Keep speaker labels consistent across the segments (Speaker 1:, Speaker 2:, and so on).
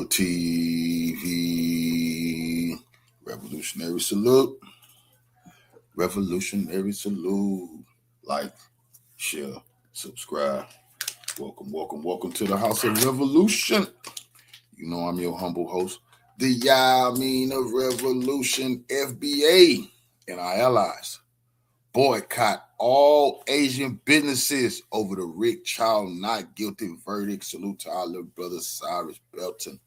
Speaker 1: TV. Revolutionary salute. Revolutionary salute. Like, share, subscribe. Welcome to the House of Revolution. You know I'm your humble host, the Yamin of Revolution, FBA, and our allies. Boycott all Asian businesses over the Rick Chow not guilty verdict. Salute to our little brother Cyrus, Belton.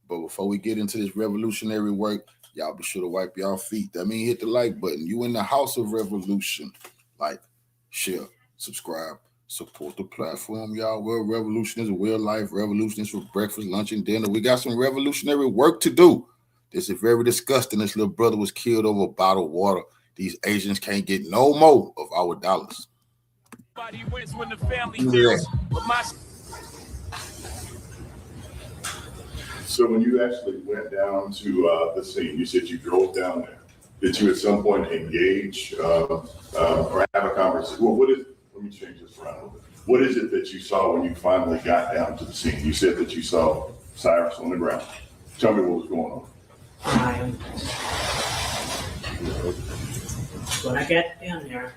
Speaker 1: But before we get into this revolutionary work, y'all be sure to wipe y'all feet. That means hit the like button. You in the House of Revolution. Like, share, subscribe, support the platform, y'all. Well, revolution is real life. Revolution is for breakfast, lunch, and dinner. We got some revolutionary work to do. This is very disgusting. This little brother was killed over a bottle of water. These Asians can't get no more of our dollars.
Speaker 2: So when you actually went down to the scene, you said you drove down there. Did you at some point engage or have a conversation? Well, let me change this around a little bit. What is it that you saw when you finally got down to the scene? You said that you saw Cyrus on the ground. Tell me what was going on.
Speaker 3: When I got down there,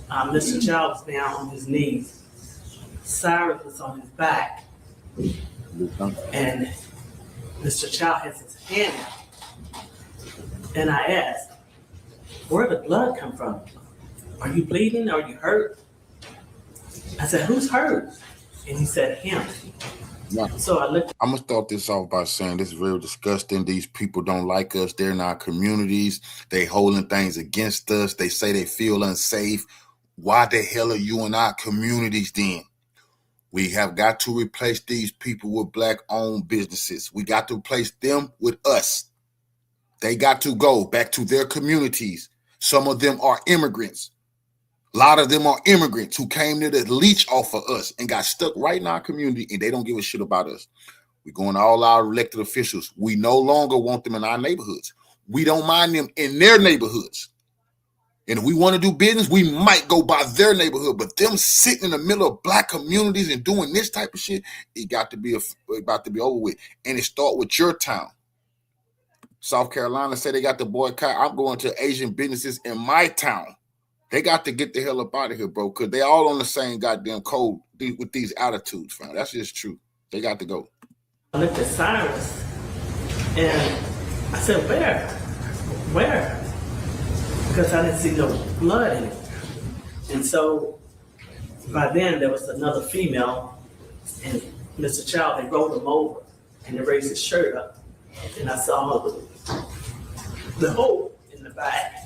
Speaker 3: Mr. Chow was down on his knees. Cyrus was on his back. And Mr. Chow has his hand out. And I asked, where did the blood come from? Are you bleeding? Are you hurt? I said, who's hurt? And he said, him.
Speaker 1: Right.
Speaker 3: So I looked.
Speaker 1: I'm going to start this off by saying this is real disgusting. These people don't like us. They're in our communities. They holding things against us. They say they feel unsafe. Why the hell are you in our communities then? We have got to replace these people with black-owned businesses. We got to replace them with us. They got to go back to their communities. Some of them are immigrants. A lot of them are immigrants who came there to leech off of us and got stuck right in our community, and they don't give a shit about us. We're going to all our elected officials. We no longer want them in our neighborhoods. We don't mind them in their neighborhoods. And if we want to do business, we might go by their neighborhood. But them sitting in the middle of black communities and doing this type of shit, it got to be about to be over with. And it start with your town. South Carolina say they got the boycott. I'm going to Asian businesses in my town. They got to get the hell up out of here, bro, because they all on the same goddamn code with these attitudes, fam. That's just true. They got to go.
Speaker 3: I looked at Cyrus, and I said, where? Because I didn't see no blood in it. And so by then there was another female, and Mr. Chow, they rolled him over, and they raised his shirt up, and I saw the hole in the back.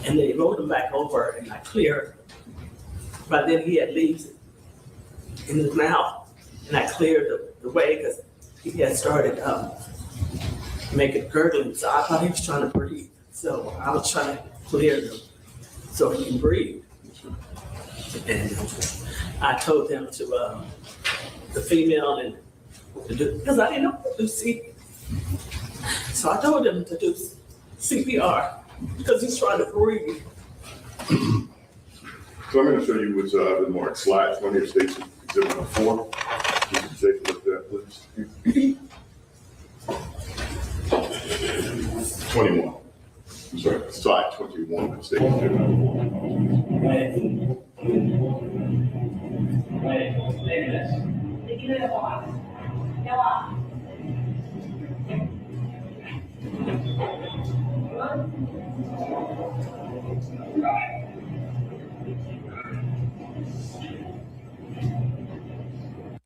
Speaker 3: And they rolled him back over, and I cleared. By then he had leaves in his mouth, and I cleared the way because he had started making gurgling. So I thought he was trying to breathe. So I was trying to clear him so he can breathe. And I told him to the female and to do, because I didn't know what to do CPR. So I told him to do CPR. Because he's trying to breathe.
Speaker 2: So I'm going to show you what's the more slides. One here states exhibit 4. You can take a look at that, please. 21. I'm sorry, slide 21. States exhibit 4.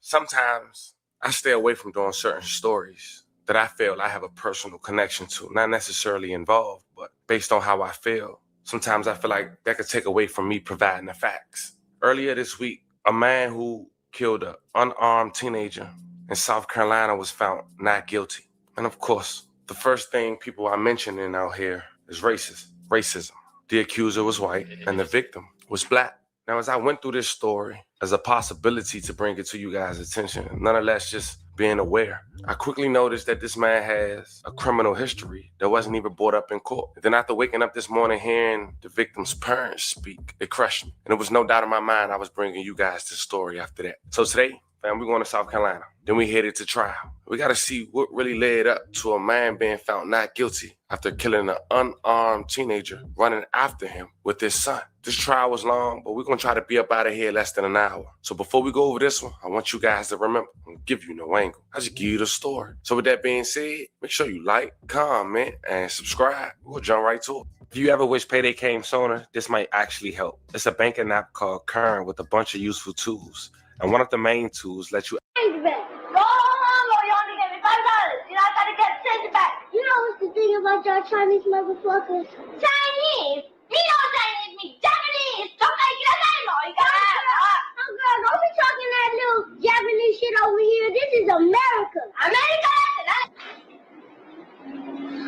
Speaker 4: Sometimes I stay away from doing certain stories that I feel I have a personal connection to, not necessarily involved, but based on how I feel. Sometimes I feel like that could take away from me providing the facts. Earlier this week, a man who killed an unarmed teenager in South Carolina was found not guilty. And of course, the first thing people are mentioning out here is racism. The accuser was white and the victim was black. Now, as I went through this story as a possibility to bring it to you guys' attention, nonetheless just being aware, I quickly noticed that this man has a criminal history that wasn't even brought up in court. And then after waking up this morning hearing the victim's parents speak, it crushed me. And there was no doubt in my mind I was bringing you guys this story after that. So today, fam, we going to South Carolina. Then we headed to trial. We got to see what really led up to a man being found not guilty after killing an unarmed teenager running after him with his son. This trial was long, but we're going to try to be up out of here less than an hour. So before we go over this one, I want you guys to remember, I'm going to give you no angle. I just give you the story. So with that being said, make sure you like, comment, and subscribe. We'll jump right to it. If you ever wish payday came sooner, this might actually help. It's a banking app called Current with a bunch of useful tools. And one of the main tools lets you...
Speaker 5: Go home or you only give me $5. You're not going to get $10 back. You know what's the thing about y'all Chinese motherfuckers? Chinese? You know what Chinese means. Japanese. Don't make it anymore. You got to girl, don't be talking that little Japanese shit over here. This is America. America?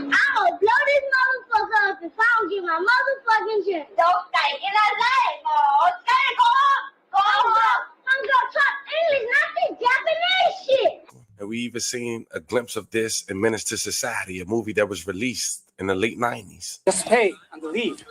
Speaker 5: I'll blow this motherfucker up if I don't get my motherfucking shit. Don't take it anymore. Okay, go on. Go on. I'm gonna talk English, not this Japanese shit.
Speaker 4: And we even seen a glimpse of this in Menace to Society, a movie that was released in the late 90s.
Speaker 6: Just pay and leave.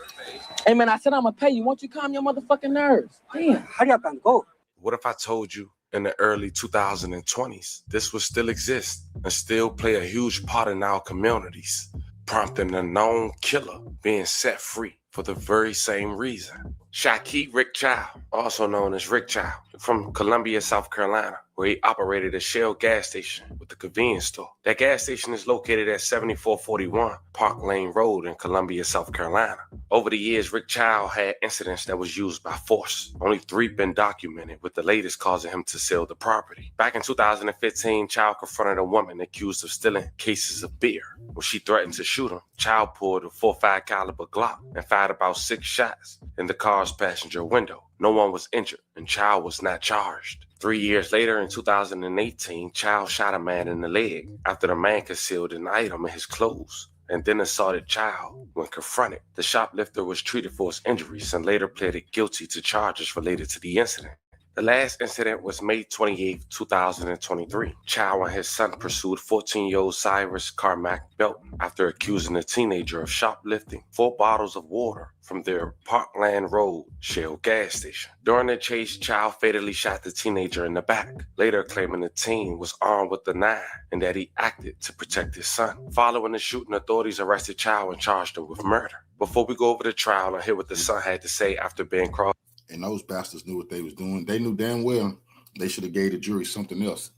Speaker 6: Hey man, I said I'm gonna pay you. Won't you calm your motherfucking nerves? Damn, hurry up and go.
Speaker 4: What if I told you in the early 2020s, this would still exist and still play a huge part in our communities, prompting a known killer being set free for the very same reason? Shaquille Rick Chow, also known as Rick Chow, from Columbia, South Carolina, where he operated a Shell gas station with a convenience store. That gas station is located at 7441 Park Lane Road in Columbia, South Carolina. Over the years, Rick Chow had incidents that was used by force. Only 3 been documented, with the latest causing him to sell the property. Back in 2015, Chow confronted a woman accused of stealing cases of beer. When she threatened to shoot him, Chow pulled a .45 caliber Glock and fired about 6 shots in the car's passenger window. No one was injured, and Chow was not charged. 3 years later, in 2018, Chow shot a man in the leg after the man concealed an item in his clothes and then assaulted Chow. When confronted, the shoplifter was treated for his injuries and later pleaded guilty to charges related to the incident. The last incident was May 28, 2023. Chow and his son pursued 14-year-old Cyrus Belton after accusing the teenager of shoplifting 4 bottles of water from their Parkland Road Shell gas station. During the chase, Chow fatally shot the teenager in the back, later claiming the teen was armed with a 9 and that he acted to protect his son. Following the shooting, authorities arrested Chow and charged him with murder. Before we go over the trial and hear what the son had to say after being crossed.
Speaker 1: And those bastards knew what they was doing. They knew damn well they should have gave the jury something else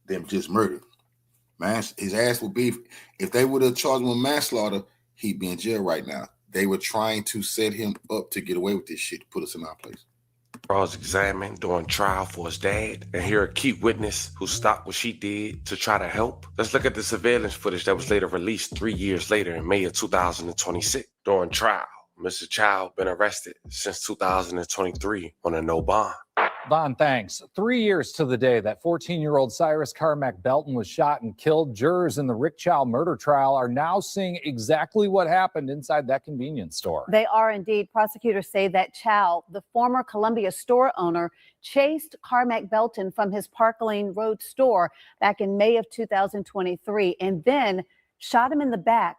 Speaker 1: than just murder. Man, his ass would be, if they would have charged him with manslaughter, he'd be in jail right now. They were trying to set him up to get away with this shit, to put us in our place.
Speaker 4: Cross-examined during trial for his dad and hear a key witness who stopped what she did to try to help. Let's look at the surveillance footage that was later released 3 years later in May of 2026. During trial, Mr. Chow been arrested since 2023 on a no bond.
Speaker 7: Don, thanks. 3 years to the day that 14-year-old Cyrus Belton was shot and killed. Jurors in the Rick Chow murder trial are now seeing exactly what happened inside that convenience store.
Speaker 8: They are indeed. Prosecutors say that Chow, the former Columbia store owner, chased Belton from his Park Lane Road store back in May of 2023 and then shot him in the back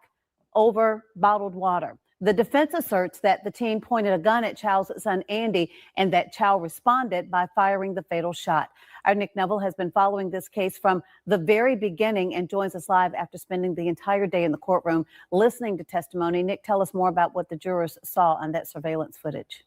Speaker 8: over bottled water. The defense asserts that the teen pointed a gun at Chow's son, Andy, and that Chow responded by firing the fatal shot. Our Nick Neville has been following this case from the very beginning and joins us live after spending the entire day in the courtroom listening to testimony. Nick, tell us more about what the jurors saw on that surveillance footage.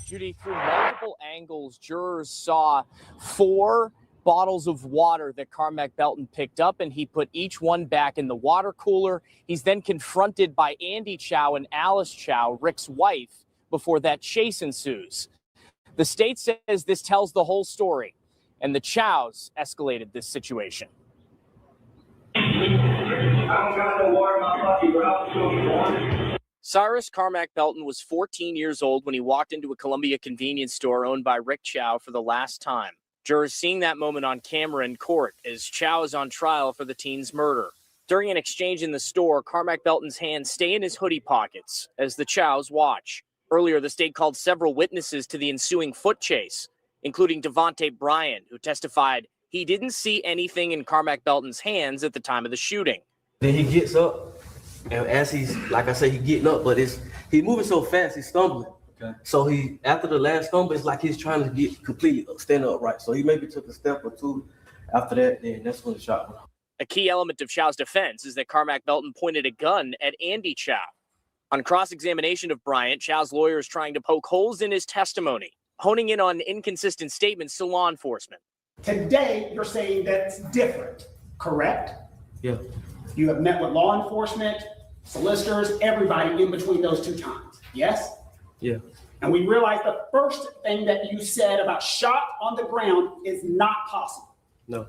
Speaker 6: Judy, through multiple angles, jurors saw 4 bottles of water that Belton picked up, and he put each one back in the water cooler. He's then confronted by Andy Chow and Alice Chow, Rick's wife, before that chase ensues. The state says this tells the whole story, and the Chows escalated this situation. Cyrus Belton was 14 years old when he walked into a Columbia convenience store owned by Rick Chow for the last time. Jurors seeing that moment on camera in court as Chow is on trial for the teen's murder. During an exchange in the store, Belton's hands stay in his hoodie pockets as the Chows watch. Earlier, the state called several witnesses to the ensuing foot chase, including Devontae Bryan, who testified he didn't see anything in Belton's hands at the time of the shooting.
Speaker 9: Then he gets up, and as he's, like I say, he's getting up, but he's moving so fast, he's stumbling. Okay.
Speaker 10: So he, after the last stumble, it's like he's trying to get completely stand upright. So he maybe took a step or two after that, then that's when the shot went off.
Speaker 6: A key element of Chow's defense is that Carmack Belton pointed a gun at Andy Chow. On cross-examination of Bryant, Chow's lawyer is trying to poke holes in his testimony, honing in on inconsistent statements to law enforcement.
Speaker 11: Today, you're saying that's different, correct?
Speaker 10: Yeah.
Speaker 11: You have met with law enforcement, solicitors, everybody in between those 2 times, yes?
Speaker 10: Yeah.
Speaker 11: And we realize the first thing that you said about shot on the ground is not possible.
Speaker 10: No.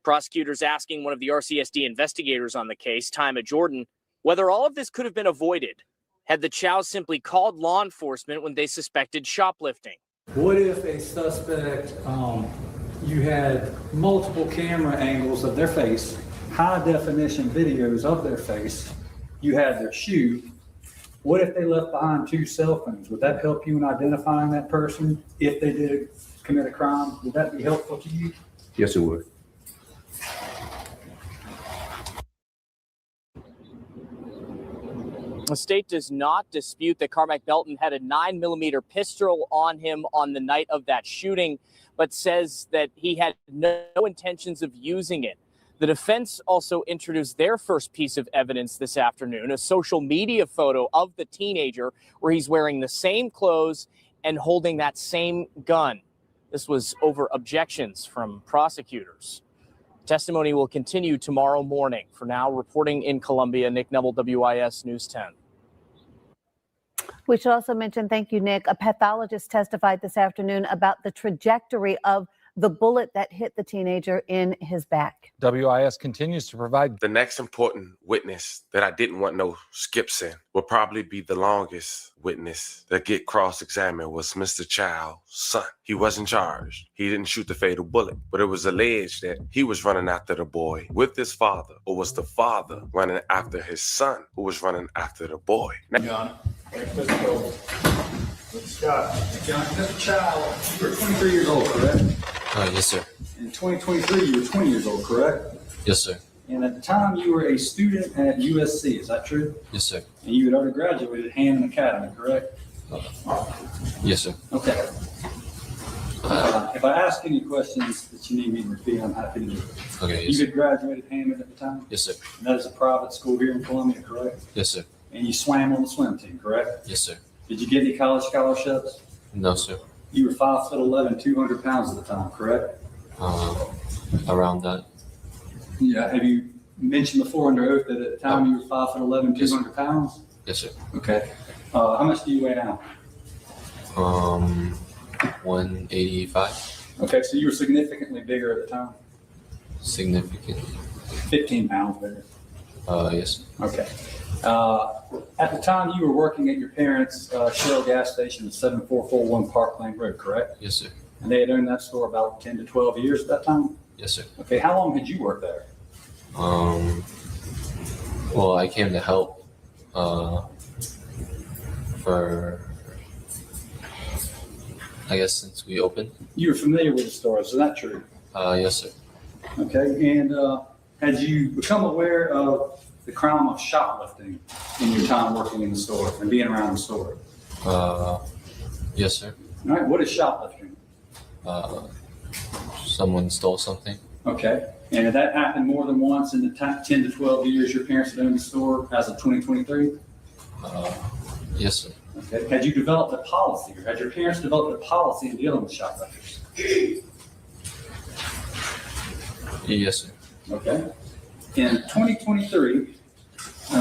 Speaker 6: Prosecutors asking one of the RCSD investigators on the case, Tyma Jordan, whether all of this could have been avoided had the Chows simply called law enforcement when they suspected shoplifting.
Speaker 9: What if a suspect, you had multiple camera angles of their face, high definition videos of their face, you had their shoe. What if they left behind 2 cell phones? Would that help you in identifying that person if they did commit a crime? Would that be helpful to you?
Speaker 12: Yes, it would.
Speaker 6: The state does not dispute that Carmack Belton had a 9mm pistol on him on the night of that shooting, but says that he had no intentions of using it. The defense also introduced their first piece of evidence this afternoon, a social media photo of the teenager where he's wearing the same clothes and holding that same gun. This was over objections from prosecutors. Testimony will continue tomorrow morning. For now, reporting in Columbia, Nick Neville, WIS News 10.
Speaker 8: We should also mention, thank you, Nick, a pathologist testified this afternoon about the trajectory of the bullet that hit the teenager in his back.
Speaker 7: WIS continues to provide.
Speaker 4: The next important witness that I didn't want no skips in will probably be the longest witness that get cross-examined was Mr. Chow's son. He wasn't charged. He didn't shoot the fatal bullet, but it was alleged that he was running after the boy with his father, or was the father running after his son who was running after the boy.
Speaker 9: John, let's go. Scott, John, Mr. Chow, you were 23 years old, correct?
Speaker 12: Yes, sir.
Speaker 9: In 2023, you were 20 years old, correct?
Speaker 12: Yes, sir.
Speaker 9: And at the time, you were a student at USC, is that true?
Speaker 12: Yes, sir.
Speaker 9: And you had already graduated Hammond Academy, correct?
Speaker 12: Yes, sir.
Speaker 9: Okay. If I ask any questions that you need me to repeat, I'm happy to do it.
Speaker 12: Okay, yes,
Speaker 9: You
Speaker 12: sir.
Speaker 9: had graduated Hammond at the time?
Speaker 12: Yes, sir.
Speaker 9: And that is a private school here in Columbia, correct?
Speaker 12: Yes, sir.
Speaker 9: And you swam on the swim team, correct?
Speaker 12: Yes, sir.
Speaker 9: Did you get any college scholarships?
Speaker 12: No, sir.
Speaker 9: You were 5'11", 200 pounds at the time, correct?
Speaker 12: Around that.
Speaker 9: Yeah. Have you mentioned before under oath that at the time you were 5'11", 200 pounds?
Speaker 12: Yes, sir.
Speaker 9: Okay. How much do you weigh now?
Speaker 12: 185.
Speaker 9: Okay, so you were significantly bigger at the time?
Speaker 12: Significant.
Speaker 9: 15 pounds bigger.
Speaker 12: Yes.
Speaker 9: Okay. At the time you were working at your parents' Shell gas station at 7441 Park Lane Road, correct?
Speaker 12: Yes, sir.
Speaker 9: And they had owned that store about 10 to 12 years at that time?
Speaker 12: Yes, sir.
Speaker 9: Okay, how long had you worked there?
Speaker 12: Well, I came to help for, I guess, since we opened.
Speaker 9: You were familiar with the store, is that true?
Speaker 12: Yes, sir.
Speaker 9: Okay, and had you become aware of the crime of shoplifting in your time working in the store and being around the store?
Speaker 12: Yes, sir.
Speaker 9: All right, what is shoplifting?
Speaker 12: Someone stole something.
Speaker 9: Okay, and had that happened more than once in the 10 to 12 years your parents had owned the store as of 2023?
Speaker 12: Yes, sir.
Speaker 9: Okay, had you developed a policy, or had your parents developed a policy in dealing with shoplifters?
Speaker 12: Yes, sir.
Speaker 9: Okay. In 2023,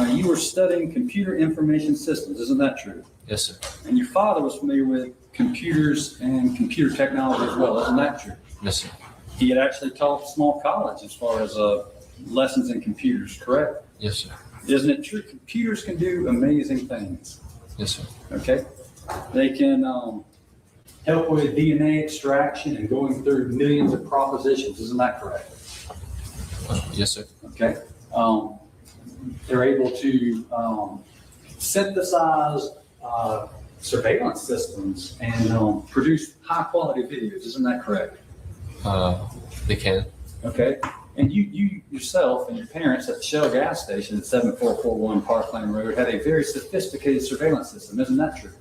Speaker 9: you were studying computer information systems, isn't that true?
Speaker 12: Yes, sir.
Speaker 9: And your father was familiar with computers and computer technology as well, isn't that true?
Speaker 12: Yes, sir.
Speaker 9: He had actually taught a small college as far as lessons in computers, correct?
Speaker 12: Yes, sir.
Speaker 9: Isn't it true? Computers can do amazing things.
Speaker 12: Yes, sir.
Speaker 9: Okay. They can help with DNA extraction and going through millions of propositions, isn't that correct?
Speaker 12: Yes, sir.
Speaker 9: Okay. They're able to synthesize surveillance systems and produce high quality videos, isn't that correct?
Speaker 12: They can.
Speaker 9: Okay. And you yourself and your parents at the Shell gas station at 7441 Park Lane Road had a very sophisticated surveillance system, isn't that true?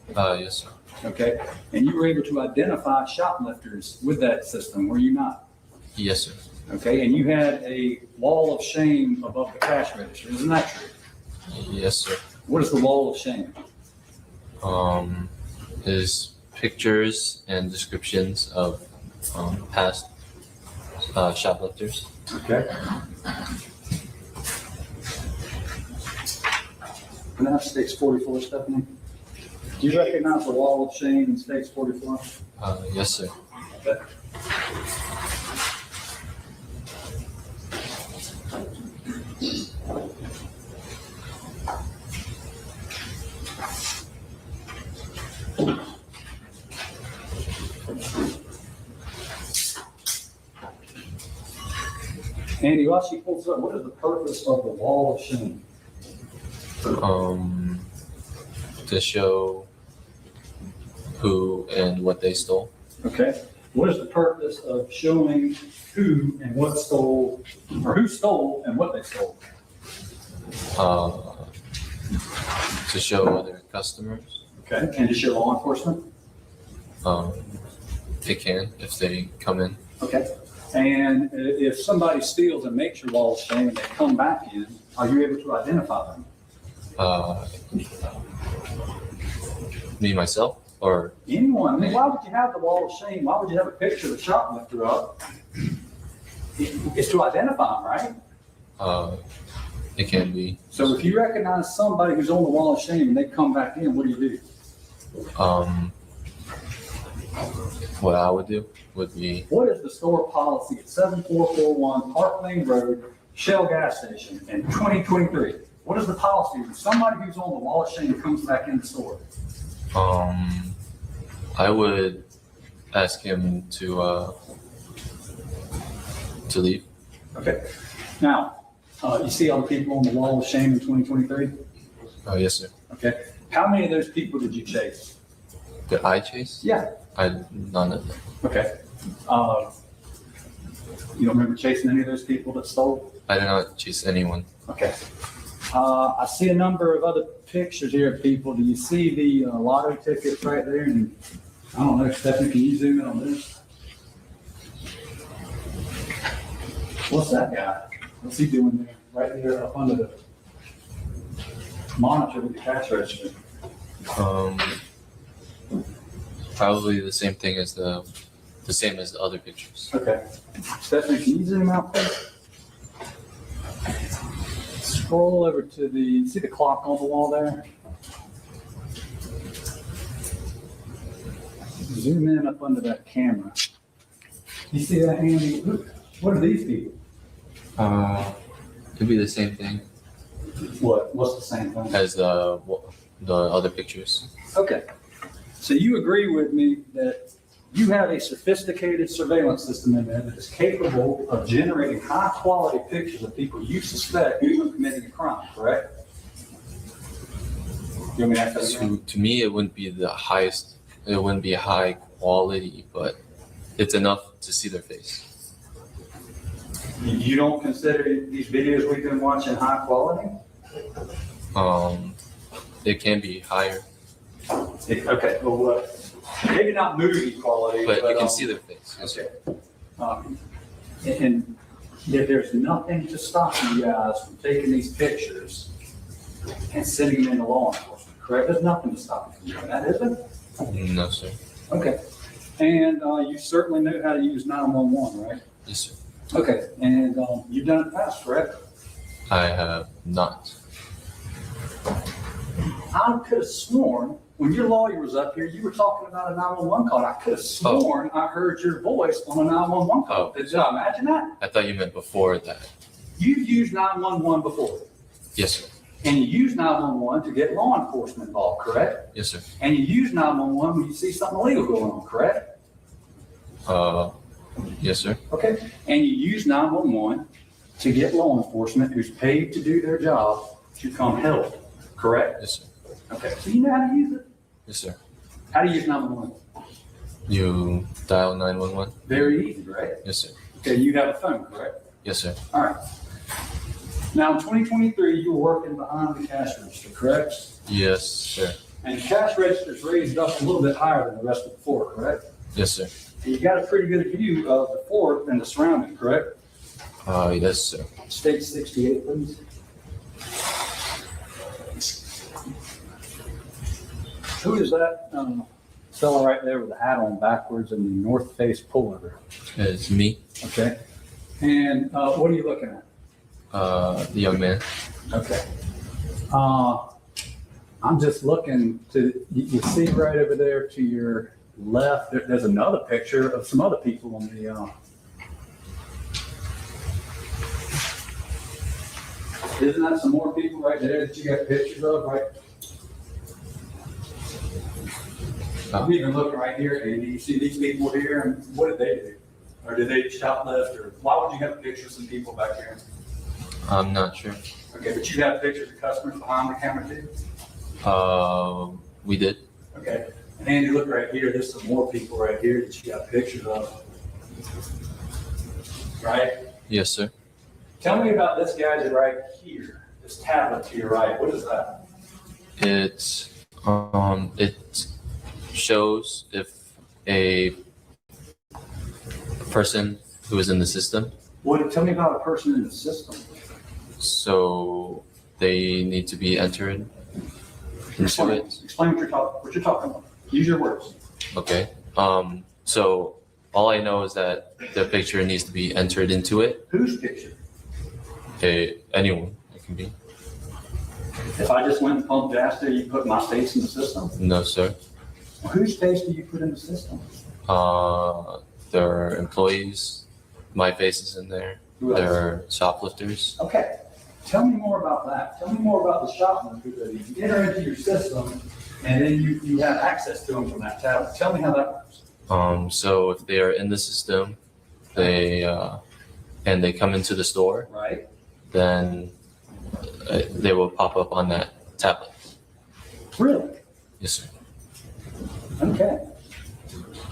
Speaker 12: Yes, sir.
Speaker 9: Okay, and you were able to identify shoplifters with that system, were you not?
Speaker 12: Yes, sir.
Speaker 9: Okay, and you had a wall of shame above the cash register, isn't that true?
Speaker 12: Yes, sir.
Speaker 9: What is the wall of shame?
Speaker 12: Is pictures and descriptions of past shoplifters.
Speaker 9: Okay. Can I have stakes 44, Stephanie? Do you recognize the wall of shame in stakes 44?
Speaker 12: Yes, sir.
Speaker 9: Okay. Andy, while she pulls up, what is the purpose of the wall of shame?
Speaker 12: To show who and what they stole.
Speaker 9: Okay. What is the purpose of showing who and what stole, or who stole and what they stole?
Speaker 12: To show other customers.
Speaker 9: Okay. And to show law enforcement?
Speaker 12: They can if they come in.
Speaker 9: Okay. And if somebody steals and makes your wall of shame and they come back in, are you able to identify them?
Speaker 12: Me, myself, or?
Speaker 9: Anyone. I mean, why would you have the wall of shame? Why would you have a picture of the shoplifter up? It's to identify them, right?
Speaker 12: It can be.
Speaker 9: So if you recognize somebody who's on the wall of shame and they come back in, what do you do?
Speaker 12: What I would do would be.
Speaker 9: What is the store policy at 7441 Park Lane Road, Shell gas station in 2023? What is the policy when somebody who's on the wall of shame comes back in the store?
Speaker 12: I would ask him to leave.
Speaker 9: Okay. Now, you see all the people on the wall of shame in 2023?
Speaker 12: Oh, yes, sir.
Speaker 9: Okay. How many of those people did you chase?
Speaker 12: Did I chase?
Speaker 9: Yeah.
Speaker 12: None of them.
Speaker 9: Okay. You don't remember chasing any of those people that stole?
Speaker 12: I did not chase anyone.
Speaker 9: Okay. I see a number of other pictures here of people. Do you see the lottery tickets right there? And I don't know, Stephanie, can you zoom in on this? What's that guy? What's he doing there? Right there up under the monitor with the cash register.
Speaker 12: Probably the same thing as the same as the other pictures.
Speaker 9: Okay. Stephanie, can you zoom out please? Scroll over to see the clock on the wall there? Zoom in up under that camera. You see that, Andy? What are these people?
Speaker 12: Could be the same thing
Speaker 9: What's the same thing?
Speaker 12: as the other pictures.
Speaker 9: Okay. So you agree with me that you have a sophisticated surveillance system in there that is capable of generating high quality pictures of people you suspect of committing a crime, correct? You want me to ask that again?
Speaker 12: To me, it wouldn't be the highest. It wouldn't be high quality, but it's enough to see their face.
Speaker 9: You don't consider these videos we've been watching high quality?
Speaker 12: It can be higher,
Speaker 9: Okay, well, maybe not movie quality,
Speaker 12: but you can see their face. Yes,
Speaker 9: okay. And yet there's nothing to stop you guys from taking these pictures and sending them into law enforcement, correct? There's nothing to stop you from doing that, is there?
Speaker 12: No, sir.
Speaker 9: Okay. And you certainly know how to use 911, right?
Speaker 12: Yes, sir.
Speaker 9: Okay, and you've done it in the past, correct?
Speaker 12: I have not.
Speaker 9: I could have sworn when your lawyer was up here, you were talking about a 911 call. I could have sworn I heard your voice on a 911 call.
Speaker 12: Oh.
Speaker 9: Did I imagine that?
Speaker 12: I thought you meant before that.
Speaker 9: You've used 911 before,
Speaker 12: Yes, sir.
Speaker 9: and you use 911 to get law enforcement involved, correct?
Speaker 12: Yes, sir.
Speaker 9: And you use 911 when you see something illegal going on, correct?
Speaker 12: Yes, sir.
Speaker 9: Okay. And you use 911 to get law enforcement who's paid to do their job to come help, correct?
Speaker 12: Yes, sir.
Speaker 9: Okay. So you know how to use it?
Speaker 12: Yes, sir.
Speaker 9: How do you use 911?
Speaker 12: You dial 911?
Speaker 9: Very easy, right?
Speaker 12: Yes, sir.
Speaker 9: Okay, you have a phone, correct?
Speaker 12: Yes, sir.
Speaker 9: All right. Now, in 2023, you were working behind the cash register, correct?
Speaker 12: Yes, sir.
Speaker 9: And the cash register is raised up a little bit higher than the rest of the floor, correct?
Speaker 12: Yes, sir.
Speaker 9: And you got a pretty good view of the floor and the surrounding, correct?
Speaker 12: Yes, sir.
Speaker 9: State 68, please. Who is that fellow right there with the hat on backwards and the North Face pullover?
Speaker 12: It's me,
Speaker 9: Okay. And what are you looking at?
Speaker 12: the young man.
Speaker 9: Okay. I'm just looking to, you see right over there to your left, there's another picture of some other people on the, isn't that some more people right there that you got pictures of, right? I'm even looking right here, and you see these people here, and what did they do? Or did they shoplift, or why would you have pictures of some people back here?
Speaker 12: I'm not sure.
Speaker 9: Okay, but you have pictures of customers behind the camera too?
Speaker 12: We did.
Speaker 9: Okay, and Andy, look right here, there's some more people right here that you got pictures of. Right?
Speaker 12: Yes, sir.
Speaker 9: Tell me about this guy right here, this tablet to your right, what is that?
Speaker 12: It shows if a person who is in the system.
Speaker 9: Tell me about a person in the system.
Speaker 12: So they need to be entered into it.
Speaker 9: Explain what you're talking about. Use your words.
Speaker 12: Okay. So all I know is that the picture needs to be entered into it.
Speaker 9: Whose picture?
Speaker 12: Anyone. It can be.
Speaker 9: If I just went and pumped gas there, you put my face in the system?
Speaker 12: No, sir.
Speaker 9: Well, whose face do you put in the system?
Speaker 12: There are employees. My face is in there.
Speaker 9: Who else?
Speaker 12: There are shoplifters.
Speaker 9: Okay. Tell me more about that. Tell me more about the shoplifters that you enter into your system and then you have access to them from that tablet. Tell me how that works.
Speaker 12: So if they are in the system, they come into the store,
Speaker 9: right?
Speaker 12: Then they will pop up on that tablet.
Speaker 9: Really?
Speaker 12: Yes, sir.
Speaker 9: Okay.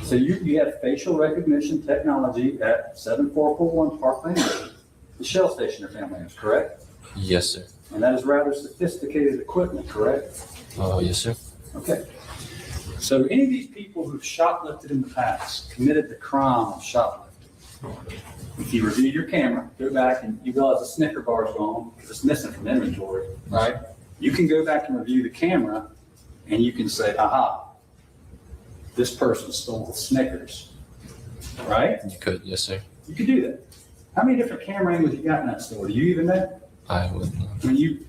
Speaker 9: So you have facial recognition technology at 7441 Park Lane Road, the Shell station your family is, correct?
Speaker 12: Yes, sir.
Speaker 9: And that is rather sophisticated equipment, correct?
Speaker 12: Yes, sir.
Speaker 9: Okay. So any of these people who've shoplifted in the past, committed the crime of shoplifting, if you review your camera, go back and you realize the Snicker bar is gone because it's missing from inventory, right? You can go back and review the camera and you can say, aha, this person stole the Snickers, right?
Speaker 12: You could, yes, sir.
Speaker 9: You could do that. How many different camera angles you got in that store? Do you even know?
Speaker 12: I would not.
Speaker 9: I mean, you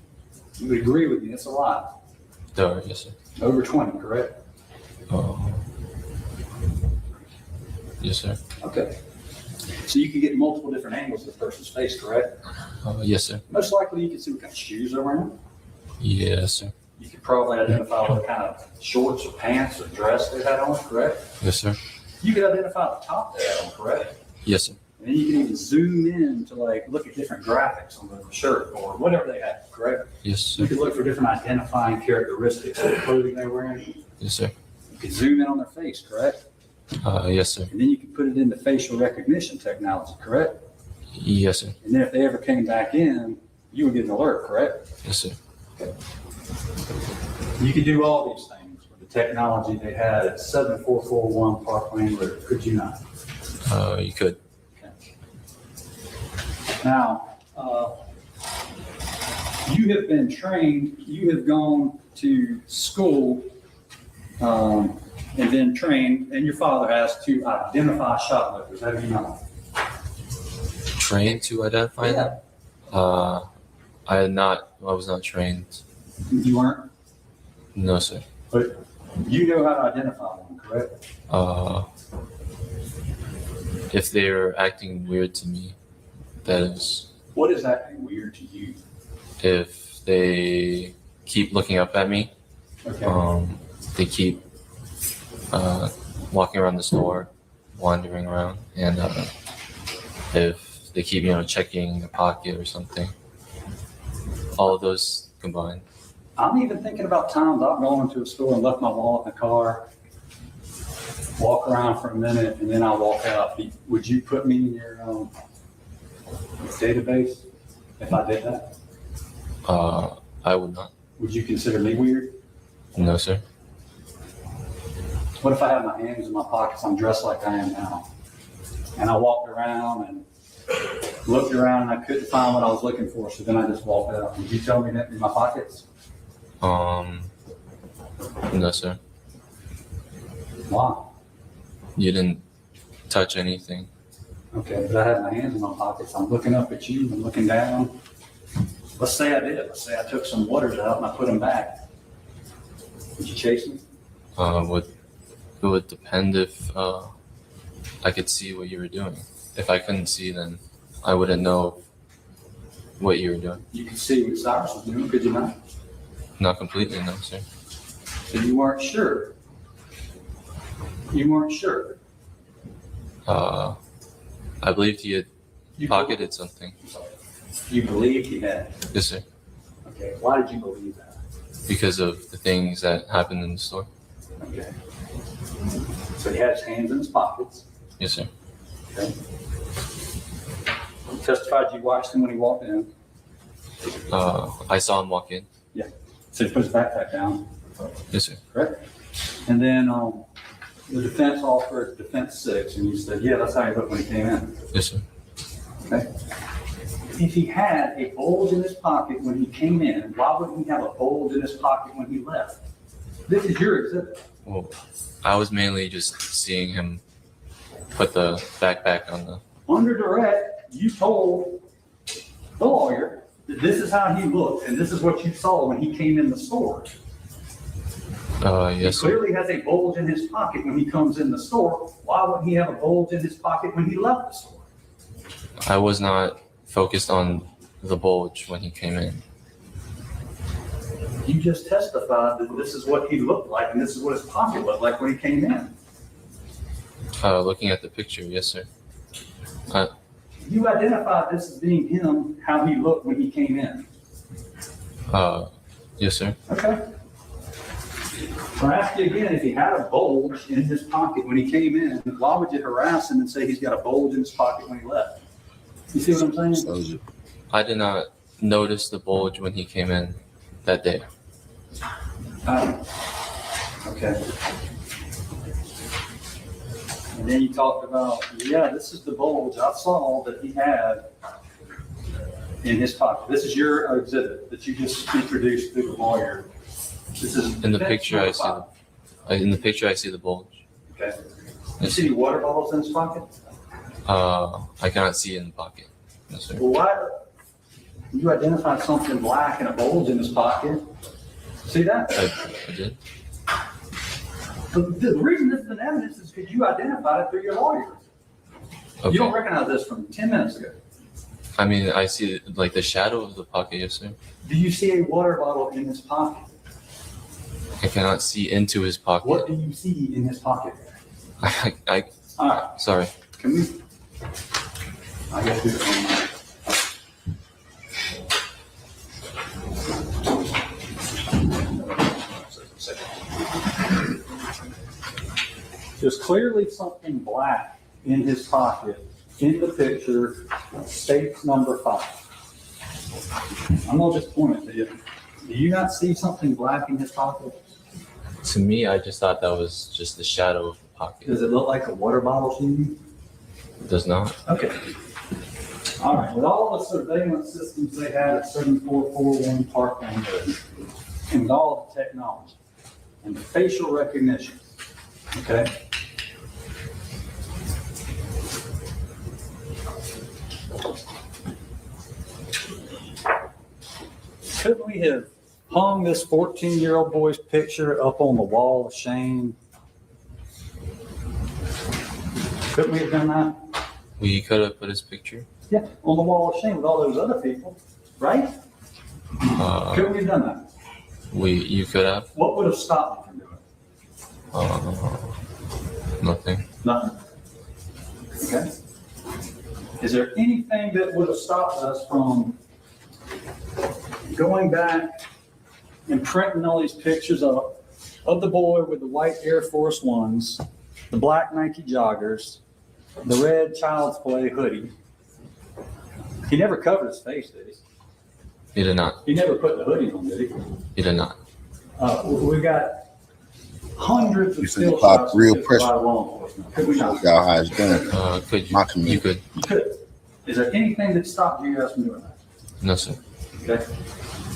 Speaker 9: would agree with me, it's a lot.
Speaker 12: There are, yes, sir.
Speaker 9: Over 20, correct?
Speaker 12: Yes, sir.
Speaker 9: Okay. So you can get multiple different angles of the person's face, correct?
Speaker 12: Yes, sir.
Speaker 9: Most likely you can see what kind of shoes they're wearing.
Speaker 12: Yes, sir.
Speaker 9: You could probably identify what kind of shorts or pants or dress they had on, correct?
Speaker 12: Yes, sir.
Speaker 9: You could identify the top they had on, correct?
Speaker 12: Yes, sir.
Speaker 9: And then you can even zoom in to like look at different graphics on the shirt or whatever they had, correct?
Speaker 12: Yes, sir.
Speaker 9: You could look for different identifying characteristics of the clothing they're wearing.
Speaker 12: Yes, sir.
Speaker 9: You could zoom in on their face, correct?
Speaker 12: Yes, sir.
Speaker 9: And then you can put it into facial recognition technology, correct?
Speaker 12: Yes, sir.
Speaker 9: And then if they ever came back in, you would get an alert, correct?
Speaker 12: Yes, sir.
Speaker 9: Okay. You could do all these things with the technology they had at 7441 Park Lane Road, could you not?
Speaker 12: You could.
Speaker 9: Okay. Now, you have been trained, you have gone to school and been trained, and your father has, to identify shoplifters, have you not?
Speaker 12: Trained to identify them? I was not trained.
Speaker 9: You weren't?
Speaker 12: No, sir.
Speaker 9: But you know how to identify them, correct?
Speaker 12: If they're acting weird to me, that is.
Speaker 9: What is acting weird to you?
Speaker 12: If they keep looking up at me,
Speaker 9: Okay.
Speaker 12: they keep walking around the store, wandering around, and if they keep, checking their pocket or something, all of those combined.
Speaker 9: I'm even thinking about times I've gone into a store and left my wallet in the car, walk around for a minute, and then I walk out. Would you put me in your database if I did that?
Speaker 12: I would not.
Speaker 9: Would you consider me weird?
Speaker 12: No, sir.
Speaker 9: What if I have my hands in my pockets? I'm dressed like I am now. And I walked around and looked around and I couldn't find what I was looking for. So then I just walked out. Did you tell me that in my pockets?
Speaker 12: No, sir.
Speaker 9: Why?
Speaker 12: You didn't touch anything.
Speaker 9: Okay, but I had my hands in my pockets. I'm looking up at you and looking down. Let's say I did. Let's say I took some waters out and I put them back. Would you chase me?
Speaker 12: It would depend if I could see what you were doing. If I couldn't see, then I wouldn't know what you were doing.
Speaker 9: You could see what Cyrus was doing, could you not?
Speaker 12: Not completely, no, sir.
Speaker 9: So you weren't sure. You weren't sure.
Speaker 12: I believed he had pocketed something.
Speaker 9: You believed he had.
Speaker 12: Yes, sir.
Speaker 9: Okay, why did you believe that?
Speaker 12: Because of the things that happened in the store.
Speaker 9: Okay. So he had his hands in his pockets.
Speaker 12: Yes, sir.
Speaker 9: Okay. You testified you watched him when he walked in.
Speaker 12: I saw him walk in.
Speaker 9: Yeah. So he put his backpack down.
Speaker 12: Yes, sir.
Speaker 9: Correct. And then the defense offered defense 6, and you said, yeah, that's how he looked when he came in.
Speaker 12: Yes, sir.
Speaker 9: Okay. If he had a bulge in his pocket when he came in, why wouldn't he have a bulge in his pocket when he left? This is your exhibit.
Speaker 12: Well, I was mainly just seeing him put the backpack on the.
Speaker 9: Under direct, you told the lawyer that this is how he looked, and this is what you saw when he came in the store.
Speaker 12: Yes,
Speaker 9: He
Speaker 12: sir.
Speaker 9: clearly has a bulge in his pocket when he comes in the store. Why wouldn't he have a bulge in his pocket when he left the store?
Speaker 12: I was not focused on the bulge when he came in.
Speaker 9: You just testified that this is what he looked like, and this is what his pocket looked like when he came in.
Speaker 12: Looking at the picture, yes, sir.
Speaker 9: You identified this as being him, how he looked when he came in.
Speaker 12: Yes, sir.
Speaker 9: Okay. So I ask you again, if he had a bulge in his pocket when he came in, why would you harass him and say he's got a bulge in his pocket when he left? You see what I'm saying?
Speaker 12: I did not notice the bulge when he came in that day.
Speaker 9: Okay. And then you talked about, yeah, this is the bulge I saw that he had in his pocket. This is your exhibit that you just introduced to the lawyer. This is
Speaker 12: In the picture, I see the bulge.
Speaker 9: Okay. You see any water bottles in his pocket?
Speaker 12: I cannot see in the pocket. Yes, sir.
Speaker 9: Well, why? You identified something black and a bulge in his pocket. See that?
Speaker 12: I did.
Speaker 9: The reason this is an evidence is because you identified it through your lawyer.
Speaker 12: Okay.
Speaker 9: You don't recognize this from 10 minutes ago.
Speaker 12: I mean, I see like the shadow of the pocket, yes, sir.
Speaker 9: Do you see a water bottle in his pocket?
Speaker 12: I cannot see into his pocket.
Speaker 9: What do you see in his pocket? All right.
Speaker 12: Sorry.
Speaker 9: Can we? I guess do it online. There's clearly something black in his pocket in the picture, states number 5. I'm gonna just point it to you. Do you not see something black in his pocket?
Speaker 12: To me, I just thought that was just the shadow of the pocket.
Speaker 9: Does it look like a water bottle to you?
Speaker 12: It does not.
Speaker 9: Okay. All right, with all the surveillance systems they had at 7441 Parkland Road, and with all the technology and the facial recognition, okay? Couldn't we have hung this 14-year-old boy's picture up on the wall of shame? Couldn't we have done that?
Speaker 12: We could have put his picture.
Speaker 9: Yeah, on the wall of shame with all those other people, right? Couldn't we have done that?
Speaker 12: You could have.
Speaker 9: What would have stopped me from doing it?
Speaker 12: Nothing.
Speaker 9: Nothing. Okay. Is there anything that would have stopped us from going back and printing all these pictures up of the boy with the white Air Force Ones, the black Nike joggers, the red Child's Play hoodie? He never covered his face, did he?
Speaker 12: He did not.
Speaker 9: He never put the hoodie on, did he?
Speaker 12: He did not.
Speaker 9: We got Hundreds
Speaker 1: You
Speaker 9: of
Speaker 1: said
Speaker 9: still
Speaker 1: apply
Speaker 9: shots
Speaker 1: real
Speaker 9: took
Speaker 1: pressure.
Speaker 9: by law enforcement. Could we
Speaker 1: Show
Speaker 9: not?
Speaker 1: y'all how it's done.
Speaker 12: Could
Speaker 1: My
Speaker 12: you
Speaker 1: community.
Speaker 12: could.
Speaker 9: You could. Is there anything that stopped you guys from doing that?
Speaker 12: No, sir.
Speaker 9: Okay.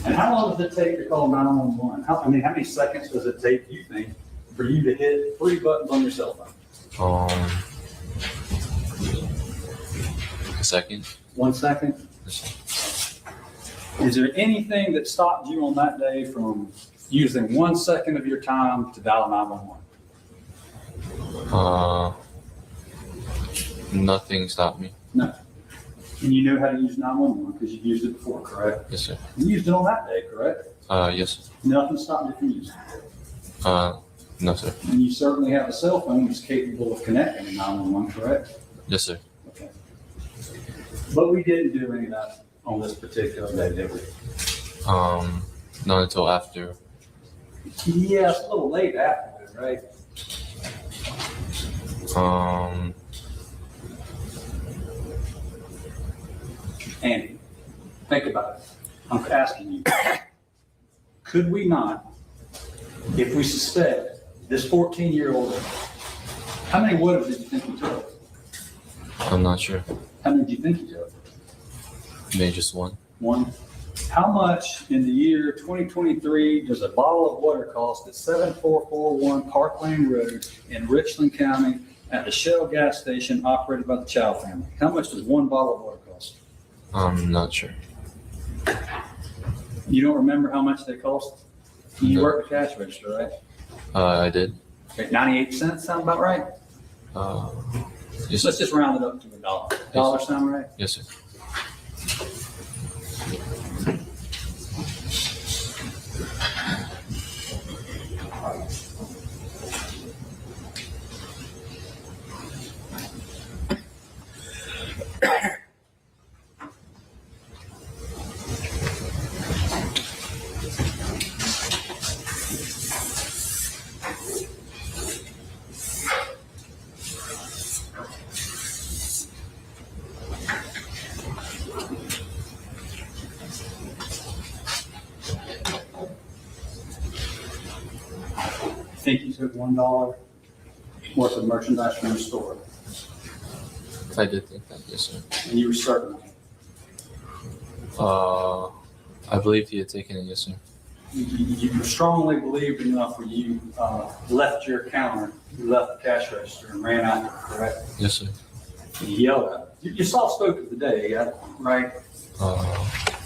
Speaker 9: And how long does it take to call 911? How many seconds does it take, you think, for you to hit 3 buttons on your cell phone?
Speaker 12: A second.
Speaker 9: 1 second?
Speaker 12: Yes,
Speaker 9: Is there anything that stopped you on that day from using 1 second of your time to dial 911?
Speaker 12: Nothing stopped me.
Speaker 9: No. And you know how to use 911 because you've used it before, correct?
Speaker 12: Yes, sir.
Speaker 9: You used it on that day, correct?
Speaker 12: Yes.
Speaker 9: Nothing stopped you from using it.
Speaker 12: No, sir.
Speaker 9: And you certainly have a cell phone that's capable of connecting to 911, correct?
Speaker 12: Yes, sir.
Speaker 9: Okay. But we didn't do any of that on this particular day, did we?
Speaker 12: Not until after.
Speaker 9: Yeah, it's a little late after, right? Andy, think about it. I'm asking you, could we not, if we suspect this 14-year-old, how many what did you think he took?
Speaker 12: I'm not sure.
Speaker 9: How many do you think he took?
Speaker 12: Maybe just one.
Speaker 9: One. How much in the year 2023 does a bottle of water cost at 7441 Park Lane Road in Richland County at the Shell gas station operated by the Chow family? How much does one bottle of water cost?
Speaker 12: I'm not sure.
Speaker 9: You don't remember how much they cost? You
Speaker 12: No.
Speaker 9: work the cash register, right?
Speaker 12: I did.
Speaker 9: Okay, 98 cents sound about right?
Speaker 12: Yes,
Speaker 9: Let's just round it up to $1. Dollar sound right?
Speaker 12: yes, sir.
Speaker 9: Think you took $1 worth of merchandise from the store,
Speaker 12: I did think that. Yes, sir.
Speaker 9: and you were certain of it.
Speaker 12: I believed he had taken it. Yes, sir.
Speaker 9: You strongly believed enough where you left your counter, you left the cash register and ran out there, correct?
Speaker 12: Yes, sir.
Speaker 9: You yelled at him. You soft-spoken of the day, right?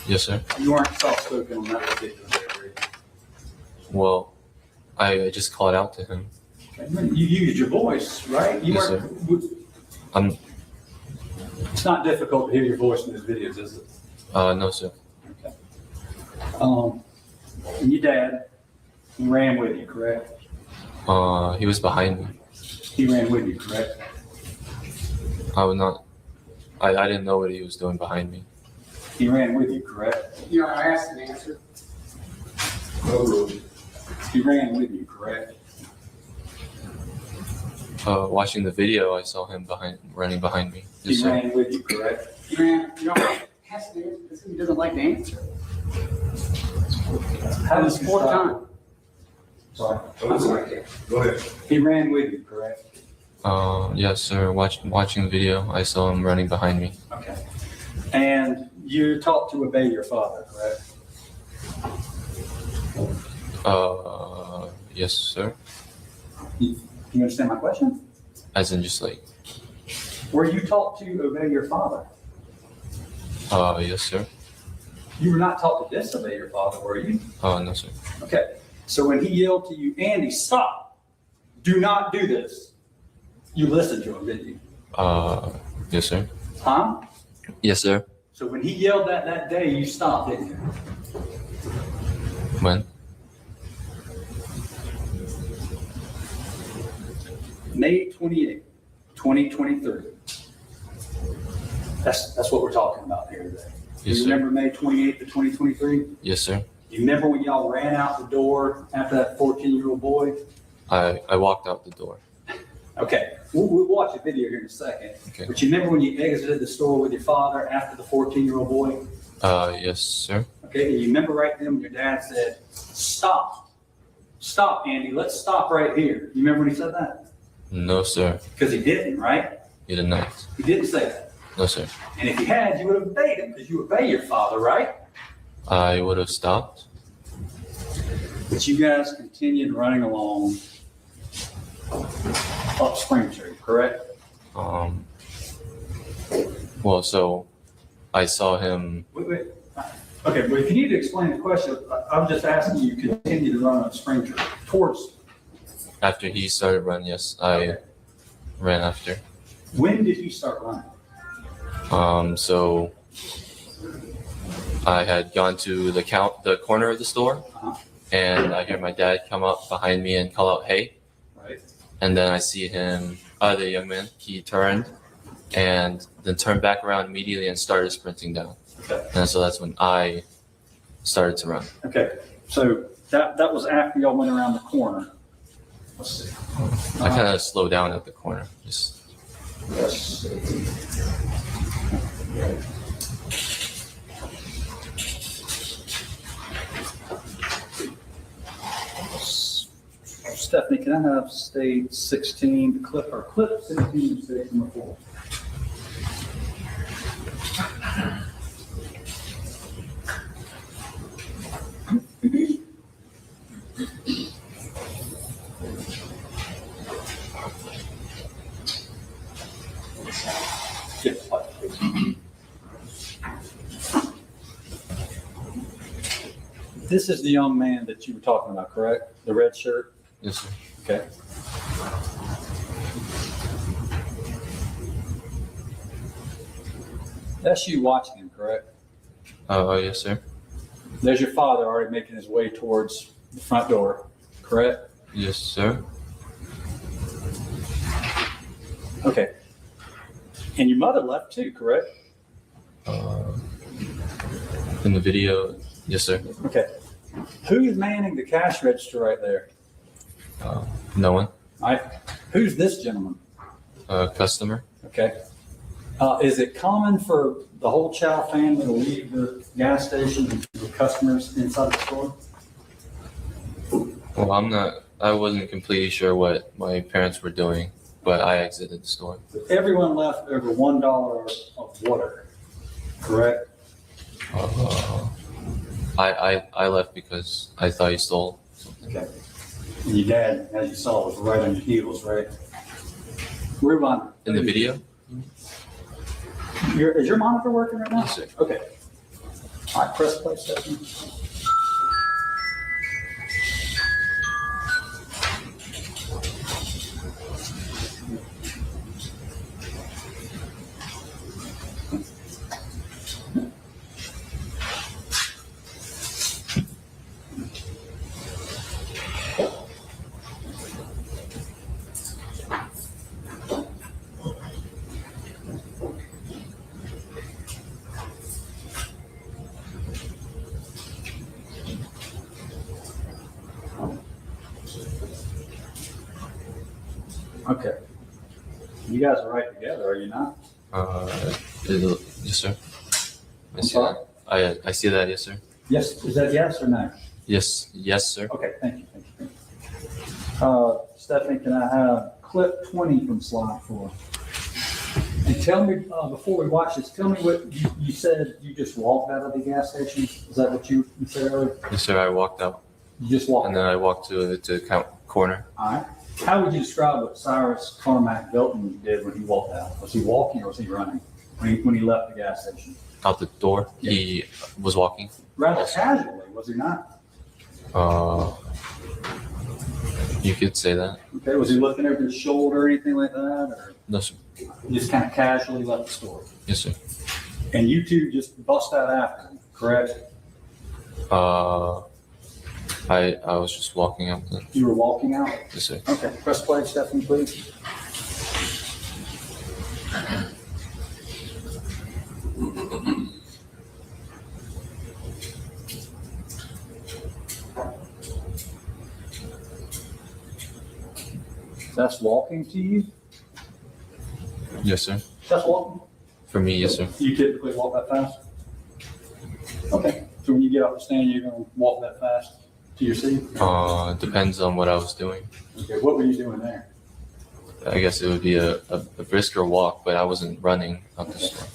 Speaker 12: Yes, sir.
Speaker 9: You weren't soft-spoken on that particular day, were you?
Speaker 12: Well, I just called out to him.
Speaker 9: You used your voice, right? You
Speaker 12: Yes,
Speaker 9: weren't. It's not difficult to hear your voice in these videos, is it?
Speaker 12: No, sir.
Speaker 9: Okay. And your dad, he ran with you, correct?
Speaker 12: He was behind me.
Speaker 9: He ran with you, correct?
Speaker 12: I would not. I didn't know what he was doing behind me.
Speaker 9: He ran with you, correct?
Speaker 11: You know, I asked and answered.
Speaker 9: He ran with you, correct?
Speaker 12: Watching the video, I saw him running behind me. Yes,
Speaker 9: He
Speaker 12: sir.
Speaker 9: ran with you, correct?
Speaker 11: You ran, you don't ask and answer because he doesn't like to answer.
Speaker 9: How
Speaker 11: It's
Speaker 9: did you
Speaker 11: fourth
Speaker 9: stop?
Speaker 11: time.
Speaker 9: Sorry.
Speaker 2: Go ahead.
Speaker 9: He ran with you, correct?
Speaker 12: Yes, sir. Watching the video, I saw him running behind me.
Speaker 9: Okay. And you're taught to obey your father, correct?
Speaker 12: Yes, sir.
Speaker 9: You understand my question?
Speaker 12: As in just like,
Speaker 9: Were you taught to obey your father?
Speaker 12: yes, sir.
Speaker 9: You were not taught to disobey your father, were you?
Speaker 12: No, sir.
Speaker 9: Okay. So when he yelled to you, Andy, stop. Do not do this. You listened to him, didn't you?
Speaker 12: Yes, sir.
Speaker 9: Huh?
Speaker 12: Yes, sir.
Speaker 9: So when he yelled that day, you stopped, didn't you?
Speaker 12: When?
Speaker 9: May 28, 2023. That's what we're talking about here today.
Speaker 12: Yes,
Speaker 9: You
Speaker 12: sir.
Speaker 9: remember May 28th of 2023?
Speaker 12: Yes, sir.
Speaker 9: You remember when y'all ran out the door after that 14-year-old boy?
Speaker 12: I walked out the door.
Speaker 9: Okay, we'll watch a video here in a second.
Speaker 12: Okay.
Speaker 9: But you remember when you exited the store with your father after the 14-year-old boy?
Speaker 12: Yes, sir.
Speaker 9: Okay, and you remember right then when your dad said, stop. Stop, Andy. Let's stop right here. You remember when he said that?
Speaker 12: No, sir.
Speaker 9: Because he didn't, right?
Speaker 12: You did not.
Speaker 9: He didn't say that.
Speaker 12: No, sir.
Speaker 9: And if he had, you would have obeyed him because you obey your father, right?
Speaker 12: I would have stopped.
Speaker 9: But you guys continued running along up Spring Tree, correct?
Speaker 12: Well, so I saw him.
Speaker 9: Wait. Okay, but if you need to explain the question, I'm just asking you continue to run up Spring Tree towards.
Speaker 12: After he started running, yes, I ran after.
Speaker 9: When did he start running?
Speaker 12: So I had gone to the corner of the store, and I hear my dad come up behind me and call out, "Hey!"
Speaker 9: Right.
Speaker 12: And then I see him, the young man. He turned, and then turned back around immediately and started sprinting down.
Speaker 9: Okay.
Speaker 12: And so that's when I started to run.
Speaker 9: Okay, so that was after y'all went around the corner. Let's see.
Speaker 12: I kind of slowed down at the corner. Just
Speaker 9: Yes. Stephanie, can I have state 16 clip 16 and state number 4? This is the young man that you were talking about, correct? The red shirt?
Speaker 12: yes, sir.
Speaker 9: Okay. That's you watching him, correct?
Speaker 12: Yes, sir.
Speaker 9: There's your father already making his way towards the front door, correct?
Speaker 12: Yes, sir.
Speaker 9: Okay. And your mother left too, correct?
Speaker 12: In the video, yes, sir.
Speaker 9: Okay. Who's manning the cash register right there?
Speaker 12: No one.
Speaker 9: All right. Who's this gentleman?
Speaker 12: Customer.
Speaker 9: Okay. Is it common for the whole Chow family to leave the gas station with customers inside the store?
Speaker 12: Well, I wasn't completely sure what my parents were doing, but I exited the store.
Speaker 9: Everyone left over $1 of water, correct?
Speaker 12: I left because I thought he stole something.
Speaker 9: Okay. And your dad, as you saw, was right on your heels, right? Rewind.
Speaker 12: In the video?
Speaker 9: Is your monitor working right now?
Speaker 12: Yes, sir.
Speaker 9: Okay. All right, press play, Stephanie. Okay. You guys are right together, are you not?
Speaker 12: Yes, sir. I see
Speaker 9: sorry?
Speaker 12: that. I see that, yes, sir.
Speaker 9: Yes. Is that yes or no?
Speaker 12: Yes, sir.
Speaker 9: Okay, thank you. Stephanie, can I have clip 20 from slide 4? And tell me, before we watch this, tell me what you said. You just walked out of the gas station? Is that what you said earlier?
Speaker 12: Yes, sir. I walked out.
Speaker 9: You just walked
Speaker 12: And then I walked to the corner.
Speaker 9: All right. How would you describe what Cyrus Carmack Belton did when he walked out? Was he walking or was he running when he left the gas station?
Speaker 12: Out the door. Yeah. He was walking.
Speaker 9: Rather casually, was he not?
Speaker 12: You could say that.
Speaker 9: Okay. Was he looking over his shoulder or anything like that? Or
Speaker 12: No, sir.
Speaker 9: he just kind of casually left the store?
Speaker 12: Yes, sir.
Speaker 9: And you two just bust out after him, correct?
Speaker 12: I was just walking out.
Speaker 9: You were walking out?
Speaker 12: Yes, sir.
Speaker 9: Okay. Press play, Stephanie, please. That's walking to you?
Speaker 12: Yes, sir.
Speaker 9: That's walking?
Speaker 12: For me, yes, sir.
Speaker 9: You typically walk that fast? Okay. So when you get off the stand, you're going to walk that fast to your seat?
Speaker 12: Depends on what I was doing.
Speaker 9: Okay, what were you doing there?
Speaker 12: I guess it would be a brisker walk, but I wasn't running up the store.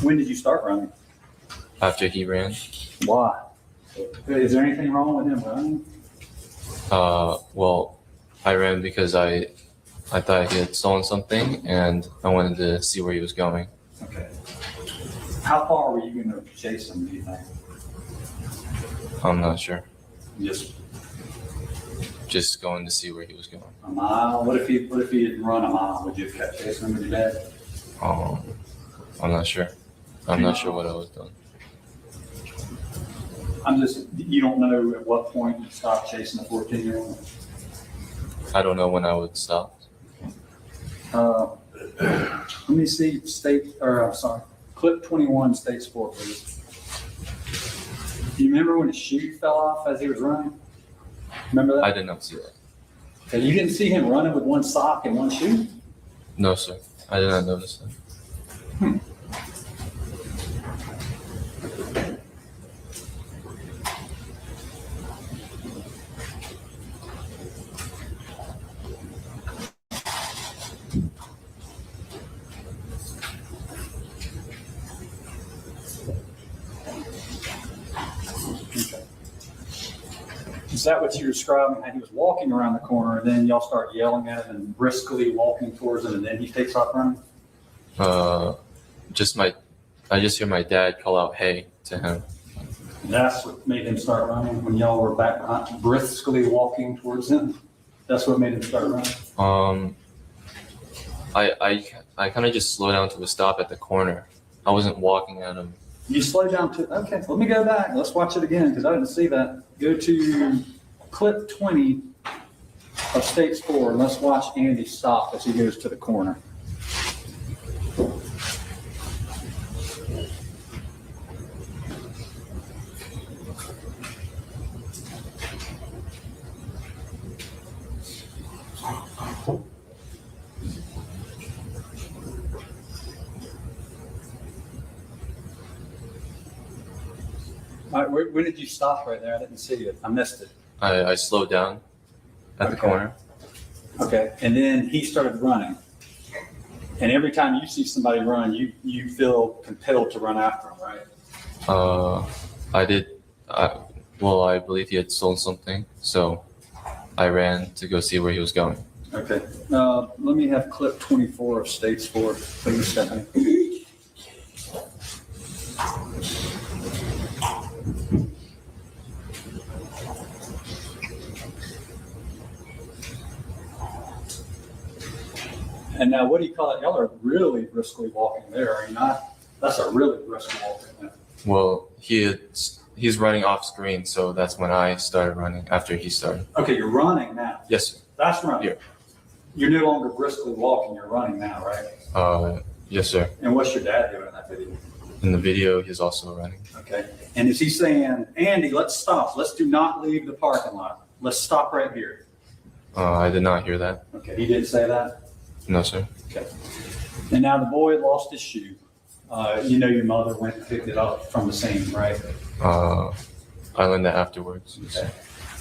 Speaker 9: When did you start running?
Speaker 12: After he ran.
Speaker 9: Why? Is there anything wrong with him running?
Speaker 12: Well, I ran because I thought he had stolen something, and I wanted to see where he was going.
Speaker 9: Okay. How far were you going to chase him, do you think?
Speaker 12: I'm not sure.
Speaker 9: Just
Speaker 12: going to see where he was going.
Speaker 9: a mile? What if he had run a mile? Would you have kept chasing him with your dad?
Speaker 12: I'm not sure. I'm not sure what I was doing.
Speaker 9: You don't know at what point you stopped chasing a 14-year-old?
Speaker 12: I don't know when I would stop.
Speaker 9: Let me see clip 21, state sport, please. Do you remember when his shoe fell off as he was running? Remember that?
Speaker 12: I did not see that.
Speaker 9: Okay, you didn't see him running with one sock and one shoe?
Speaker 12: No, sir. I did not notice that.
Speaker 9: Is that what you're describing? How he was walking around the corner and then y'all start yelling at him and briskly walking towards him and then he takes off running?
Speaker 12: I just hear my dad call out "Hey" to him.
Speaker 9: That's what made him start running when y'all were back behind, briskly walking towards him. That's what made him start running.
Speaker 12: I kind of just slowed down to a stop at the corner. I wasn't walking at him.
Speaker 9: You slowed down to, okay, let me go back. Let's watch it again because I didn't see that. Go to clip 20 of state score and let's watch Andy stop as he goes to the corner. All right, when did you stop right there? I didn't see it. I missed it.
Speaker 12: I slowed down at the corner.
Speaker 9: Okay, and then he started running. And every time you see somebody run, you feel compelled to run after them, right?
Speaker 12: I did. Well, I believe he had stolen something, so I ran to go see where he was going.
Speaker 9: Okay. Let me have clip 24 of state sport, please, Stephanie. And now, what do you call it? Y'all are really briskly walking there, are you not? That's a really brisk walk.
Speaker 12: Well, he's running off screen, so that's when I started running after he started.
Speaker 9: Okay, you're running now.
Speaker 12: Yes, sir.
Speaker 9: That's running.
Speaker 12: Yeah.
Speaker 9: You're no longer briskly walking, you're running now, right?
Speaker 12: Yes, sir.
Speaker 9: And what's your dad doing in that video?
Speaker 12: In the video, he's also running.
Speaker 9: Okay. And is he saying, Andy, let's stop. Let's do not leave the parking lot. Let's stop right here.
Speaker 12: I did not hear that.
Speaker 9: Okay, he didn't say that?
Speaker 12: No, sir.
Speaker 9: Okay. And now the boy lost his shoe. You know your mother went and picked it up from the scene, right?
Speaker 12: I learned that afterwards.
Speaker 9: Okay.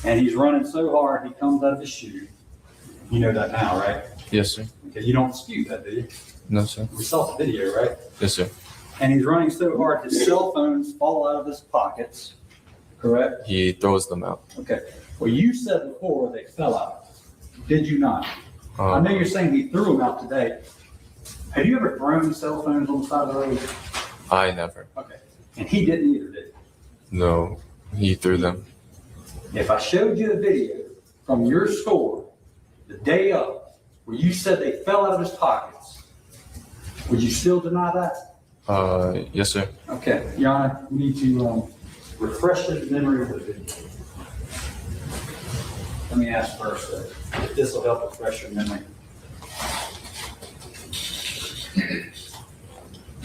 Speaker 9: And he's running so hard, he comes out of his shoe. You know that now, right?
Speaker 12: Yes, sir.
Speaker 9: Okay, you don't dispute that, do you?
Speaker 12: No, sir.
Speaker 9: We saw the video, right?
Speaker 12: Yes, sir.
Speaker 9: And he's running so hard, his cell phones fall out of his pockets, correct?
Speaker 12: He throws them out.
Speaker 9: Okay. Well, you said before they fell out. Did you not? I know you're saying he threw them out today. Have you ever thrown cell phones on the side of the road?
Speaker 12: I never.
Speaker 9: Okay. And he didn't either, did he?
Speaker 12: No, he threw them.
Speaker 9: If I showed you the video from your store the day of where you said they fell out of his pockets, would you still deny that?
Speaker 12: Yes, sir.
Speaker 9: Okay. Your Honor, we need to refresh his memory of the video. Let me ask first, if this will help refresh your memory.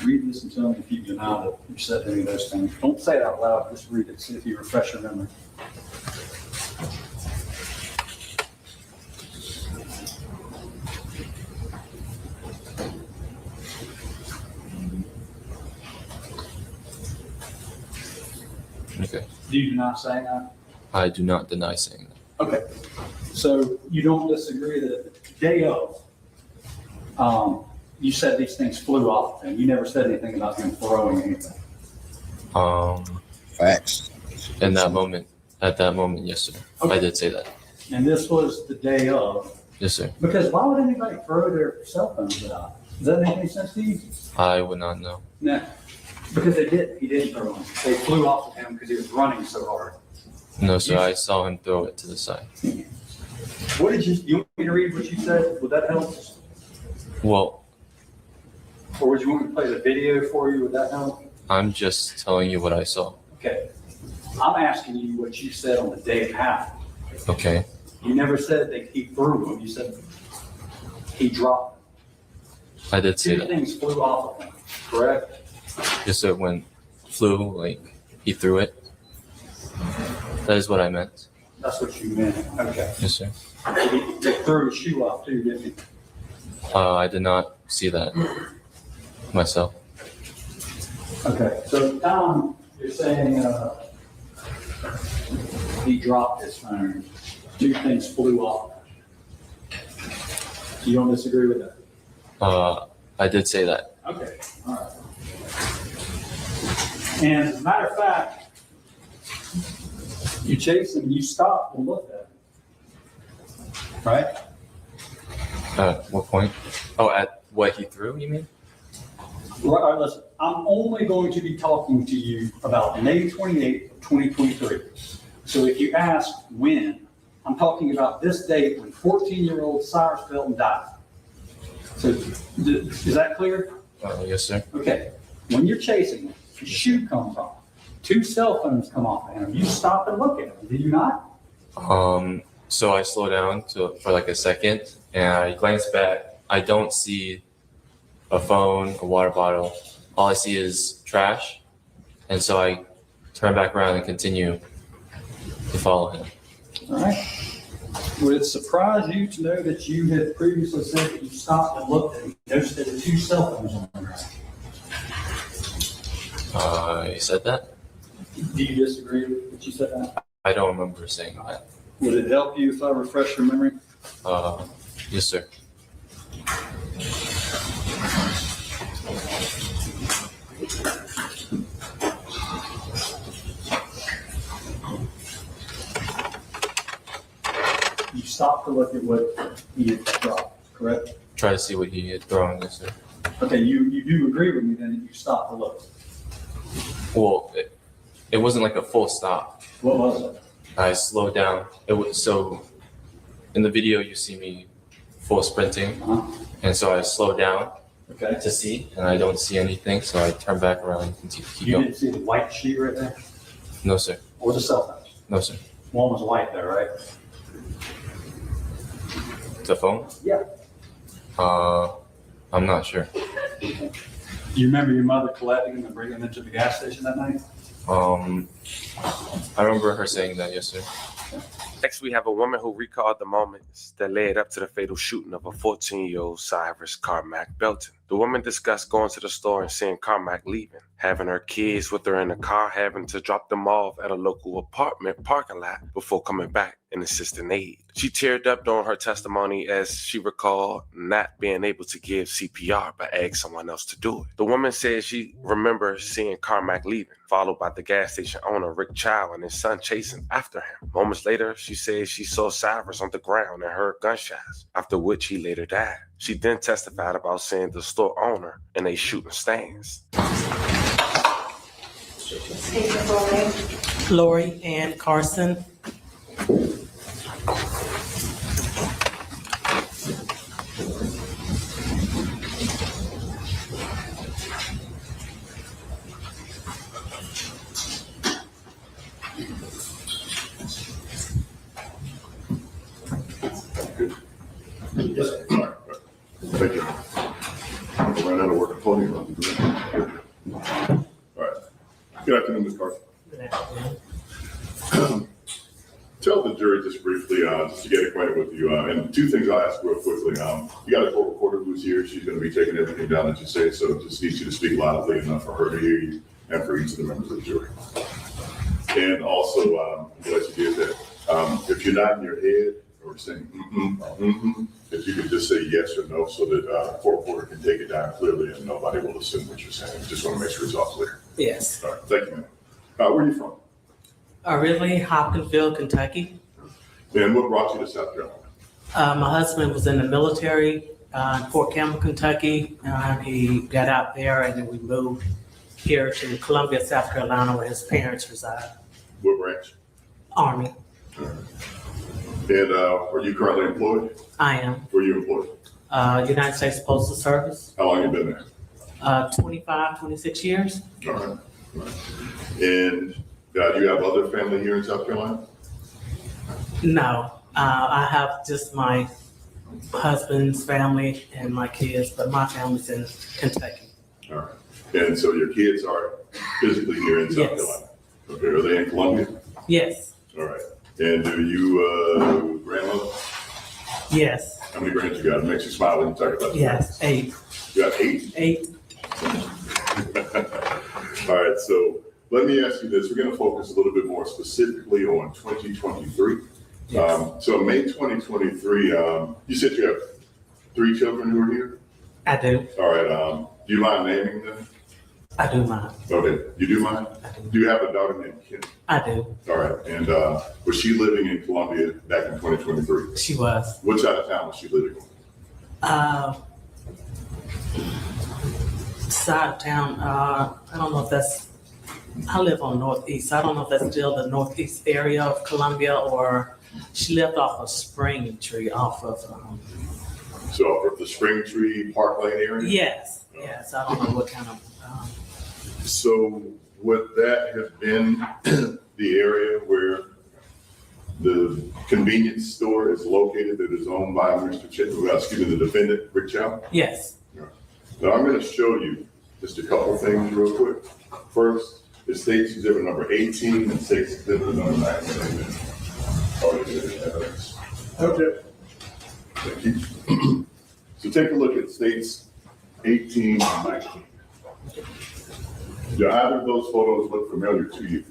Speaker 9: Read this and tell me if you deny that you said any of those things. Don't say it out loud, just read it, see if you refresh your memory.
Speaker 12: Okay.
Speaker 9: Do you deny saying that?
Speaker 12: I do not deny saying that.
Speaker 9: Okay, so you don't disagree that the day of, you said these things flew off, and you never said anything about him throwing anything?
Speaker 1: Facts.
Speaker 12: At that moment, yes, sir.
Speaker 9: Okay.
Speaker 12: I did say that.
Speaker 9: And this was the day of?
Speaker 12: Yes, sir.
Speaker 9: Because why would anybody throw their cell phones out? Does that make any sense to you?
Speaker 12: I would not know.
Speaker 9: No, because they did. He didn't throw them. They flew off of him because he was running so hard.
Speaker 12: No, sir. I saw him throw it to the side.
Speaker 9: What did you want me to read what you said? Would that help?
Speaker 12: Well,
Speaker 9: Or would you want me to play the video for you? Would that help?
Speaker 12: I'm just telling you what I saw.
Speaker 9: Okay. I'm asking you what you said on the day it happened.
Speaker 12: Okay.
Speaker 9: You never said that he threw them. You said he dropped them.
Speaker 12: I did say
Speaker 9: Two
Speaker 12: that.
Speaker 9: things flew off of him, correct?
Speaker 12: Yes, sir. When flew, like he threw it. That is what I meant.
Speaker 9: That's what you meant. Okay.
Speaker 12: Yes, sir.
Speaker 9: He threw his shoe off too, didn't he?
Speaker 12: I did not see that myself.
Speaker 9: Okay. So Tom, you're saying he dropped his phone. Two things flew off. You don't disagree with that?
Speaker 12: I did say that.
Speaker 9: Okay. All right. And as a matter of fact, you chased him and you stopped and looked at him. Right?
Speaker 12: At what point? Oh, at what he threw, you mean?
Speaker 9: Right, listen, I'm only going to be talking to you about May 28th, 2023. So if you ask when, I'm talking about this date when 14-year-old Cyrus Belton died. So is that clear?
Speaker 12: Yes, sir.
Speaker 9: Okay. When you're chasing him, his shoe comes off. Two cell phones come off of him. You stop and look at him, do you not?
Speaker 12: So I slow down for like a second and I glance back. I don't see a phone, a water bottle. All I see is trash. And so I turn back around and continue to follow him.
Speaker 9: All right. Would it surprise you to know that you had previously said that you stopped and looked at him, noticed there were two cell phones on the ground?
Speaker 12: You said that?
Speaker 9: Do you disagree with what you said that?
Speaker 12: I don't remember saying that.
Speaker 9: Would it help you if I refresh your memory?
Speaker 12: Yes, sir.
Speaker 9: You stopped to look at what he had dropped, correct?
Speaker 12: Try to see what he had thrown, yes, sir.
Speaker 9: Okay, you do agree with me then that you stopped to look.
Speaker 12: Well, it wasn't like a full stop.
Speaker 9: What was it?
Speaker 12: I slowed down. It was so in the video you see me full sprinting, and so I slowed down to see, and I don't see anything, so I turn back around and continue to keep
Speaker 9: You
Speaker 12: going.
Speaker 9: didn't see the white sheet right there?
Speaker 12: No, sir.
Speaker 9: Or the cell phone?
Speaker 12: No, sir.
Speaker 9: One was white there, right?
Speaker 12: The phone?
Speaker 9: Yeah.
Speaker 12: I'm not sure.
Speaker 9: You remember your mother collecting them and bringing them to the gas station that night?
Speaker 12: I remember her saying that, yes, sir.
Speaker 4: Next, we have a woman who recalled the moments that led up to the fatal shooting of a 14-year-old Cyrus Carmack Belton. The woman discussed going to the store and seeing Carmack leaving, having her kids with her in the car, having to drop them off at a local apartment parking lot before coming back and assisting aid. She teared up during her testimony as she recalled not being able to give CPR but asked someone else to do it. The woman said she remembers seeing Carmack leaving, followed by the gas station owner Rick Chow and his son chasing after him. Moments later, she said she saw Cyrus on the ground and heard gunshots, after which he later died. She then testified about seeing the store owner in a shooting stance.
Speaker 3: Lori Ann Carson.
Speaker 2: Yes, sorry. Thank you. I ran out of work at podium. All right. Good afternoon, Ms. Carson. Tell the jury just briefly, just to get acquainted with you, and two things I'll ask real quickly. You got a court reporter who's here. She's going to be taking everything down that you say, so just need you to speak loudly enough for her to hear you and for each of the members of the jury. And also, I'm glad you did that. If you're not in your head or saying, if you could just say yes or no so that the court reporter can take it down clearly and nobody will assume what you're saying. Just want to make sure it's all clear.
Speaker 3: Yes.
Speaker 2: All right, thank you, ma'am. Where are you from?
Speaker 3: Originally, Hopkinsville, Kentucky.
Speaker 2: And what brought you to South Carolina?
Speaker 3: My husband was in the military in Fort Campbell, Kentucky. He got out there and then we moved here to Columbia, South Carolina, where his parents reside.
Speaker 2: What branch?
Speaker 3: Army.
Speaker 2: All right. And are you currently employed?
Speaker 3: I am.
Speaker 2: Where are you employed?
Speaker 3: United States Postal Service.
Speaker 2: How long have you been there?
Speaker 3: 25, 26 years.
Speaker 2: All right. All right. And do you have other family here in South Carolina?
Speaker 3: No, I have just my husband's family and my kids, but my family's in Kentucky.
Speaker 2: All right. And so your kids are physically here in South
Speaker 3: Yes.
Speaker 2: Carolina? Okay. Are they in Columbia?
Speaker 3: Yes.
Speaker 2: All right. And do you grandmother?
Speaker 3: Yes.
Speaker 2: How many grands you got? It makes you smile when you talk about that.
Speaker 3: Yes. 8.
Speaker 2: You got 8?
Speaker 3: 8.
Speaker 2: All right. So let me ask you this. We're going to focus a little bit more specifically on 2023.
Speaker 3: Yes.
Speaker 2: So May 2023, you said you have 3 children who are here?
Speaker 3: I do.
Speaker 2: All right. Do you mind naming them?
Speaker 3: I do mind.
Speaker 2: Okay. You do mind? Do you have a daughter named Kim?
Speaker 3: I do.
Speaker 2: All right. And was she living in Columbia back in 2023?
Speaker 3: She was.
Speaker 2: What side of town was she living on?
Speaker 3: Side of town. I don't know if that's. I live on Northeast. I don't know if that's still the Northeast area of Columbia or she lived off of Spring Tree, off of.
Speaker 2: So off of the Spring Tree Park Lane area?
Speaker 3: Yes. Yes. I don't know what kind of.
Speaker 2: So would that have been the area where the convenience store is located that is owned by the defendant, Rick Chow?
Speaker 3: Yes.
Speaker 2: Now I'm going to show you just a couple things real quick. First, it states exhibit number 18 and states exhibit number 19. Okay. Thank you. So take a look at states 18 and 19. Do either of those photos look familiar to you?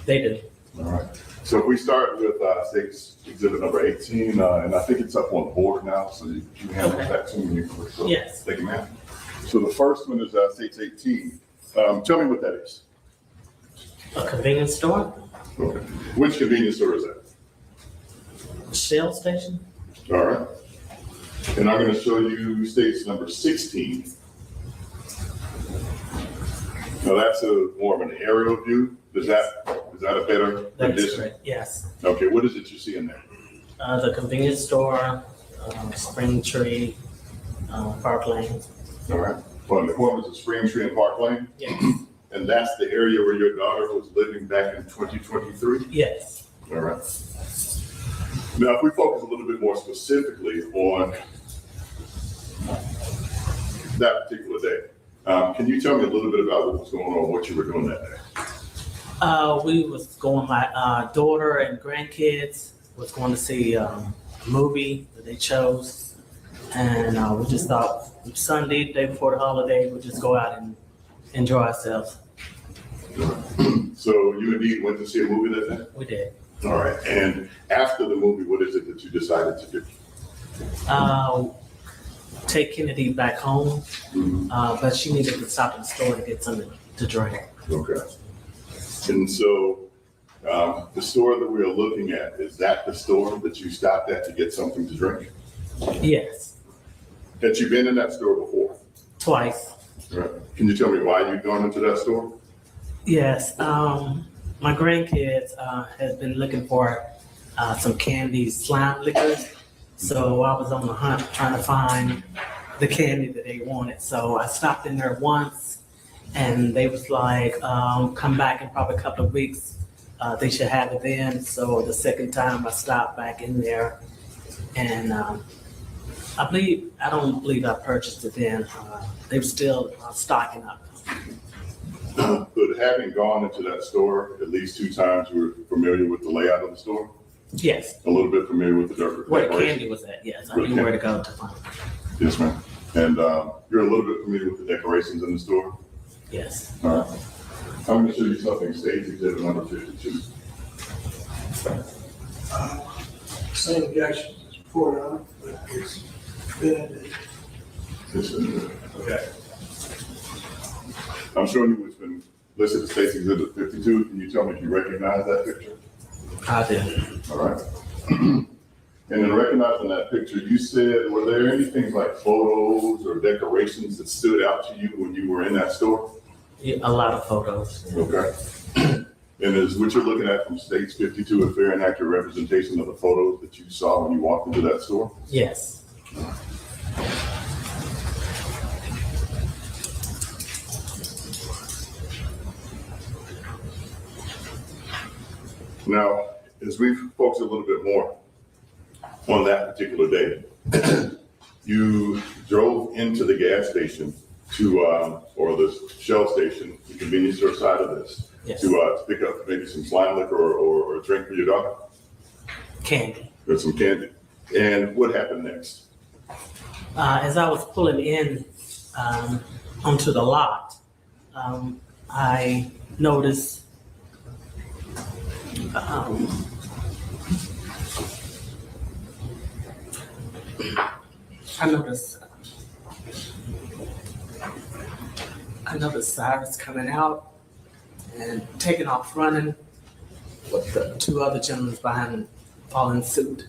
Speaker 3: They do.
Speaker 2: All right. So if we start with states exhibit number 18, and I think it's up on the board now, so you can handle that to me.
Speaker 3: Yes.
Speaker 2: Thank you, ma'am. So the first one is states 18. Tell me what that is.
Speaker 3: A convenience store?
Speaker 2: Okay. Which convenience store is that?
Speaker 3: Shell station?
Speaker 2: All right. And I'm going to show you states number 16. Now that's more of an aerial view. Is that a better condition?
Speaker 3: Right. Yes.
Speaker 2: Okay. What is it you see in there?
Speaker 3: The convenience store, Spring Tree, Park Lane.
Speaker 2: All right. On the corners of Spring Tree and Park Lane?
Speaker 3: Yes.
Speaker 2: And that's the area where your daughter was living back in 2023?
Speaker 3: Yes.
Speaker 2: All right. Now, if we focus a little bit more specifically on that particular day, can you tell me a little bit about what was going on, what you were doing that day?
Speaker 3: We was going, my daughter and grandkids was going to see a movie that they chose. And we just thought Sunday, day before the holiday, we'd just go out and enjoy ourselves.
Speaker 2: So you indeed went to see a movie that day?
Speaker 3: We did.
Speaker 2: All right. And after the movie, what is it that you decided to do?
Speaker 3: Take Kennedy back home, but she needed to stop at the store to get something to drink.
Speaker 2: Okay. And so the store that we are looking at, is that the store that you stopped at to get something to drink?
Speaker 3: Yes.
Speaker 2: Had you been in that store before?
Speaker 3: Twice.
Speaker 2: All right. Can you tell me why you've gone into that store?
Speaker 3: Yes. My grandkids had been looking for some candy slime liquors. So I was on the hunt trying to find the candy that they wanted. So I stopped in there once and they was like, come back in probably a couple of weeks. They should have it then. So the second time I stopped back in there and I don't believe I purchased it then. They were still stocking up.
Speaker 2: But having gone into that store at least 2 times, you were familiar with the layout of the store?
Speaker 3: Yes.
Speaker 2: A little bit familiar with the decoration?
Speaker 3: Where the candy was at, yes. I knew where to go to find it.
Speaker 2: Yes, ma'am. And you're a little bit familiar with the decorations in the store?
Speaker 3: Yes.
Speaker 2: All right. I'm going to show you something, State's Exhibit number 52.
Speaker 13: Same objection as before, Your Honor, but it's been,
Speaker 2: Okay. I'm showing you what's been listed as State's Exhibit 52. Can you tell me if you recognize that picture?
Speaker 3: I did.
Speaker 2: All right. And in recognizing that picture, you said, were there anything like photos or decorations that stood out to you when you were in that store?
Speaker 3: Yeah, a lot of photos.
Speaker 2: Okay. And is what you're looking at from States 52 a fair and accurate representation of the photos that you saw when you walked into that store?
Speaker 3: Yes.
Speaker 2: Now, as we focus a little bit more on that particular day, you drove into the gas station to, or the Shell station, the convenience store side of this,
Speaker 3: Yes.
Speaker 2: to pick up maybe some slime liquor or a drink for your daughter?
Speaker 3: Candy.
Speaker 2: Or some candy. And what happened next?
Speaker 3: As I was pulling in onto the lot, I noticed I noticed Cyrus coming out and taking off running with the two other gentlemen behind him following suit.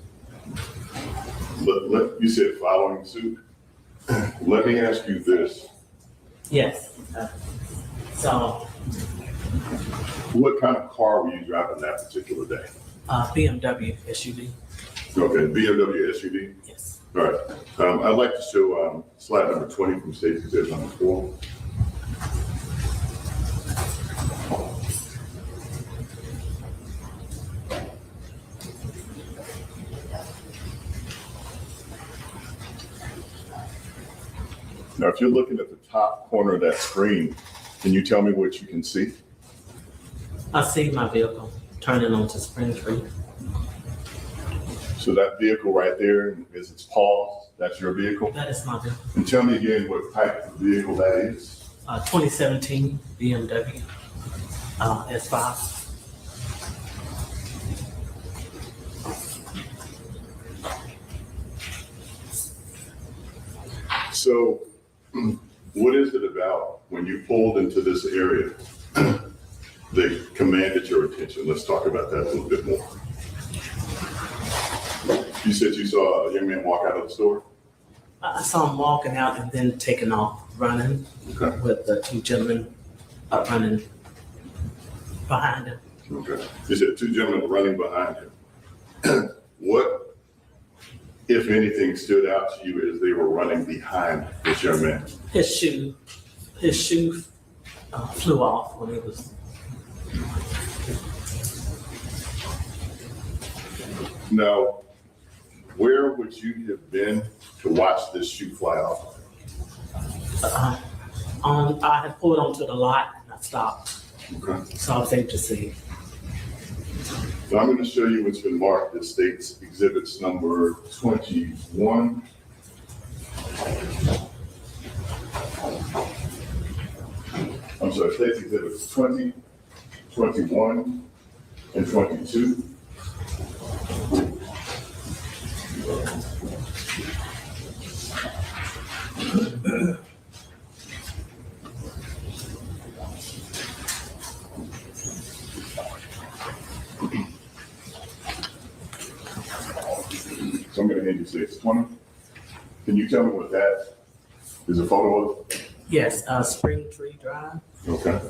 Speaker 2: You said following suit. Let me ask you this.
Speaker 3: Yes. So,
Speaker 2: What kind of car were you driving that particular day?
Speaker 3: BMW SUV.
Speaker 2: Okay, BMW SUV?
Speaker 3: Yes.
Speaker 2: All right. I'd like to show slide number 20 from State's Exhibit number 4. Now, if you're looking at the top corner of that screen, can you tell me what you can see?
Speaker 3: I see my vehicle turning onto Spring Street.
Speaker 2: So that vehicle right there is its paws. That's your vehicle?
Speaker 3: That is my vehicle.
Speaker 2: And tell me again what type of vehicle that is.
Speaker 3: 2017 BMW S5.
Speaker 2: So what is it about when you pulled into this area that commanded your attention? Let's talk about that a little bit more. You said you saw a young man walk out of the store?
Speaker 3: I saw him walking out and then taking off running with the two gentlemen running behind him.
Speaker 2: Okay. You said two gentlemen running behind him. What, if anything, stood out to you as they were running behind this young man?
Speaker 3: His shoe flew off when he was.
Speaker 2: Now, where would you have been to watch this shoe fly off?
Speaker 3: I had pulled onto the lot and I stopped.
Speaker 2: Okay.
Speaker 3: So I was able to see.
Speaker 2: So I'm going to show you what's been marked as State's Exhibits number 21. I'm sorry, State's Exhibits 20, 21, and 22. So I'm going to hand you State's 20. Can you tell me what that is a photo of?
Speaker 3: Yes, Spring Tree Drive.
Speaker 2: Okay.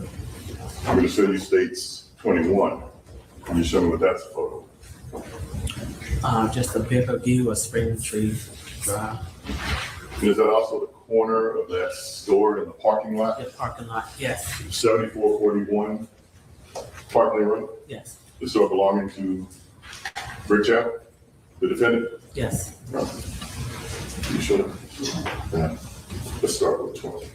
Speaker 2: I'm going to show you State's 21. Can you show me what that's a photo of?
Speaker 3: Just a bigger view of Spring Tree Drive.
Speaker 2: And is that also the corner of that store in the parking lot?
Speaker 3: The parking lot, yes.
Speaker 2: 7441 Parkland Road?
Speaker 3: Yes.
Speaker 2: The store belonging to Rick Chow, the defendant?
Speaker 3: Yes.
Speaker 2: You sure? Yeah. Let's start with 20.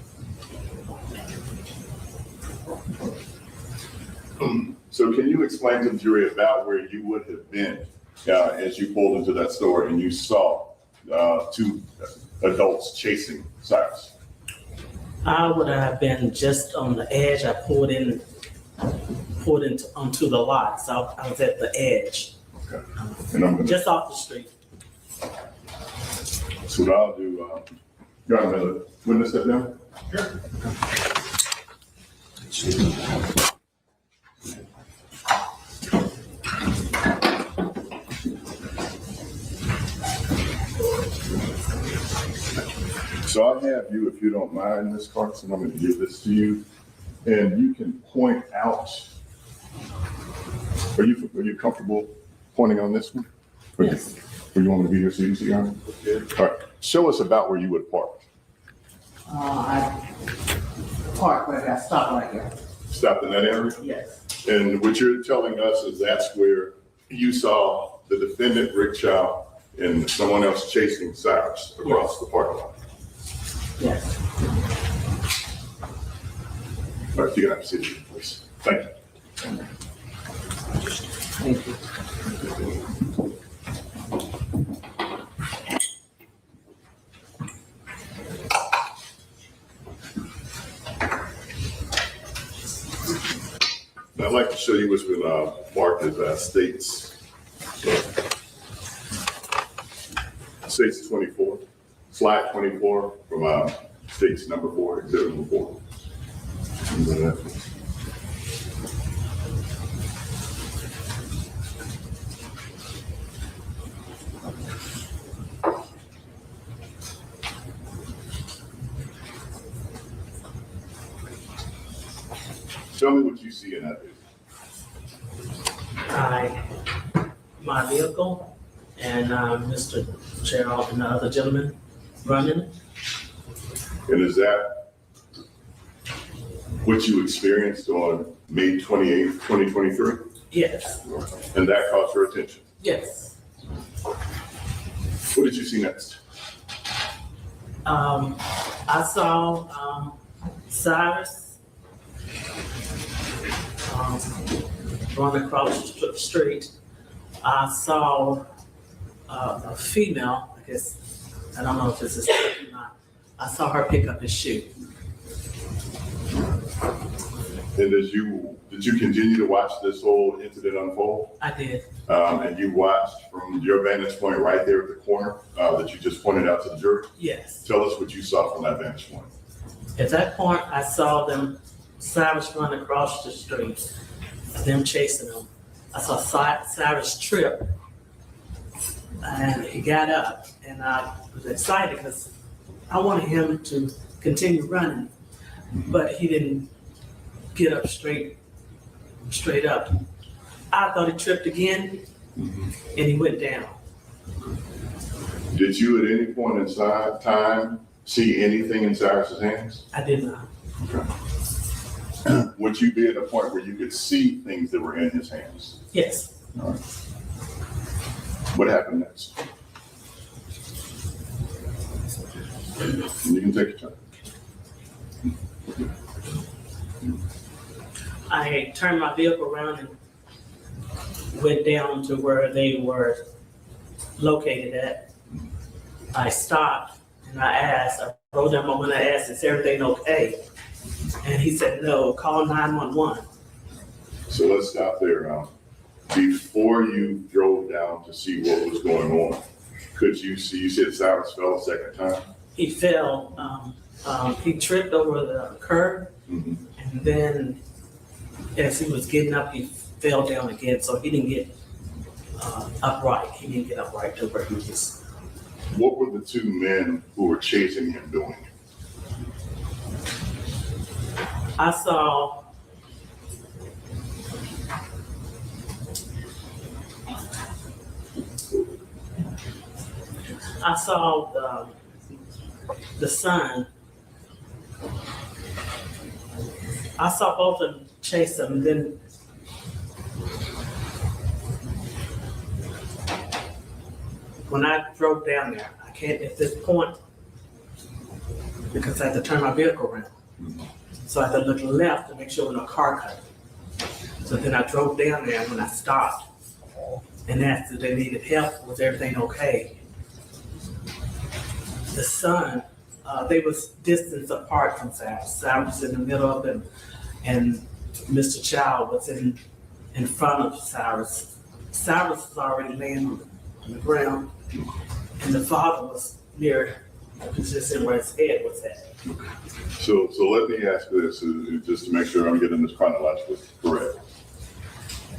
Speaker 2: So can you explain to the jury about where you would have been as you pulled into that store and you saw two adults chasing Cyrus?
Speaker 3: I would have been just on the edge. I pulled in pulled onto the lot. So I was at the edge,
Speaker 2: Okay. And I'm gonna,
Speaker 3: just off the street.
Speaker 2: so what I'll do, you got another witness step down? So I'll have you, if you don't mind, Ms. Carson, I'm going to give this to you, and you can point out. Are you comfortable pointing on this one?
Speaker 3: Yes.
Speaker 2: Or you want me to be your CDC guy? All right. Show us about where you would park.
Speaker 3: I parked where I stopped right here.
Speaker 2: Stopped in that area?
Speaker 3: Yes.
Speaker 2: And what you're telling us is that's where you saw the defendant, Rick Chow, and someone else chasing Cyrus across the parking lot.
Speaker 3: Yes.
Speaker 2: All right, you can have a seat, please. Thank you.
Speaker 3: Thank you.
Speaker 2: Now, I'd like to show you what's been marked as states 24, slide 24 from states number 4, exhibit number 4. Tell me what you see in that video.
Speaker 3: My vehicle and Mr. Chow and the other gentleman running.
Speaker 2: And is that what you experienced on May 28th, 2023?
Speaker 3: Yes.
Speaker 2: And that caught your attention?
Speaker 3: Yes.
Speaker 2: What did you see next?
Speaker 3: I saw Cyrus run across the street. I saw a female, I guess, I don't know if this is or not. I saw her pick up his shoe.
Speaker 2: And did you continue to watch this whole incident unfold?
Speaker 3: I did.
Speaker 2: And you watched from your vantage point right there at the corner that you just pointed out to the jury?
Speaker 3: Yes.
Speaker 2: Tell us what you saw from that vantage point.
Speaker 3: At that point, I saw Cyrus run across the street, them chasing him. I saw Cyrus trip, and he got up, and I was excited because I wanted him to continue running, but he didn't get up straight up. I thought he tripped again, and he went down.
Speaker 2: Did you at any point in time see anything in Cyrus's hands?
Speaker 3: I did not.
Speaker 2: Okay. Would you be at a point where you could see things that were in his hands?
Speaker 3: Yes.
Speaker 2: All right. What happened next? You can take your time.
Speaker 3: I turned my vehicle around and went down to where they were located at. I stopped and I wrote down when I asked, is everything okay? And he said, no, call 911.
Speaker 2: So let's stop there. Before you drove down to see what was going on, could you see, you said Cyrus fell a second time?
Speaker 3: He fell, he tripped over the curb, and then as he was getting up, he fell down again, so he didn't get upright. He didn't get upright to where he was.
Speaker 2: What were the two men who were chasing him doing?
Speaker 3: I saw the son. I saw both of them chase him, and then when I drove down there, I can't at this point because I had to turn my vehicle around. So I had to look left to make sure no car cut me. So then I drove down there, and when I stopped and asked if they needed help, was everything okay? The son, they was distance apart from Cyrus. Cyrus was in the middle of them, and Mr. Chow was in front of Cyrus. Cyrus was already laying on the ground, and the father was near the position where his head was at.
Speaker 2: So let me ask this, just to make sure I'm getting this chronologically correct.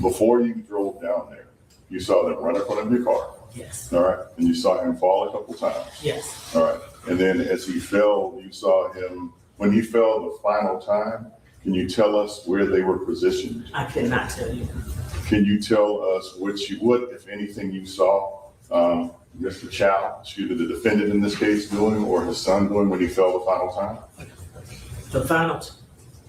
Speaker 2: Before you drove down there, you saw them run in front of your car.
Speaker 3: Yes.
Speaker 2: All right. And you saw him fall a couple times.
Speaker 3: Yes.
Speaker 2: All right. And then as he fell, you saw him, when he fell the final time, can you tell us where they were positioned?
Speaker 3: I cannot tell you.
Speaker 2: Can you tell us what, if anything, you saw Mr. Chow, the defendant in this case, doing, or his son doing when he fell the final time?
Speaker 3: The final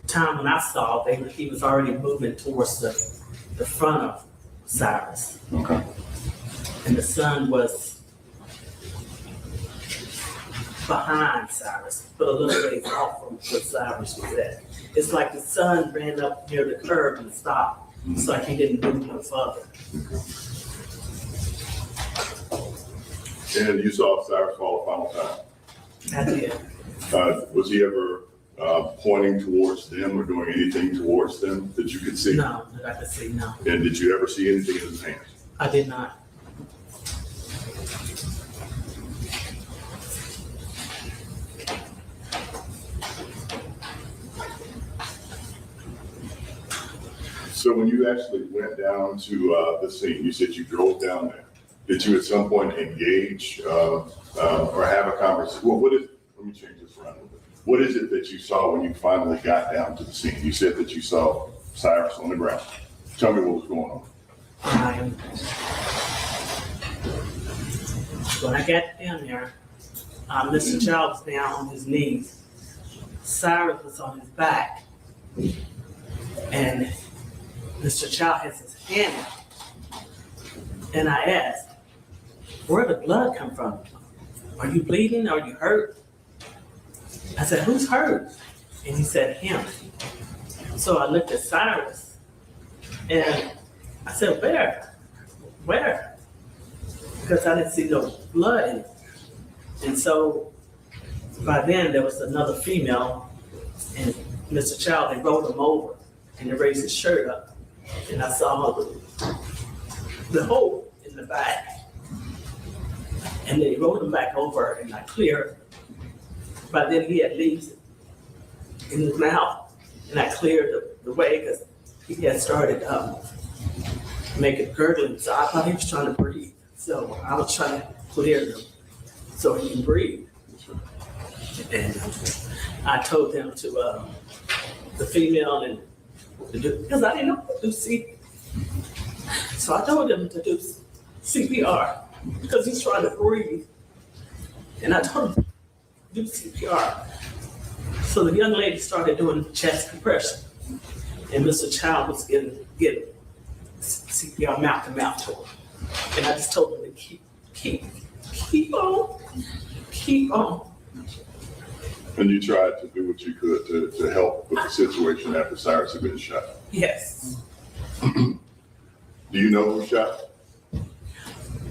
Speaker 3: time when I saw, he was already moving towards the front of Cyrus.
Speaker 2: Okay.
Speaker 3: And the son was behind Cyrus, but a little ways off from where Cyrus was at. It's like the son ran up near the curb and stopped. It's like he didn't move no further.
Speaker 2: And you saw Cyrus fall the final time?
Speaker 3: I did.
Speaker 2: Was he ever pointing towards them or doing anything towards them that you could see?
Speaker 3: No, that I could see, no.
Speaker 2: And did you ever see anything in his hands?
Speaker 3: I did not.
Speaker 2: So when you actually went down to the scene, you said you drove down there. Did you at some point engage or have a conversation? Well, let me change this around a little bit. What is it that you saw when you finally got down to the scene? You said that you saw Cyrus on the ground. Tell me what was going on.
Speaker 3: When I got down there, Mr. Chow was down on his knees. Cyrus was on his back. And Mr. Chow has his hand out. And I asked, where'd the blood come from? Are you bleeding? Are you hurt? I said, who's hurt? And he said, him. So I looked at Cyrus and I said, where? Because I didn't see no blood in it. And so by then there was another female and Mr. Chow, they rolled him over and they raised his shirt up. And I saw the hole in the back. And they rolled him back over and I cleared. By then he had leaves in his mouth and I cleared the way because he had started making gurgling. So I thought he was trying to breathe. So I was trying to clear him so he can breathe. And I told him to, the female and because I didn't know what to do CPR. So I told him to do CPR because he's trying to breathe. And I told him to do CPR. So the young lady started doing chest compression. And Mr. Chow was getting CPR mouth to mouth to him. And I just told him to keep on.
Speaker 2: And you tried to do what you could to help with the situation after Cyrus had been shot?
Speaker 3: Yes.
Speaker 2: Do you know who shot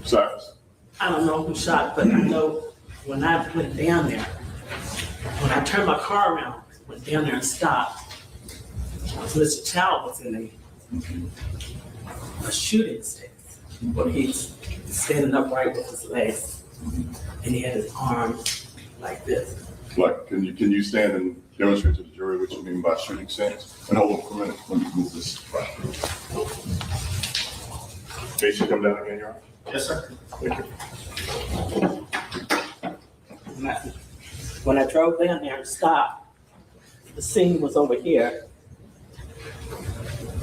Speaker 2: Cyrus?
Speaker 3: I don't know who shot, but I know when I went down there, when I turned my car around, went down there and stopped, Mr. Chow was in a shooting stance, where he's standing upright with his legs, and he had his arms like this.
Speaker 2: Like, can you stand and demonstrate to the jury what you mean by shooting stance? And hold on for a minute, let me move this. May she come down again, Your Honor?
Speaker 3: Yes, sir.
Speaker 2: Thank you.
Speaker 3: When I drove down there and stopped, the scene was over here.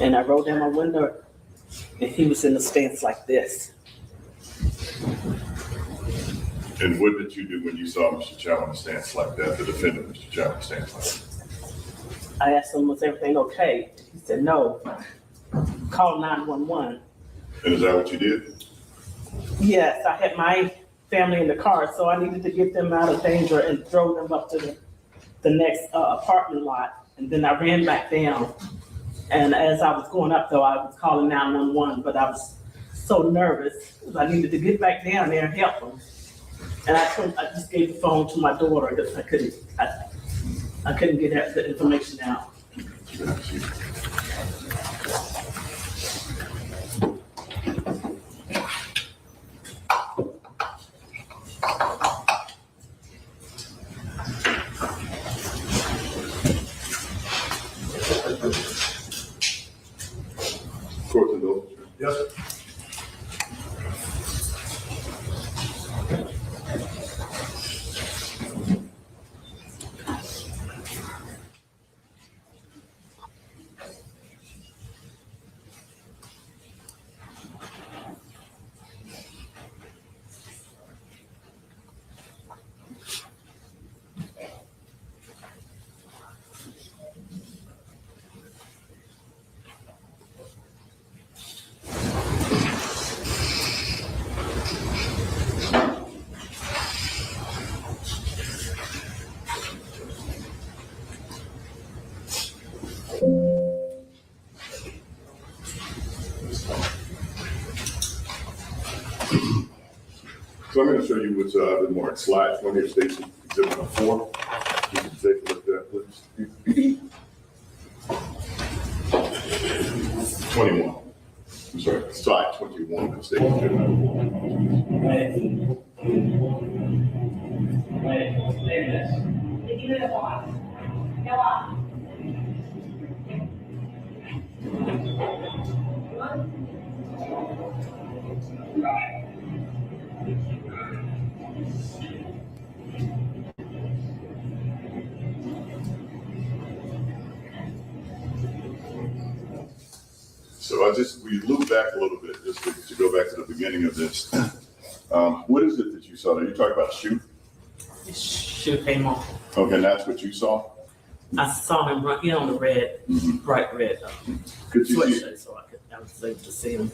Speaker 3: And I rolled down my window and he was in a stance like this.
Speaker 2: And what did you do when you saw Mr. Chow in a stance like that, the defendant, Mr. Chow, in a stance like that?
Speaker 3: I asked him, was everything okay? He said, no. Call 911.
Speaker 2: And is that what you did?
Speaker 3: Yes, I had my family in the car, so I needed to get them out of danger and drove them up to the next apartment lot. And then I ran back down. And as I was going up, though, I was calling 911, but I was so nervous because I needed to get back down there and help them. And I just gave the phone to my daughter because I couldn't get the information out.
Speaker 2: Court indulgence.
Speaker 13: Yes, sir.
Speaker 2: So I'm going to show you what's a bit more slide 20 of Station Exhibit number 4. You can take a look at that, please. 21. I'm sorry, slide 21 of Station Exhibit number 4. So we loop back a little bit just to go back to the beginning of this. What is it that you saw there? You talk about shoot?
Speaker 3: Shoot came on.
Speaker 2: Okay, and that's what you saw?
Speaker 3: I saw him run, on the red, bright red
Speaker 2: Could you see?
Speaker 3: sweatshirt, so I was able to see him.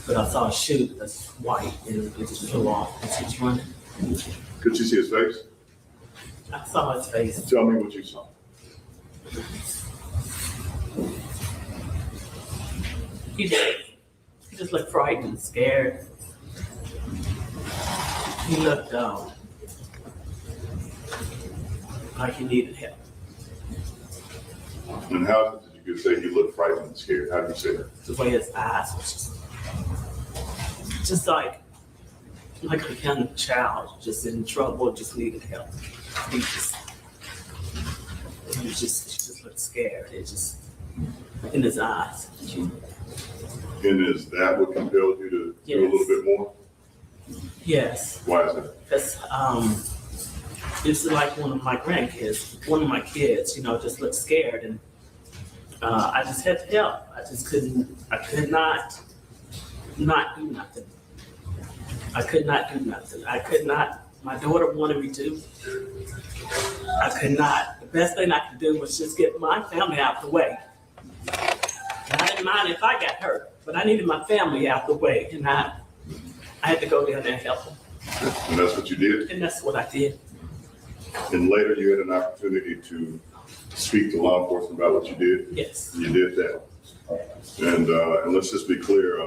Speaker 3: But I saw a shoot that's white and it just flew off as he was running.
Speaker 2: Could you see his face?
Speaker 3: I saw his face.
Speaker 2: Tell me what you saw.
Speaker 3: He just looked frightened and scared. He looked like he needed help.
Speaker 2: And how did you say he looked frightened and scared? How did you say that?
Speaker 3: The way his eyes was just like a young child, just in trouble, just needed help. He just looked scared. It just in his eyes.
Speaker 2: And is that what compelled you to do a little bit more?
Speaker 3: Yes.
Speaker 2: Why is that?
Speaker 3: Because it's like one of my grandkids, one of my kids, just looked scared, and I just had to help. I could not do nothing. I could not do nothing. I could not, my daughter wanted me to. I could not. The best thing I could do was just get my family out the way. And I didn't mind if I got hurt, but I needed my family out the way, and I had to go down there and help them.
Speaker 2: And that's what you did?
Speaker 3: And that's what I did.
Speaker 2: And later you had an opportunity to speak to law enforcement about what you did?
Speaker 3: Yes.
Speaker 2: You did that. And let's just be clear,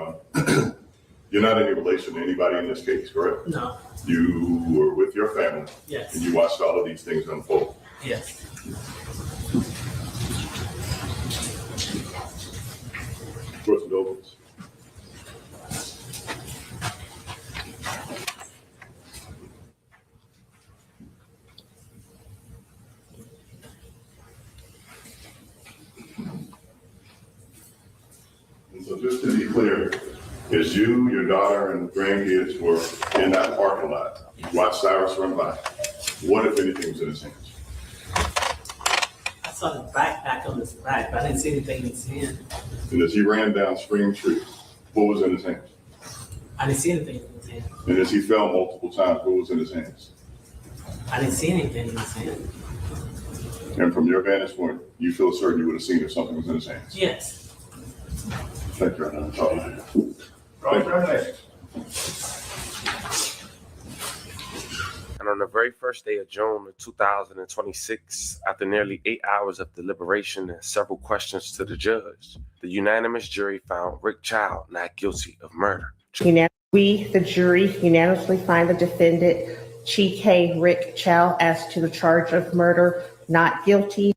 Speaker 2: you're not any relation to anybody in this case, correct?
Speaker 3: No.
Speaker 2: You were with your family.
Speaker 3: Yes.
Speaker 2: And you watched all of these things unfold.
Speaker 3: Yes.
Speaker 2: Court indulgence. And so just to be clear, as you, your daughter, and grandkids were in that parking lot, you watched Cyrus run by, what, if anything, was in his hands?
Speaker 3: I saw the backpack on his back, but I didn't see anything in his hand.
Speaker 2: And as he ran down Spring Street, what was in his hands?
Speaker 3: I didn't see anything in his hand.
Speaker 2: And as he fell multiple times, what was in his hands?
Speaker 3: I didn't see anything in his hand.
Speaker 2: And from your vantage point, you feel certain you would have seen if something was in his hands?
Speaker 3: Yes.
Speaker 2: Thank you, Your Honor. That's all I have.
Speaker 4: And on the very first day of June of 2026, after nearly 8 hours of deliberation and several questions to the judge, the unanimous jury found Rick Chow not guilty of murder.
Speaker 14: We, the jury, unanimously find the defendant, Chi Rick Chow, as to the charge of murder, not guilty.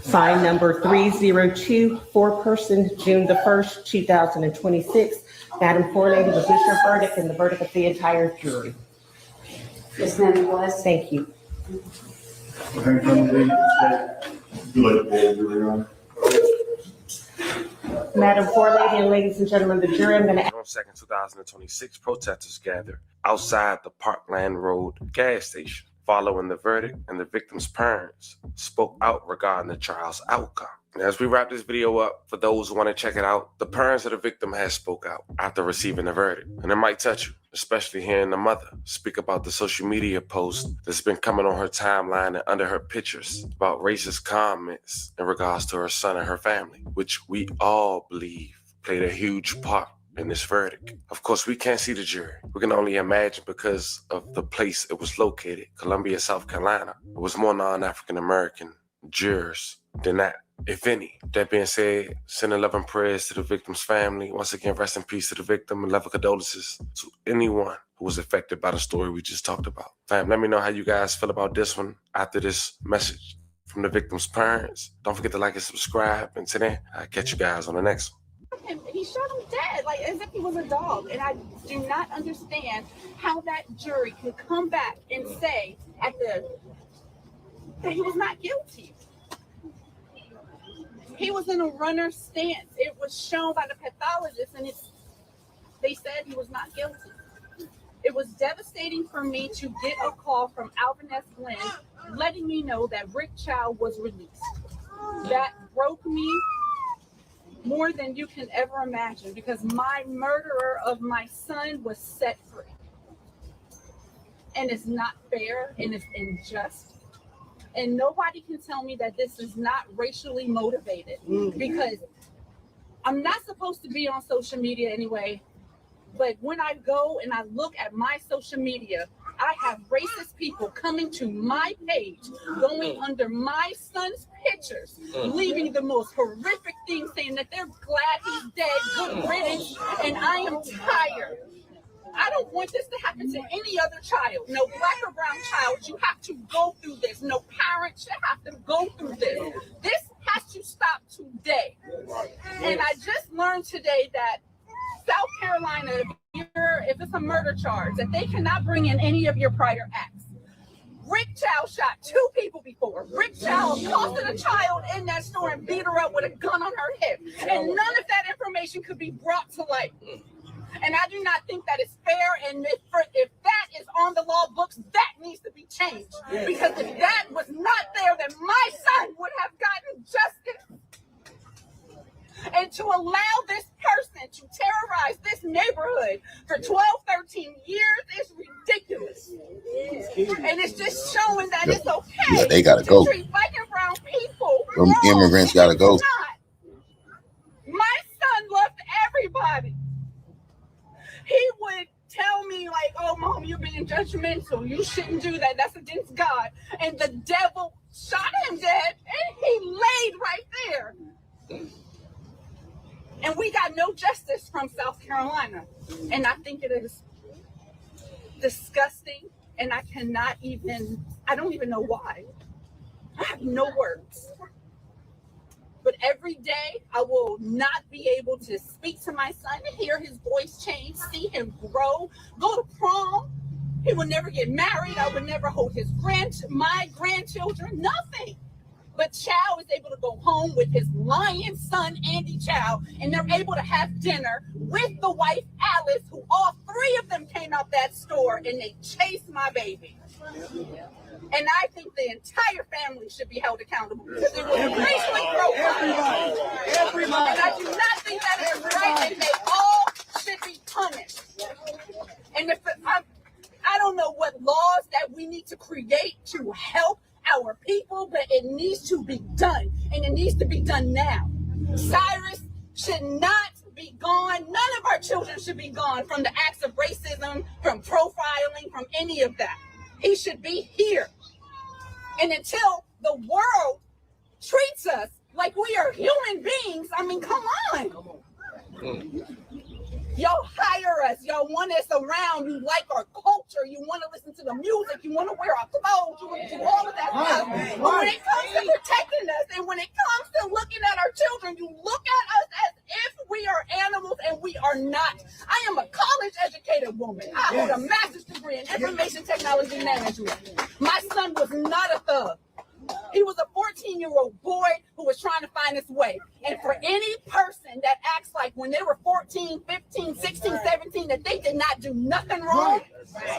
Speaker 14: Fine number 302, foreperson, June the 1st, 2026. Madam Corley, this is your verdict and the verdict of the entire jury.
Speaker 15: Yes, ma'am, it was.
Speaker 14: Thank you.
Speaker 2: Would you like to poll the jury, Your Honor?
Speaker 14: Madam Lady and ladies and gentlemen, the jury, I'm going to...
Speaker 4: On 2nd, 2026, protesters gathered outside the Parkland Road gas station. Following the verdict, and the victim's parents spoke out regarding the trial's outcome. And as we wrap this video up, for those who want to check it out, the parents of the victim has spoke out after receiving the verdict. And it might touch you, especially hearing the mother speak about the social media post that's been coming on her timeline and under her pictures about racist comments in regards to her son and her family, which we all believe played a huge part in this verdict. Of course, we can't see the jury. We can only imagine because of the place it was located, Columbia, South Carolina. It was more non-African American jurors than that, if any. That being said, sending love and prayers to the victim's family. Once again, rest in peace to the victim and love and condolences to anyone who was affected by the story we just talked about. Fam, let me know how you guys feel about this one after this message from the victim's parents. Don't forget to like and subscribe. And till then, I'll catch you guys on the next one.
Speaker 16: He shot him dead, like as if he was a dog. And I do not understand how that jury could come back and say that he was not guilty. He was in a runner's stance. It was shown by the pathologist, and they said he was not guilty. It was devastating for me to get a call from Alvin S. Glenn letting me know that Rick Chow was released. That broke me more than you can ever imagine, because my murderer of my son was set free. And it's not fair, and it's unjust. And nobody can tell me that this is not racially motivated, because I'm not supposed to be on social media anyway. But when I go and I look at my social media, I have racist people coming to my page, going under my son's pictures, leaving the most horrific things, saying that they're glad he's dead, good riddance, and I am tired. I don't want this to happen to any other child. No black or brown child, you have to go through this. No parent should have to go through this. This has to stop today. And I just learned today that South Carolina, if it's a murder charge, that they cannot bring in any of your prior acts. Rick Chow shot 2 people before. Rick Chow accosted a child in that store and beat her up with a gun on her hip. And none of that information could be brought to light. And I do not think that is fair. And if that is on the law books, that needs to be changed. Because if that was not there, then my son would have gotten justice. And to allow this person to terrorize this neighborhood for 12, 13 years is ridiculous. And it's just showing that it's okay.
Speaker 1: Yeah, they gotta go.
Speaker 16: To treat black and brown people.
Speaker 1: Them immigrants gotta go.
Speaker 16: My son loved everybody. He would tell me like, "Oh, Mom, you're being judgmental. You shouldn't do that. That's against God." And the devil shot him dead, and he laid right there. And we got no justice from South Carolina. And I think it is disgusting. And I don't even know why. I have no words. But every day I will not be able to speak to my son, hear his voice change, see him grow, go to prom. He will never get married. I would never hold my grandchildren, nothing. But Chow is able to go home with his lion son, Andy Chow, and they're able to have dinner with the wife, Alice, who all 3 of them came out that store, and they chased my baby. And I think the entire family should be held accountable because it was racially profiled. Everybody. And I do not think that is right, and they all should be punished. And I don't know what laws that we need to create to help our people, but it needs to be done, and it needs to be done now. Cyrus should not be gone. None of our children should be gone from the acts of racism, from profiling, from any of that. He should be here. And until the world treats us like we are human beings, I mean, come on. Y'all hire us. Y'all want us around. You like our culture. You want to listen to the music. You want to wear our clothes. You want to do all of that stuff. But when it comes to protecting us and when it comes to looking at our children, you look at us as if we are animals, and we are not. I am a college-educated woman. I hold a master's degree in information technology management. My son was not a thug. He was a 14-year-old boy who was trying trying to find its way. And for any person that acts like when they were 14, 15, 16, 17, that they did not do nothing wrong,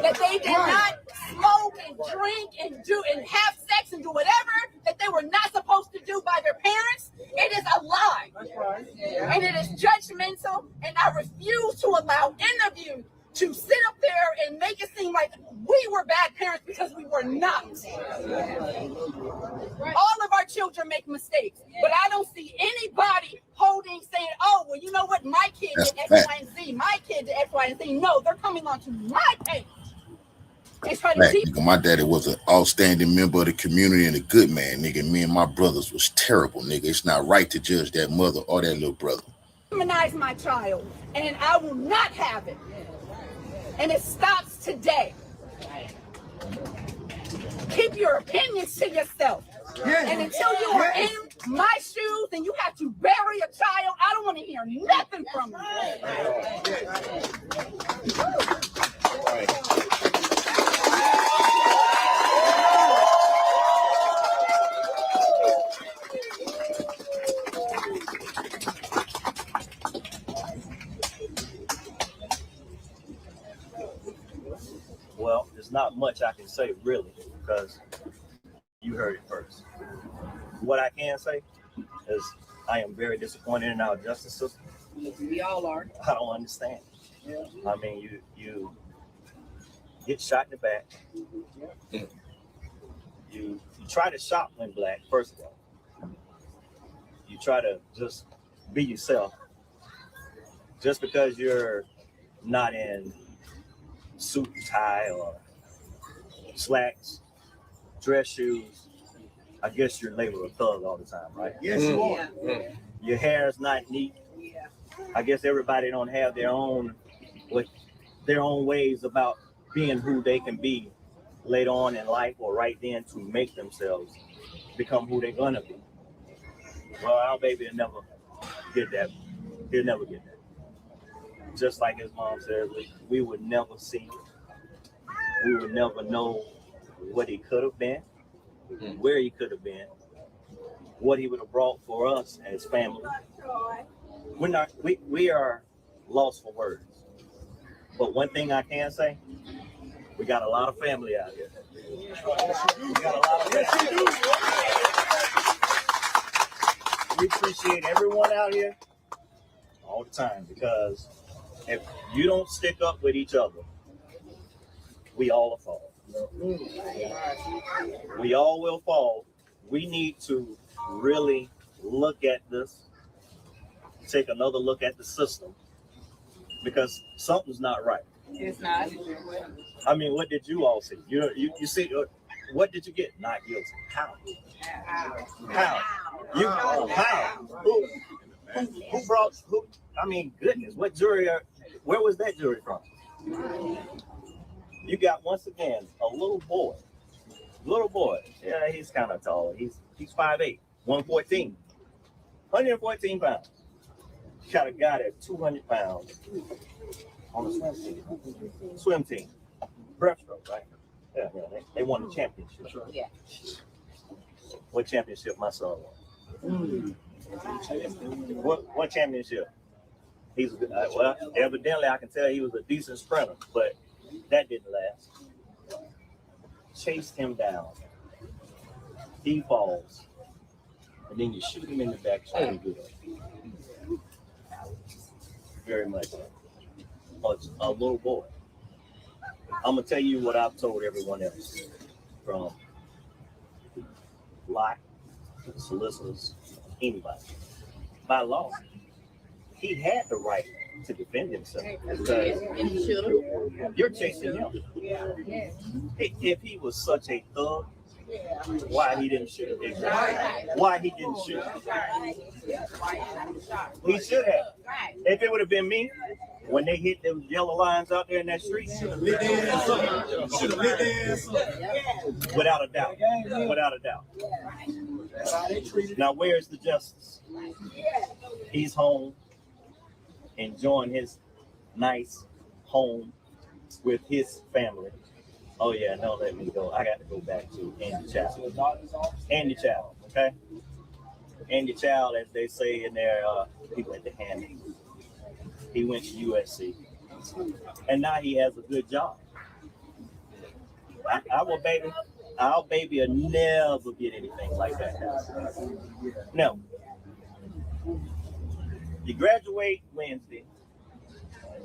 Speaker 16: that they did not smoke and drink and do and have sex and do whatever that they were not supposed to do by their parents, it is a lie. And it is judgmental, and I refuse to allow any of you to sit up there and make it seem like we were bad parents, because we were not. All of our children make mistakes, but I don't see anybody saying, oh, well, you know what, my kid did X, Y, and Z. My kid did X, Y, and Z. No, they're coming onto my page.
Speaker 1: Nigga, my daddy was an outstanding member of the community and a good man, nigga. Me and my brothers was terrible, nigga. It's not right to judge that mother or that little brother.
Speaker 16: Demonize my child, and I will not have it. And it stops today. Keep your opinions to yourself. And until you are in my shoes and you have to bury a child, I don't want to hear nothing from you.
Speaker 17: Well, there's not much I can say really, because you heard it first. What I can say is I am very disappointed in our justice system.
Speaker 16: We all are.
Speaker 17: I don't understand. I mean, you get shot in the back. You try to shop when black, first of all. You try to just be yourself. Just because you're not in suit and tie or slacks, dress shoes, I guess you're labeled a thug all the time, right?
Speaker 13: Yes, you are.
Speaker 17: Your hair is not neat. I guess everybody don't have their own ways about being who they can be later on in life or right then to make themselves become who they're gonna be. Well, our baby will never get that. He'll never get that. Just like his mom said, we would never see it. We would never know what he could have been, where he could have been, what he would have brought for us as family. We are lost for words. But one thing I can say, we got a lot of family out here. We got a lot of family. We appreciate everyone out here all the time, because if you don't stick up with each other, we all will fall. We all will fall. We need to really look at this, take another look at the system, because something's not right.
Speaker 16: It's not.
Speaker 17: I mean, what did you all see? You see, what did you get? Not guilty. How? How? How? Who brought? Who? I mean, goodness, what jury? Where was that jury from? You got, once again, a little boy. Yeah, he's kind of tall. He's 5'8", 114 pounds. Got a guy that's 200 pounds on the swim team. Breaststroke, right? Yeah, they won the championship.
Speaker 16: Yeah.
Speaker 17: What championship my son won? What championship? He's well, evidently I can tell he was a decent sprinter, but that didn't last. Chased him down. He falls, and then you shoot him in the back. Trying to do that. Very much. A little boy. I'm gonna tell you what I've told everyone else, from Locke, solicitors, anybody. By law, he had the right to defend himself, because you're chasing him. If he was such a thug, why he didn't shoot? Why he didn't shoot? He should have. If it would have been me, when they hit those yellow lines out there in that street, without a doubt. Without a doubt. Now, where's the justice? He's home, enjoying his nice home with his family. Oh yeah, no, let me go. I got to go back to Andy Chow. Andy Chow, okay? and your child, as they say in there, people at the hand. He went to USC, and now he has a good job. Our baby will never get anything like that. No. You graduate Wednesday,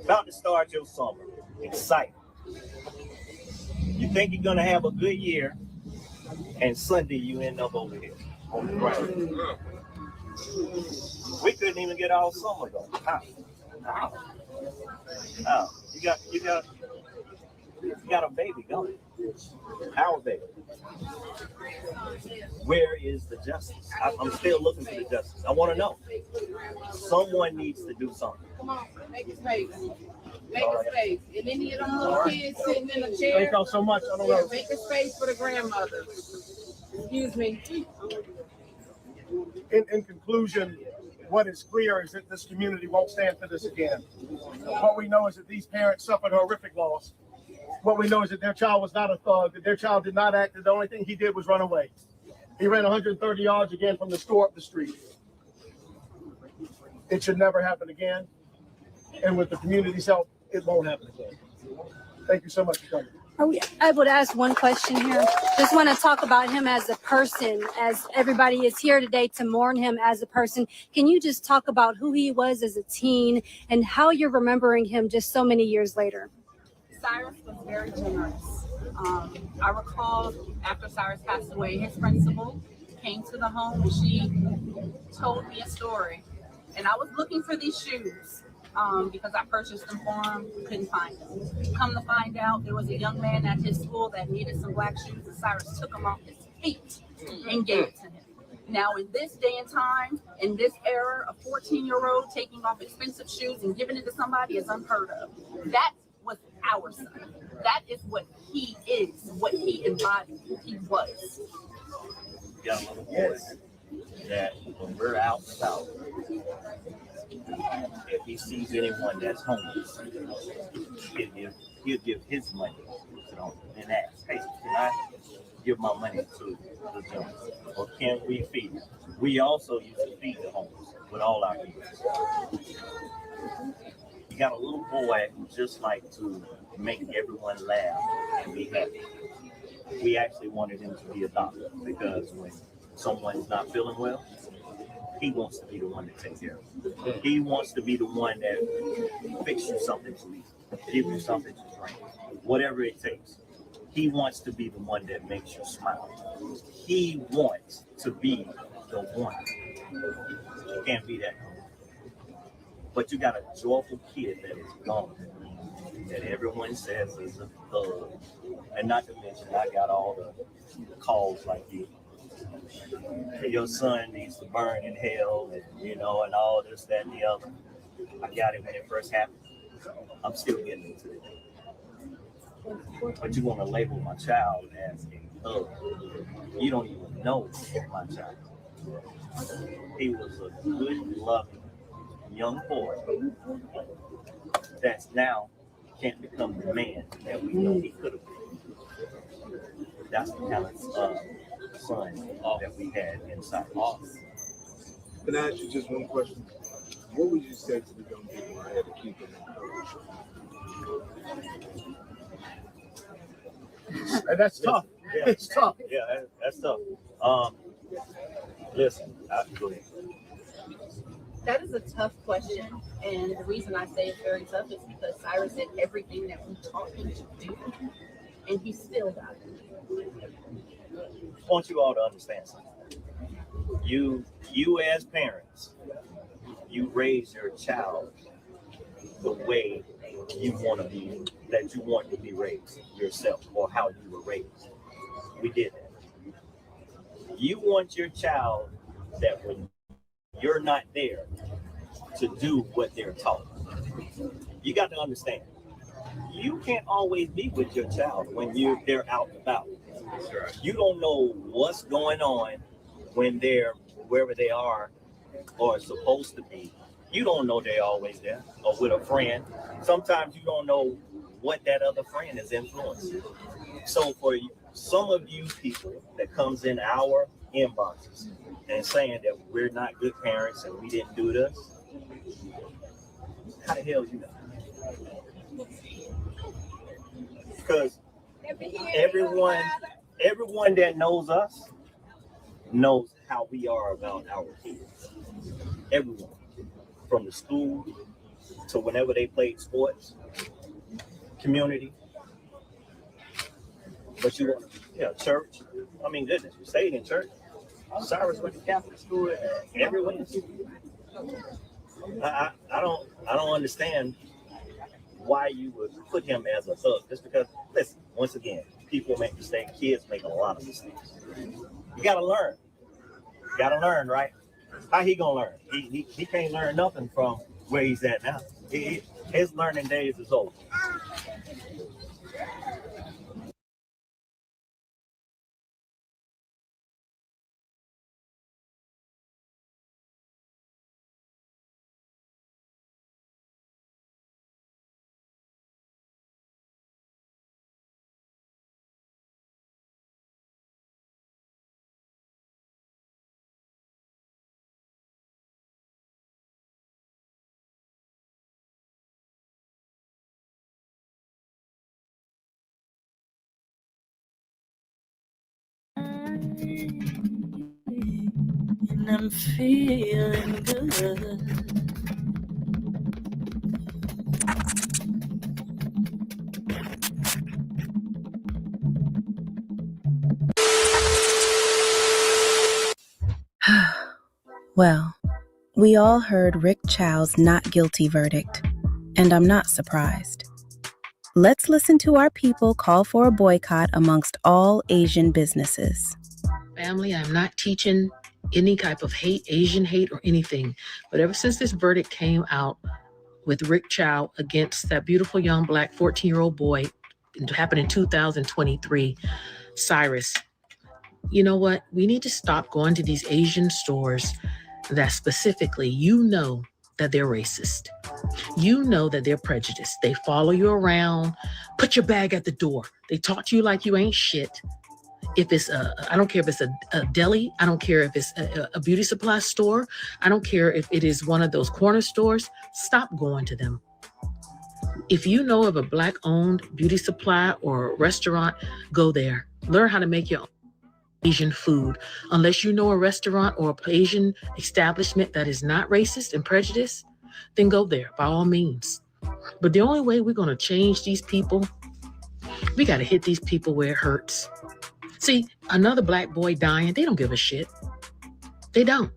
Speaker 17: about to start your summer, excited. You think you're gonna have a good year, and Sunday you end up over here on the ground. We couldn't even get our summer going. How? You got a baby going. Our baby. Where is the justice? I'm still looking for the justice. I want to know. Someone needs to do something.
Speaker 16: Come on, make a space. Make a space. And any of them little kids sitting in a chair.
Speaker 17: Thank y'all so much. I don't know.
Speaker 16: Make a space for the grandmother. Excuse me.
Speaker 18: In conclusion, what is clear is that this community won't stand for this again. What we know is that these parents suffered horrific loss. What we know is that their child was not a thug, that their child did not act, that the only thing he did was run away. He ran 130 yards again from the store up the street. It should never happen again. And with the community's help, it won't happen again. Thank you so much for coming.
Speaker 19: Are we able to ask one question here? Just want to talk about him as a person, as everybody is here today to mourn him as a person. Can you just talk about who he was as a teen and how you're remembering him just so many years later?
Speaker 16: Cyrus was very generous. I recall after Cyrus passed away, his principal came to the home and she told me a story. And I was looking for these shoes because I purchased them for him, couldn't find them. Come to find out, there was a young man at his school that needed some black shoes, and Cyrus took them off his feet and gave it to him. Now, in this day and time, in this era, a 14-year-old taking off expensive shoes and giving it to somebody is unheard of. That was our son. That is what he is, what he embodied, who he was.
Speaker 17: Young little boys that when we're out and about, if he sees anyone that's homeless, he'll give his money to them and ask, hey, can I give my money to the gentleman? Or can we feed them? We also used to feed the homeless with all our kids. You got a little boy who just like to make everyone laugh and be happy. We actually wanted him to be a doctor because when someone's not feeling well, he wants to be the one to take care of them. He wants to be the one that fix you something to eat, give you something to drink, whatever it takes. He wants to be the one that makes you smile. He wants to be the one. You can't be that. But you got a joyful kid that is gone, that everyone says is a thug. And not to mention, I got all the calls like you. Your son needs to burn in hell, and and all this, that, and the other. I got it when it first happened. I'm still getting into it. But you want to label my child as a thug. You don't even know my child. He was a good, loving young boy that's now can't become the man that we know he could have been. That's the kind of son that we had inside.
Speaker 20: Can I ask you just one question? What would you say to the young people who had to keep them encouraged?
Speaker 18: That's tough.
Speaker 17: Yeah.
Speaker 18: It's tough.
Speaker 17: Yeah, that's tough. Listen, go ahead.
Speaker 16: That is a tough question, and the reason I say it's very tough is because Cyrus did everything that we taught him to do, and he still got it.
Speaker 17: I want you all to understand something. You as parents, you raise your child the way you want to be raised yourself, or how you were raised. We did that. You want your child that when you're not there to do what they're taught. You got to understand, you can't always be with your child when they're out and about. You don't know what's going on when they're wherever they are or supposed to be. You don't know they're always there or with a friend. Sometimes you don't know what that other friend is influencing. So for some of you people that comes in our inboxes and saying that we're not good parents and we didn't do this, how the hell you know? Because everyone that knows us knows how we are about our kids. Everyone, from the school to whenever they played sports, community. But church. I mean, goodness, you stayed in church. Cyrus went to Catholic school everywhere. I don't understand why you would put him as a thug. Just because, listen, once again, people make mistakes. Kids make a lot of mistakes. You gotta learn. You gotta learn, right? How he gonna learn? He can't learn nothing from where he's at now. His learning days is over.
Speaker 3: And I'm feeling good.
Speaker 21: Well, we all heard Rick Chow's not guilty verdict, and I'm not surprised. Let's listen to our people call for a boycott amongst all Asian businesses.
Speaker 22: Family, I'm not teaching any type of hate, Asian hate or anything, but ever since this verdict came out with Rick Chow against that beautiful young black 14-year-old boy, it happened in 2023, Cyrus, you know what? We need to stop going to these Asian stores that specifically, that they're racist. You know that they're prejudiced. They follow you around, put your bag at the door. They talk to you like you ain't shit. If it's I don't care if it's a deli. I don't care if it's a beauty supply store. I don't care if it is one of those corner stores. Stop going to them. If you know of a black-owned beauty supply or restaurant, go there. Learn how to make your own Asian food. Unless you know a restaurant or an Asian establishment that is not racist and prejudiced, then go there by all means. But the only way we're going to change these people, we got to hit these people where it hurts. See, another black boy dying, they don't give a shit. They don't.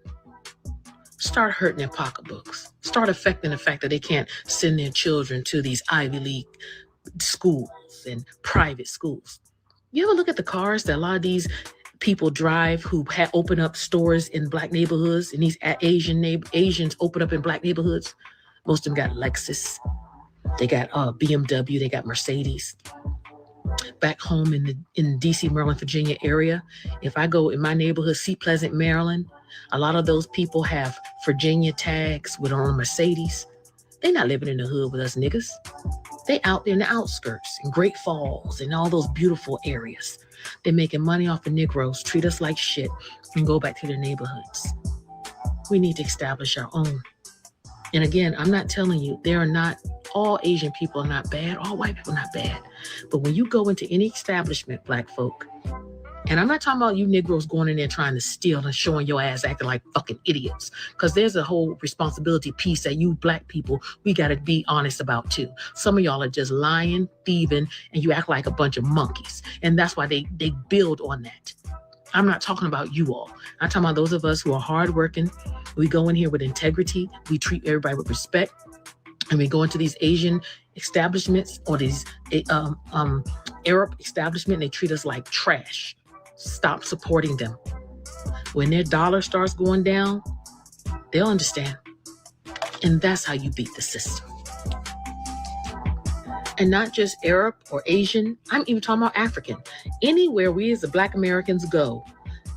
Speaker 22: Start hurting their pocketbooks. Start affecting the fact that they can't send their children to these Ivy League schools and private schools. You ever look at the cars that a lot of these people drive who open up stores in black neighborhoods, and these Asians open up in black neighborhoods? Most of them got Lexus. They got BMW. They got Mercedes. Back home in DC, Maryland, Virginia area, if I go in my neighborhood, Seat Pleasant, Maryland, a lot of those people have Virginia tags with on a Mercedes. They're not living in the hood with us niggas. They out there in the outskirts, in Great Falls, and all those beautiful areas. They're making money off of Negroes, treat us like shit, and go back to their neighborhoods. We need to establish our own. And again, I'm not telling you, all Asian people are not bad, all white people are not bad. But when you go into any establishment, black folk, and I'm not talking about you Negroes going in there trying to steal and showing your ass acting like fucking idiots, because there's a whole responsibility piece that you black people, we got to be honest about too. Some of y'all are just lying, thieving, and you act like a bunch of monkeys. And that's why they build on that. I'm not talking about you all. I'm talking about those of us who are hardworking. We go in here with integrity. We treat everybody with respect. And we go into these Asian establishments or these Arab establishments, they treat us like trash. Stop supporting them. When their dollar starts going down, they'll understand. And that's how you beat the system. And not just Arab or Asian, I'm even talking about African. Anywhere we as the Black Americans go.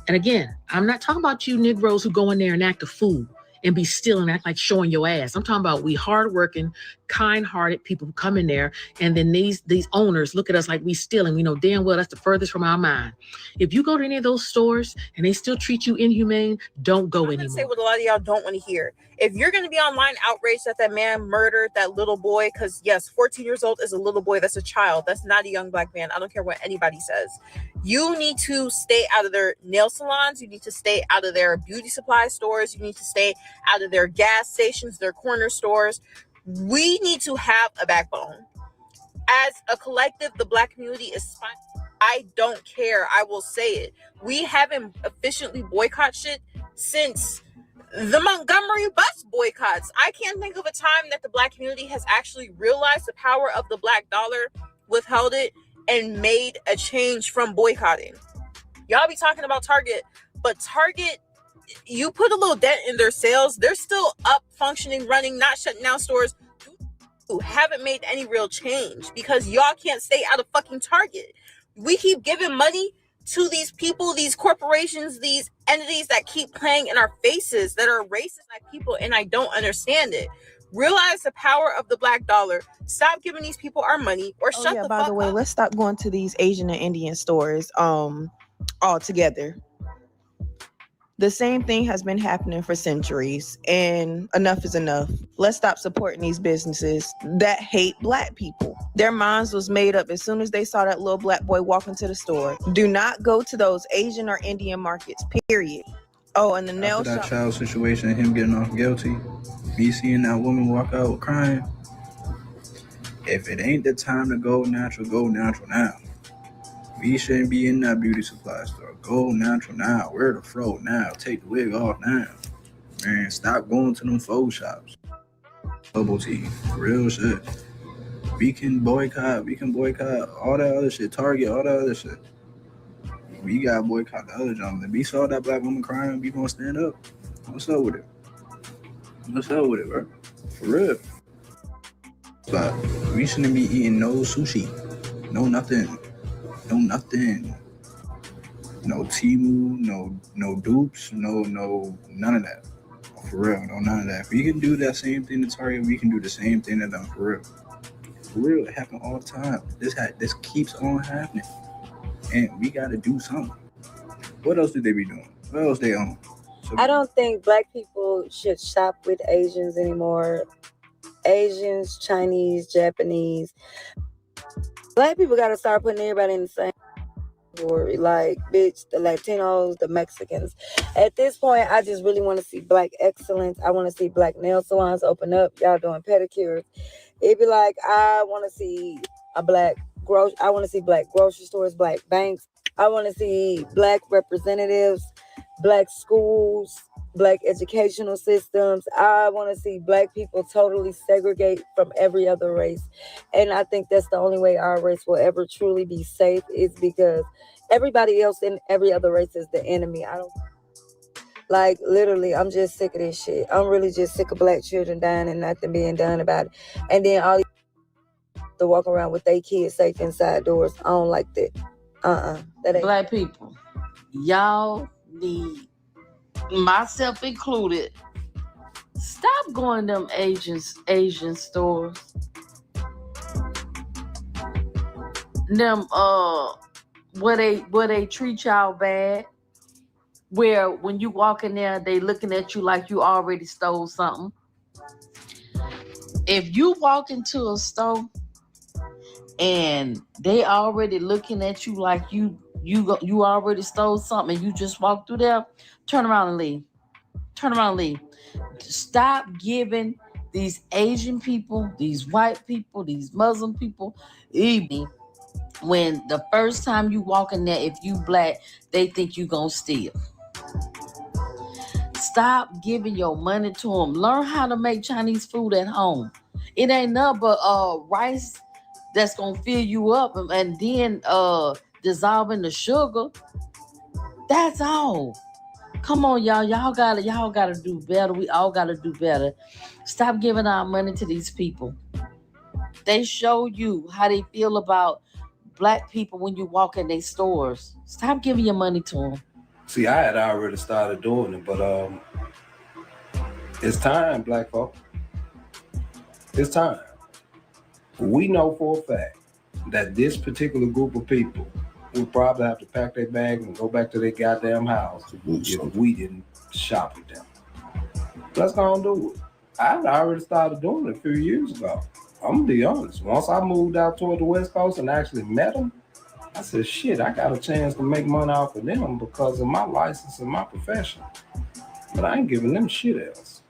Speaker 22: And again, I'm not talking about you Negroes who go in there and act a fool and be still and act like showing your ass. I'm talking about we hardworking, kind-hearted people who come in there, and then these owners look at us like we stealing. We know damn well that's the furthest from our mind. If you go to any of those stores and they still treat you inhumane, don't go anymore.
Speaker 5: Say what a lot of y'all don't want to hear. If you're going to be online outraged that that man murdered that little boy, because yes, 14 years old is a little boy. That's a child. That's not a young black man. I don't care what anybody says. You need to stay out of their nail salons. You need to stay out of their beauty supply stores. You need to stay out of their gas stations, their corner stores. We need to have a backbone. As a collective, the black community is fine. I don't care. I will say it. We haven't efficiently boycott shit since the Montgomery bus boycotts. I can't think of a time that the black community has actually realized the power of the black dollar, withheld it, and made a change from boycotting. Y'all be talking about Target, but Target, you put a little dent in their sales. They're still up, functioning, running, not shutting down stores. You haven't made any real change because y'all can't stay out of fucking Target. We keep giving money to these people, these corporations, these entities that keep playing in our faces, that are racist like people, and I don't understand it. Realize the power of the black dollar. Stop giving these people our money, or shut the fuck up.
Speaker 10: By the way, let's stop going to these Asian and Indian stores altogether. The same thing has been happening for centuries, and enough is enough. Let's stop supporting these businesses that hate black people. Their minds was made up as soon as they saw that little black boy walk into the store. Do not go to those Asian or Indian markets, period. Oh, and the nail shop.
Speaker 23: That child situation and him getting off guilty, me seeing that woman walk out crying. If it ain't the time to go natural now. We shouldn't be in that beauty supply store. Go natural now. Wear the fro now. Take the wig off now. Man, stop going to them faux shops. Bubble tea. Real shit. We can boycott all that other shit. Target, all that other shit. We gotta boycott the other junk. If we saw that black woman crying, we gonna stand up. What's up with it? Bro? For real. But we shouldn't be eating no sushi. No nothing. No Timu, no dupes, no none of that. For real, no none of that. If we can do that same thing to Target, we can do the same thing to them. For real. For real, it happens all the time. This keeps on happening. And we gotta do something. What else do they be doing? What else they on?
Speaker 24: I don't think black people should shop with Asians anymore. Asians, Chinese, Japanese. Black people gotta start putting everybody in the same category. Like, bitch, the Latinos, the Mexicans. At this point, I just really want to see black excellence. I want to see black nail salons open up. Y'all doing pedicures. It'd be like, I want to see black grocery stores, black banks. I want to see black representatives, black schools, black educational systems. I want to see black people totally segregate from every other race. And I think that's the only way our race will ever truly be safe, is because everybody else in every other race is the enemy. Literally, I'm just sick of this shit. I'm really just sick of black children dying and nothing being done about it. And then all these to walk around with their kids safe inside doors. I don't like that. That ain't
Speaker 25: black people. Y'all need, myself included, stop going to them Asian stores. Them where they treat y'all bad. Where when you walk in there, they looking at you like you already stole something. If you walk into a store and they already looking at you like you already stole something and you just walk through there, turn around and leave. Stop giving these Asian people, these white people, these Muslim people, even when the first time you walk in there, if you black, they think you gonna steal. Stop giving your money to them. Learn how to make Chinese food at home. It ain't nothing but rice that's gonna fill you up and then dissolving the sugar. That's all. Come on, y'all. Y'all gotta do better. We all gotta do better. Stop giving our money to these people. They show you how they feel about black people when you walk in their stores. Stop giving your money to them.
Speaker 26: See, I had already started doing it, but
Speaker 6: It's time, black folk. It's time. We know for a fact that this particular group of people would probably have to pack their bags and go back to their goddamn house if we didn't shop with them. Let's go and do it. I already started doing it a few years ago. I'm gonna be honest. Once I moved out toward the West Coast and actually met them, I said, shit, I got a chance to make money off of them because of my license and my profession. But I ain't giving them shit else.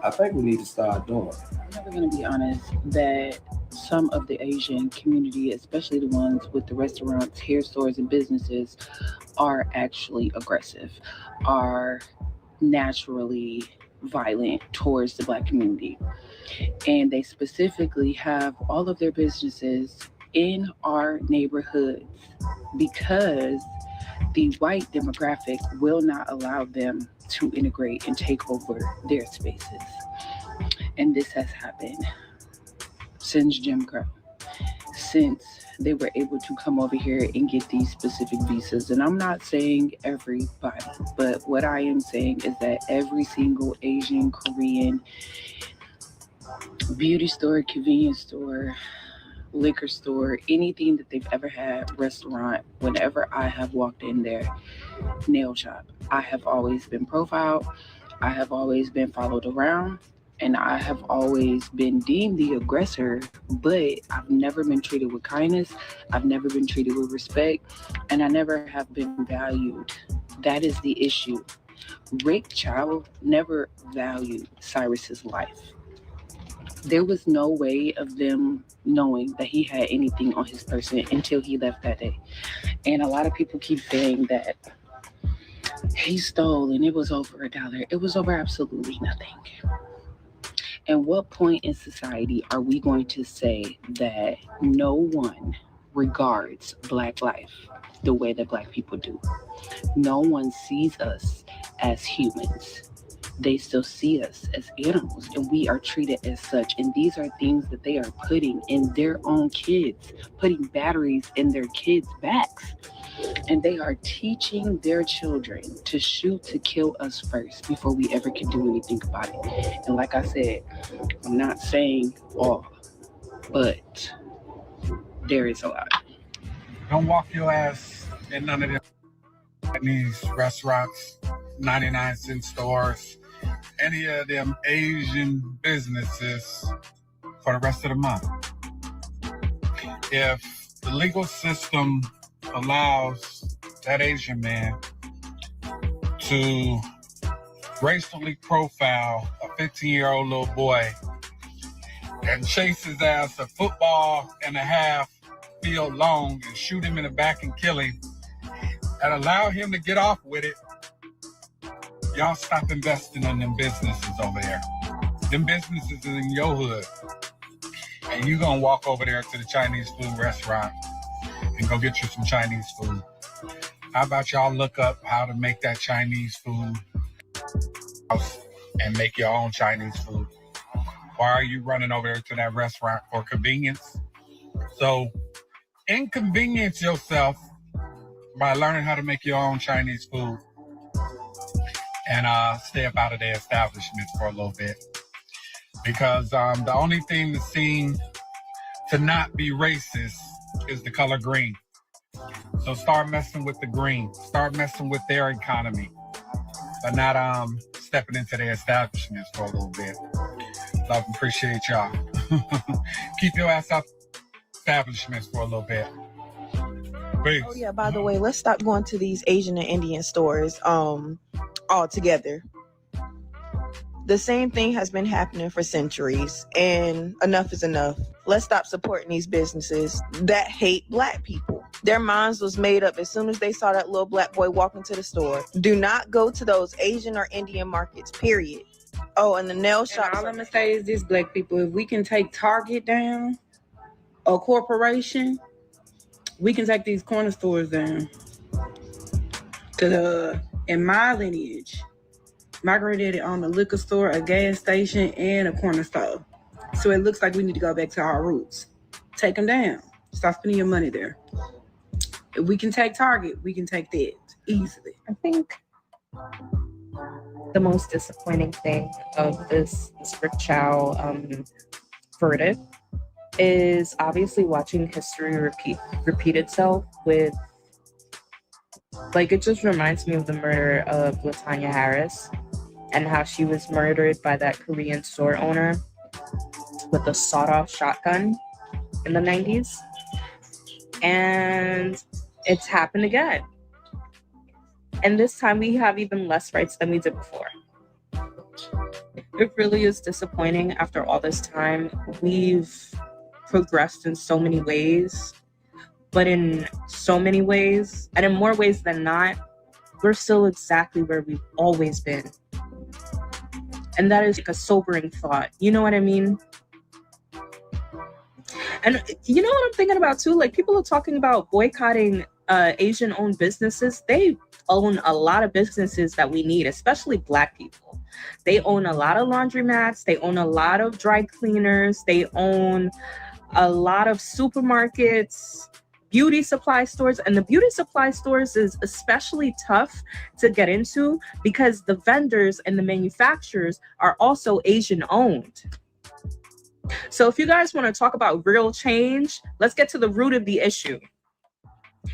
Speaker 6: I think we need to start doing it.
Speaker 7: I'm never going to be honest that some of the Asian community, especially the ones with the restaurants, hair stores, and businesses, are actually aggressive, are naturally violent towards the Black community. And they specifically have all of their businesses in our neighborhoods because the white demographic will not allow them to integrate and take over their spaces. And this has happened since Jim Crow, since they were able to come over here and get these specific visas. And I'm not saying everybody, but what I am saying is that every single Asian, Korean, beauty store, convenience store, liquor store, anything that they've ever had, restaurant, whenever I have walked in there, nail shop, I have always been profiled, I have always been followed around, and I have always been deemed the aggressor, but I've never been treated with kindness, I've never been treated with respect, and I never have been valued. That is the issue. Rick Chow never valued Cyrus's life. There was no way of them knowing that he had anything on his person until he left that day. And a lot of people keep saying that he stole and it was over $1. It was over absolutely nothing. And what point in society are we going to say that no one regards Black life the way that Black people do? No one sees us as humans. They still see us as animals, and we are treated as such. And these are things that they are putting in their own kids, putting batteries in their kids' backs. And they are teaching their children to shoot to kill us first before we ever can do anything about it. And like I said, I'm not saying all, but there is a lot.
Speaker 8: Don't walk your ass in none of them Chinese restaurants, 99-cent stores, any of them Asian businesses for the rest of the month. If the legal system allows that Asian man to racially profile a 15-year-old little boy and chase his ass a football and a half field long and shoot him in the back and kill him and allow him to get off with it, y'all stop investing in them businesses over there. Them businesses is in your hood. And you gonna walk over there to the Chinese food restaurant and go get you some Chinese food. How about y'all look up how to make that Chinese food and make your own Chinese food? Why are you running over there to that restaurant for convenience? So inconvenience yourself by learning how to make your own Chinese food and stay up out of their establishments for a little bit. Because the only thing that seems to not be racist is the color green. So start messing with the green. Start messing with their economy, but not stepping into their establishments for a little bit. Love and appreciate y'all. Keep your ass out establishments for a little bit. Peace.
Speaker 10: Oh yeah, by the way, let's stop going to these Asian and Indian stores altogether. The same thing has been happening for centuries, and enough is enough. Let's stop supporting these businesses that hate Black people. Their minds was made up as soon as they saw that little Black boy walk into the store. Do not go to those Asian or Indian markets, period. Oh, and the nail shop.
Speaker 9: All I'm gonna say is this, Black people, if we can take Target down, a corporation, we can take these corner stores down. Cause in my lineage, my granddaddy owned a liquor store, a gas station, and a corner store. So it looks like we need to go back to our roots. Take them down. Stop spending your money there. If we can take Target, we can take that easily.
Speaker 11: I think
Speaker 2: The most disappointing thing of this Rick Chow verdict is obviously watching history repeat itself with, like, it just reminds me of the murder of LaTanya Harris and how she was murdered by that Korean store owner with a sawed-off shotgun in the 90s. And it's happened again. And this time we have even less rights than we did before. It really is disappointing after all this time. We've progressed in so many ways, but in so many ways, and in more ways than not, we're still exactly where we've always been. And that is like a sobering thought. You know what I mean? And you know what I'm thinking about too? Like, people are talking about boycotting Asian-owned businesses. They own a lot of businesses that we need, especially Black people. They own a lot of laundromats. They own a lot of dry cleaners. They own a lot of supermarkets, beauty supply stores. And the beauty supply stores is especially tough to get into because the vendors and the manufacturers are also Asian-owned. So if you guys want to talk about real change, let's get to the root of the issue.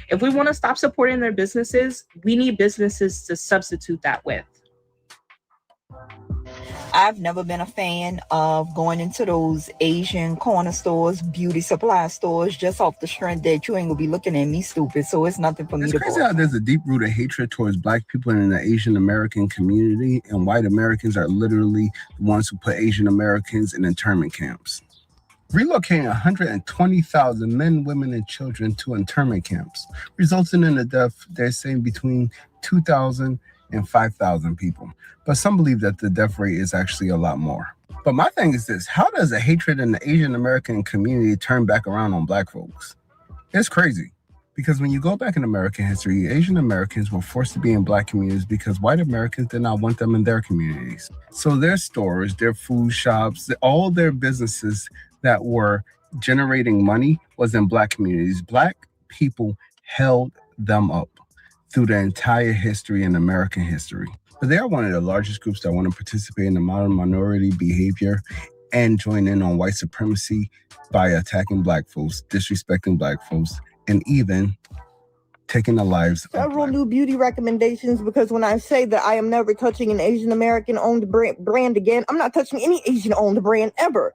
Speaker 2: If we want to stop supporting their businesses, we need businesses to substitute that with.
Speaker 11: I've never been a fan of going into those Asian corner stores, beauty supply stores, just off the strength that you ain't gonna be looking at me stupid. So it's nothing for me to go.
Speaker 12: It's crazy how there's a deep-rooted hatred towards Black people in the Asian American community, and white Americans are literally the ones who put Asian Americans in internment camps. Relocating 120,000 men, women, and children to internment camps, resulting in a death, they're saying, between 2,000 and 5,000 people. But some believe that the death rate is actually a lot more. But my thing is this: how does the hatred in the Asian American community turn back around on Black folks? It's crazy. Because when you go back in American history, Asian Americans were forced to be in Black communities because white Americans did not want them in their communities. So their stores, their food shops, all their businesses that were generating money was in Black communities. Black people held them up through the entire history in American history. But they are one of the largest groups that want to participate in the modern minority behavior and join in on white supremacy by attacking Black folks, disrespecting Black folks, and even taking the lives of
Speaker 11: several new beauty recommendations, because when I say that I am never touching an Asian American owned brand again, I'm not touching any Asian owned brand ever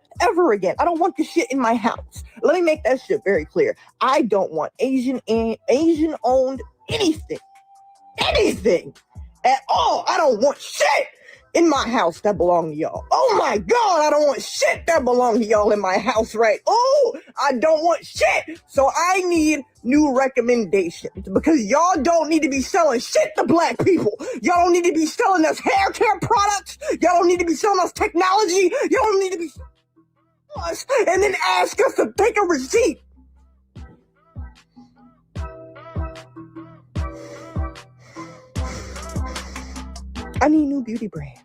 Speaker 11: again. I don't want this shit in my house. Let me make that shit very clear. I don't want Asian owned anything at all. I don't want shit in my house that belong to y'all. Oh my God, I don't want shit that belong to y'all in my house, right? Oh, I don't want shit. So I need new recommendations, because y'all don't need to be selling shit to Black people. Y'all don't need to be selling us hair care products. Y'all don't need to be selling us technology. Y'all don't need to be selling us and then ask us to take a receipt. I need new beauty brands.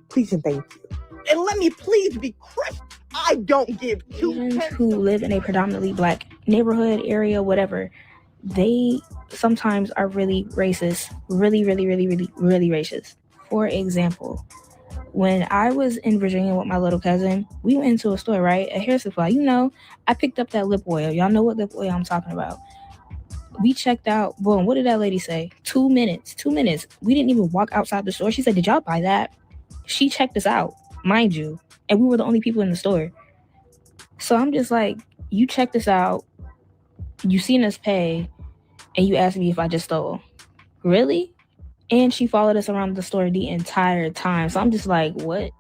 Speaker 11: Please and thank you. And let me please be crisp. I don't give two pence.
Speaker 14: Who live in a predominantly Black neighborhood, area, whatever, they sometimes are really racist. Really racist. For example, when I was in Virginia with my little cousin, we went into a store, right? A hair supply. You know, I picked up that lip oil. Y'all know what lip oil I'm talking about. We checked out. Boom, what did that lady say? 2 minutes. We didn't even walk outside the store. She said, "Did y'all buy that?" She checked us out, mind you, and we were the only people in the store. So I'm just like, you checked us out, you seen us pay, and you asked me if I just stole. Really? And she followed us around the store the entire time. So I'm just like, what?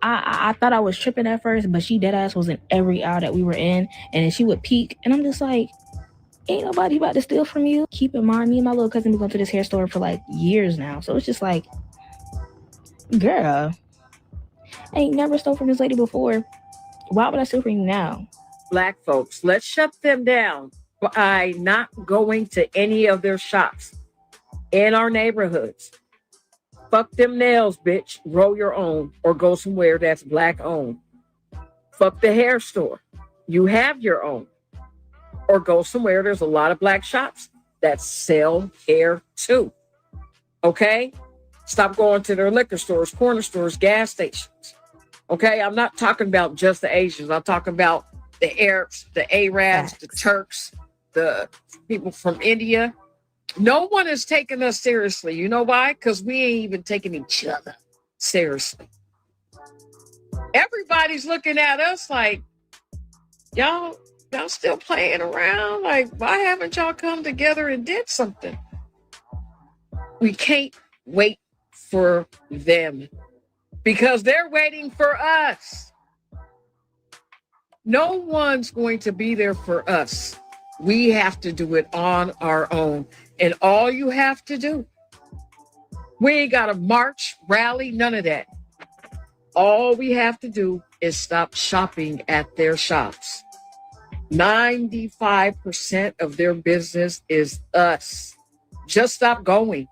Speaker 14: I thought I was tripping at first, but she deadass was in every aisle that we were in, and then she would peek, and I'm just like, ain't nobody about to steal from you. Keep in mind, me and my little cousin been going to this hair store for like years now. So it's just like, girl, I ain't never stole from this lady before. Why would I steal from you now?
Speaker 15: Black folks, let's shut them down by not going to any of their shops in our neighborhoods. Fuck them nails, bitch. Grow your own or go somewhere that's Black owned. Fuck the hair store. You have your own. Or go somewhere there's a lot of Black shops that sell hair too. Okay? Stop going to their liquor stores, corner stores, gas stations. Okay, I'm not talking about just the Asians. I'm talking about the Arabs, the Arabs, the Turks, the people from India. No one is taking us seriously. You know why? Because we ain't even taking each other seriously. Everybody's looking at us like, y'all still playing around? Like, why haven't y'all come together and did something? We can't wait for them because they're waiting for us. No one's going to be there for us. We have to do it on our own. And all you have to do, we ain't got to march, rally, none of that. All we have to do is stop shopping at their shops. 95% of their business is us. Just stop going.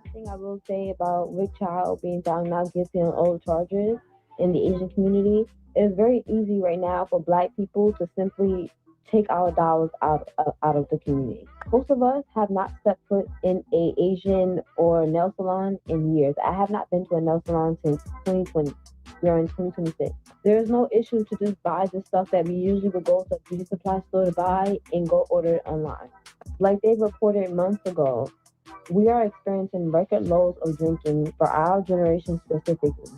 Speaker 1: One thing I will say about Rick Chow being found not guilty on all charges in the Asian community, it's very easy right now for Black people to simply take our dollars out of the community. Most of us have not stepped foot in a Asian or nail salon in years. I have not been to a nail salon since 2020. We are in 2026. There is no issue to just buy the stuff that we usually would go to a beauty supply store to buy and go order it online. Like they reported months ago, we are experiencing record lows of drinking for our generation specifically.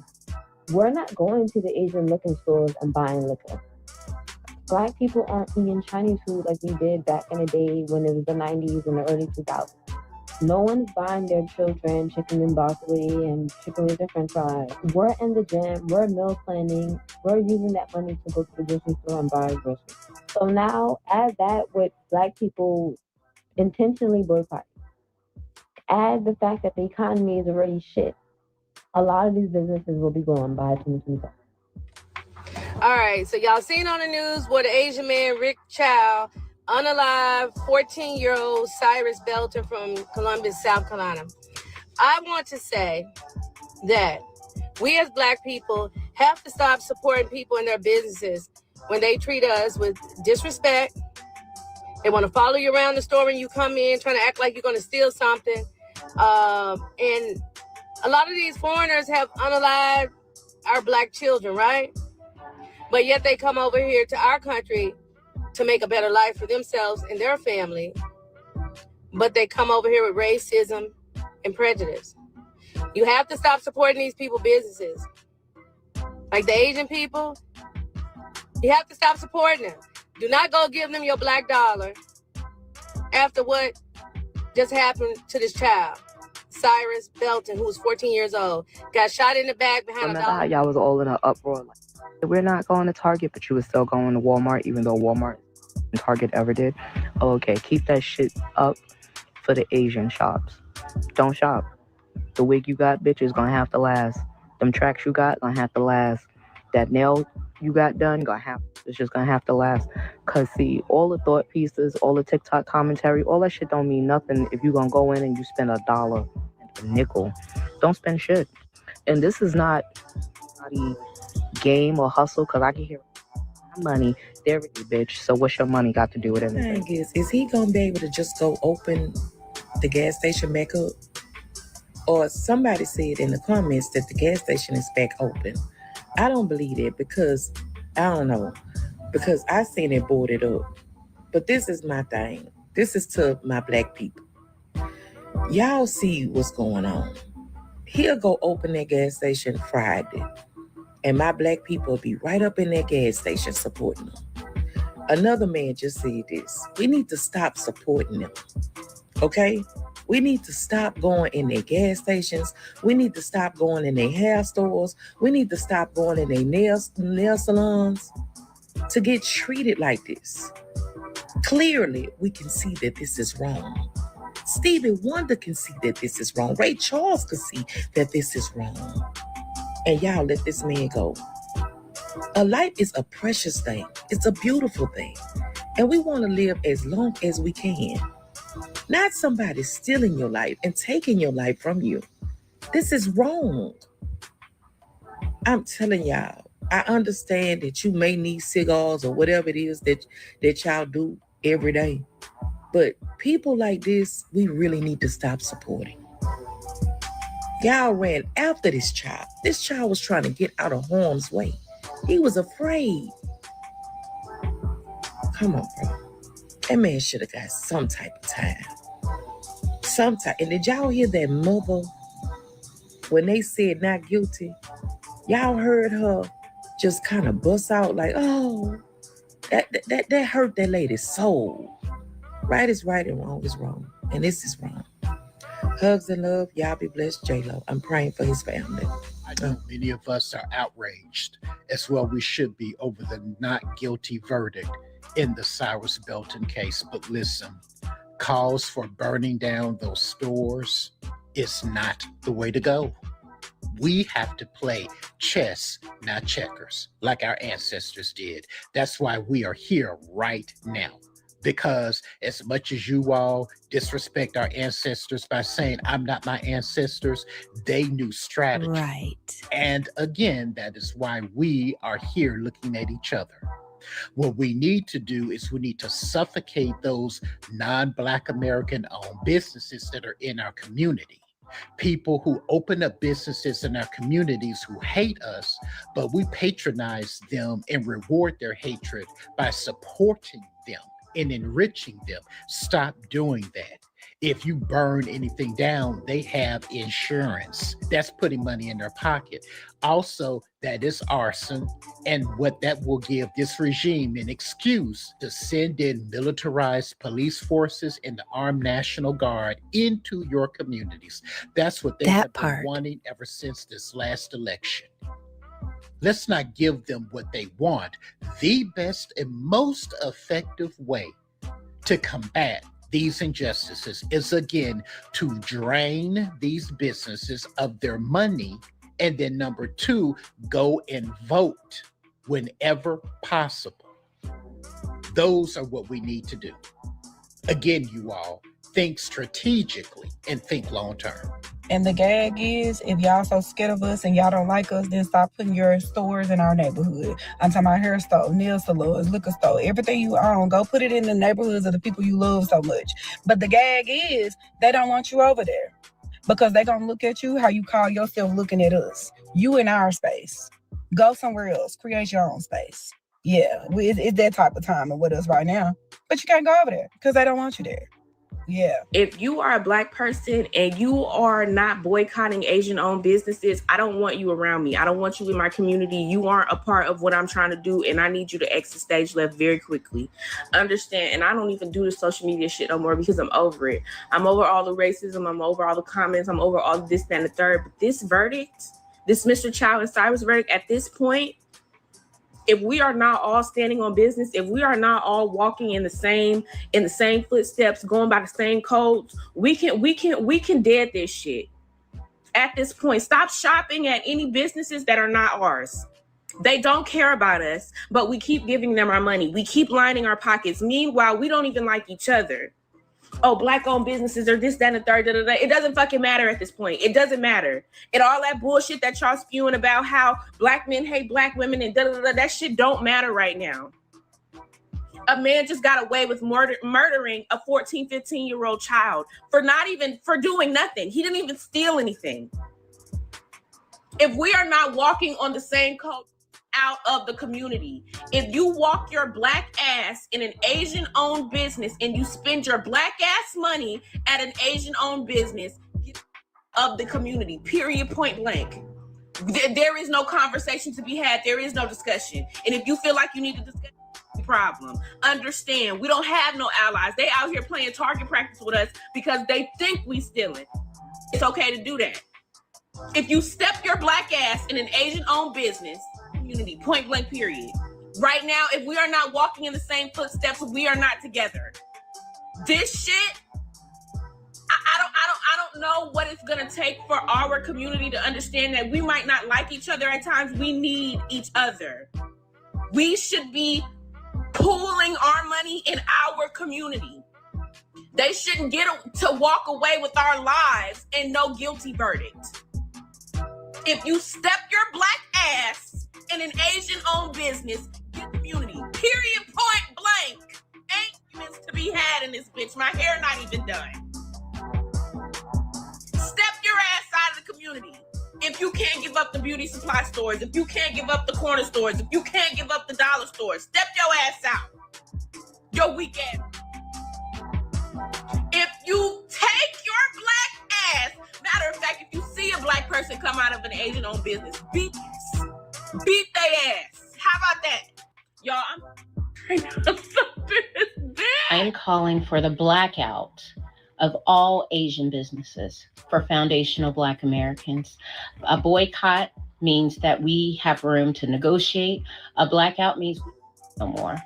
Speaker 1: We're not going to the Asian liquor stores and buying liquor. Black people aren't eating Chinese food like we did back in the day when it was the 90s and the early 2000s. No one's buying their children chicken and broccoli and chicken with their french fries. We're in the gym, we're meal planning, we're using that money to go to the grocery store and buy groceries. So now add that with Black people intentionally boycotting. Add the fact that the economy is already shit. A lot of these businesses will be gone by 2025.
Speaker 4: All right, so y'all seen on the news where the Asian man Rick Chow unalived 14-year-old Cyrus Belton from Columbus, South Carolina. I want to say that we as Black people have to stop supporting people in their businesses when they treat us with disrespect. They want to follow you around the store when you come in, trying to act like you're going to steal something. And a lot of these foreigners have unalived our Black children, right? But yet they come over here to our country to make a better life for themselves and their family. But they come over here with racism and prejudice. You have to stop supporting these people's businesses. Like the Asian people, you have to stop supporting them. Do not go give them your Black dollar after what just happened to this child. Cyrus Belton, who was 14 years old, got shot in the back behind
Speaker 13: Remember
Speaker 4: a dollar.
Speaker 13: how y'all was all in an uproar? Like, we're not going to Target, but you was still going to Walmart, even though Walmart and Target ever did. Oh, okay, keep that shit up for the Asian shops. Don't shop. The wig you got, bitch, is gonna have to last. Them tracks you got, gonna have to last. That nail you got done, it's just gonna have to last. Cause see, all the thought pieces, all the TikTok commentary, all that shit don't mean nothing if you gonna go in and you spend $1 and a nickel. Don't spend shit. And this is not any game or hustle, cause I can hear money. There it is, bitch. So what's your money got to do with anything?
Speaker 19: Thing is he gonna be able to just go open the gas station back up? Or somebody said in the comments that the gas station is back open. I don't believe it because I don't know. Because I seen it boarded up. But this is my thing. This is to my Black people. Y'all see what's going on. He'll go open that gas station Friday. And my Black people will be right up in that gas station supporting them. Another man just said this. We need to stop supporting them. Okay? We need to stop going in their gas stations. We need to stop going in their hair stores. We need to stop going in their nail salons to get treated like this. Clearly, we can see that this is wrong. Stevie Wonder can see that this is wrong. Ray Charles can see that this is wrong. And y'all let this man go. A life is a precious thing. It's a beautiful thing. And we want to live as long as we can. Not somebody stealing your life and taking your life from you. This is wrong. I'm telling y'all, I understand that you may need cigars or whatever it is that y'all do every day. But people like this, we really need to stop supporting. Y'all ran after this child. This child was trying to get out of harm's way. He was afraid. Come on, bro. That man should have got some type of time. And did y'all hear that mother when they said not guilty? Y'all heard her just kind of bust out like, oh, that hurt that lady's soul. Right is right and wrong is wrong. And this is wrong. Hugs and love. Y'all be blessed, J-Lo. I'm praying for his family.
Speaker 3: I know many of us are outraged, as well we should be, over the not guilty verdict in the Cyrus Belton case. But listen, calls for burning down those stores is not the way to go. We have to play chess, not checkers, like our ancestors did. That's why we are here right now. Because as much as you all disrespect our ancestors by saying, I'm not my ancestors, they knew strategy.
Speaker 21: Right.
Speaker 3: And again, that is why we are here looking at each other. What we need to do is we need to suffocate those non-Black American-owned businesses that are in our community. People who open up businesses in our communities who hate us, but we patronize them and reward their hatred by supporting them and enriching them. Stop doing that. If you burn anything down, they have insurance. That's putting money in their pocket. Also, that is arson. And what that will give this regime an excuse to send in militarized police forces and the Armed National Guard into your communities. That's what they have been wanting ever since this last election. Let's not give them what they want. The best and most effective way to combat these injustices is, again, to drain these businesses of their money. And then number two, go and vote whenever possible. Those are what we need to do. Again, you all, think strategically and think long term.
Speaker 9: And the gag is, if y'all so scared of us and y'all don't like us, then stop putting your stores in our neighborhood. I'm talking about hair store, nail salons, liquor store, everything you own. Go put it in the neighborhoods of the people you love so much. But the gag is, they don't want you over there because they're going to look at you how you call yourself looking at us. You in our space. Go somewhere else. Create your own space. Yeah, it's that type of time with us right now. But you can't go over there because they don't want you there. Yeah.
Speaker 16: If you are a Black person and you are not boycotting Asian-owned businesses, I don't want you around me. I don't want you in my community. You aren't a part of what I'm trying to do, and I need you to exit stage left very quickly. Understand? And I don't even do the social media shit no more because I'm over it. I'm over all the racism. I'm over all the comments. I'm over all this, that, and the third. But this verdict, this Mr. Chow and Cyrus verdict, at this point, if we are not all standing on business, if we are not all walking in the same footsteps, going by the same codes, we can dead this shit. At this point, stop shopping at any businesses that are not ours. They don't care about us, but we keep giving them our money. We keep lining our pockets. Meanwhile, we don't even like each other. Oh, Black-owned businesses are this, that, and the third. It doesn't fucking matter at this point. It doesn't matter. And all that bullshit that y'all spewing about how Black men hate Black women and that shit don't matter right now. A man just got away with murdering a 14, 15-year-old child for doing nothing. He didn't even steal anything. If we are not walking on the same code out of the community, if you walk your Black ass in an Asian-owned business and you spend your Black ass money at an Asian-owned business, get of the community, period, point blank. There is no conversation to be had. There is no discussion. And if you feel like you need to discuss, problem, understand, we don't have no allies. They out here playing target practice with us because they think we stealing. It's okay to do that. If you step your Black ass in an Asian-owned business, community, point blank, period. Right now, if we are not walking in the same footsteps, we are not together. This shit, I don't know what it's gonna take for our community to understand that we might not like each other at times. We need each other. We should be pooling our money in our community. They shouldn't get to walk away with our lives and no guilty verdict. If you step your Black ass in an Asian-owned business, get community. Period, point blank. Ain't humans to be had in this bitch. My hair not even done. Step your ass out of the community. if you can't give up the beauty supply stores, if you can't give up the corner stores, if you can't give up the dollar stores, step your ass out. Your weak ass. If you take your black ass, matter of fact, if you see a black person come out of an Asian-owned business, beat their ass. How about that? Y'all, I'm trying to stop this bitch.
Speaker 5: I'm calling for the blackout of all Asian businesses for foundational Black Americans. A boycott means that we have room to negotiate. A blackout means no more.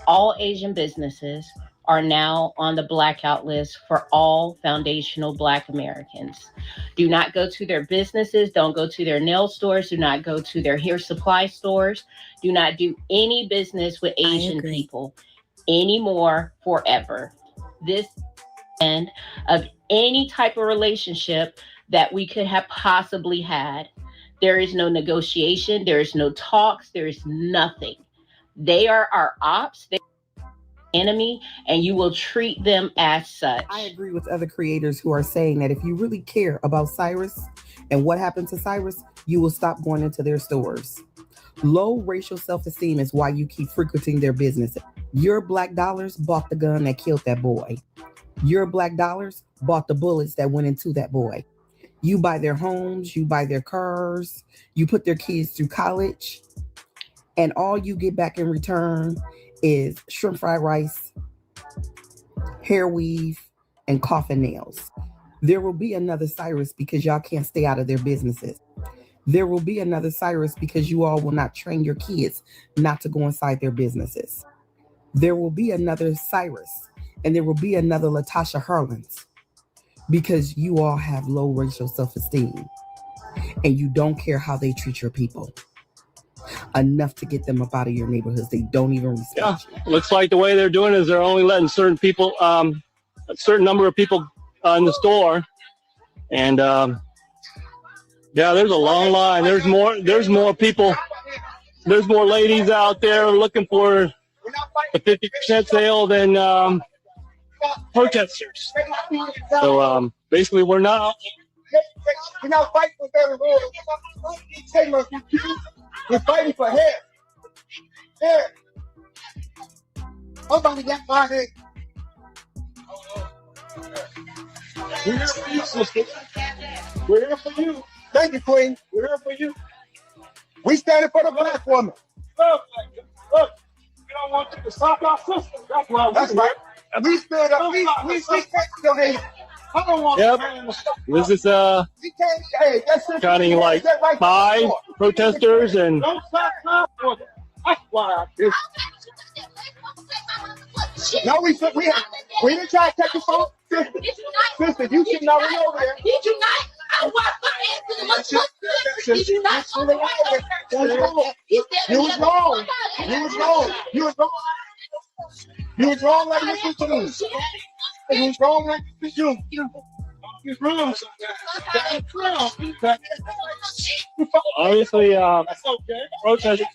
Speaker 5: All Asian businesses are now on the blackout list for all foundational Black Americans. Do not go to their businesses. Don't go to their nail stores. Do not go to their hair supply stores. Do not do any business with Asian people anymore forever. This end of any type of relationship that we could have possibly had. There is no negotiation. There is no talks. There is nothing. They are our ops. They enemy, and you will treat them as such.
Speaker 17: I agree with other creators who are saying that if you really care about Cyrus and what happened to Cyrus, you will stop going into their stores. Low racial self-esteem is why you keep frequenting their business. Your black dollars bought the gun that killed that boy. Your black dollars bought the bullets that went into that boy. You buy their homes, you buy their cars, you put their kids through college, and all you get back in return is shrimp fried rice, hair weave, and coffin nails. There will be another Cyrus because y'all can't stay out of their businesses. There will be another Cyrus because you all will not train your kids not to go inside their businesses. There will be another Cyrus, and there will be another Latasha Harlins because you all have low racial self-esteem and you don't care how they treat your people. Enough to get them up out of your neighborhoods. They don't even respect you.
Speaker 18: Looks like the way they're doing is they're only letting certain people, a certain number of people in the store. And yeah, there's a long line. There's more people. There's more ladies out there looking for the 50% sale than protesters. So basically, we're not fighting for better rules. We're fighting for hair. Hair. Nobody got my head. We're here for you, sister. We're here for you. Thank you, Queen. We're here for you. We standing for the black woman. Look, we don't want you to stop our system. That's why. That's right. And we stood up. We still I don't want this is counting like 5 protesters and no, we didn't try to take the phone. Sister, you should not run over there. Did you not? I walked my ass in the Did you not? You was wrong. You was wrong. You was wrong. You was wrong like this to me. You was wrong like this to you. Obviously, protesting.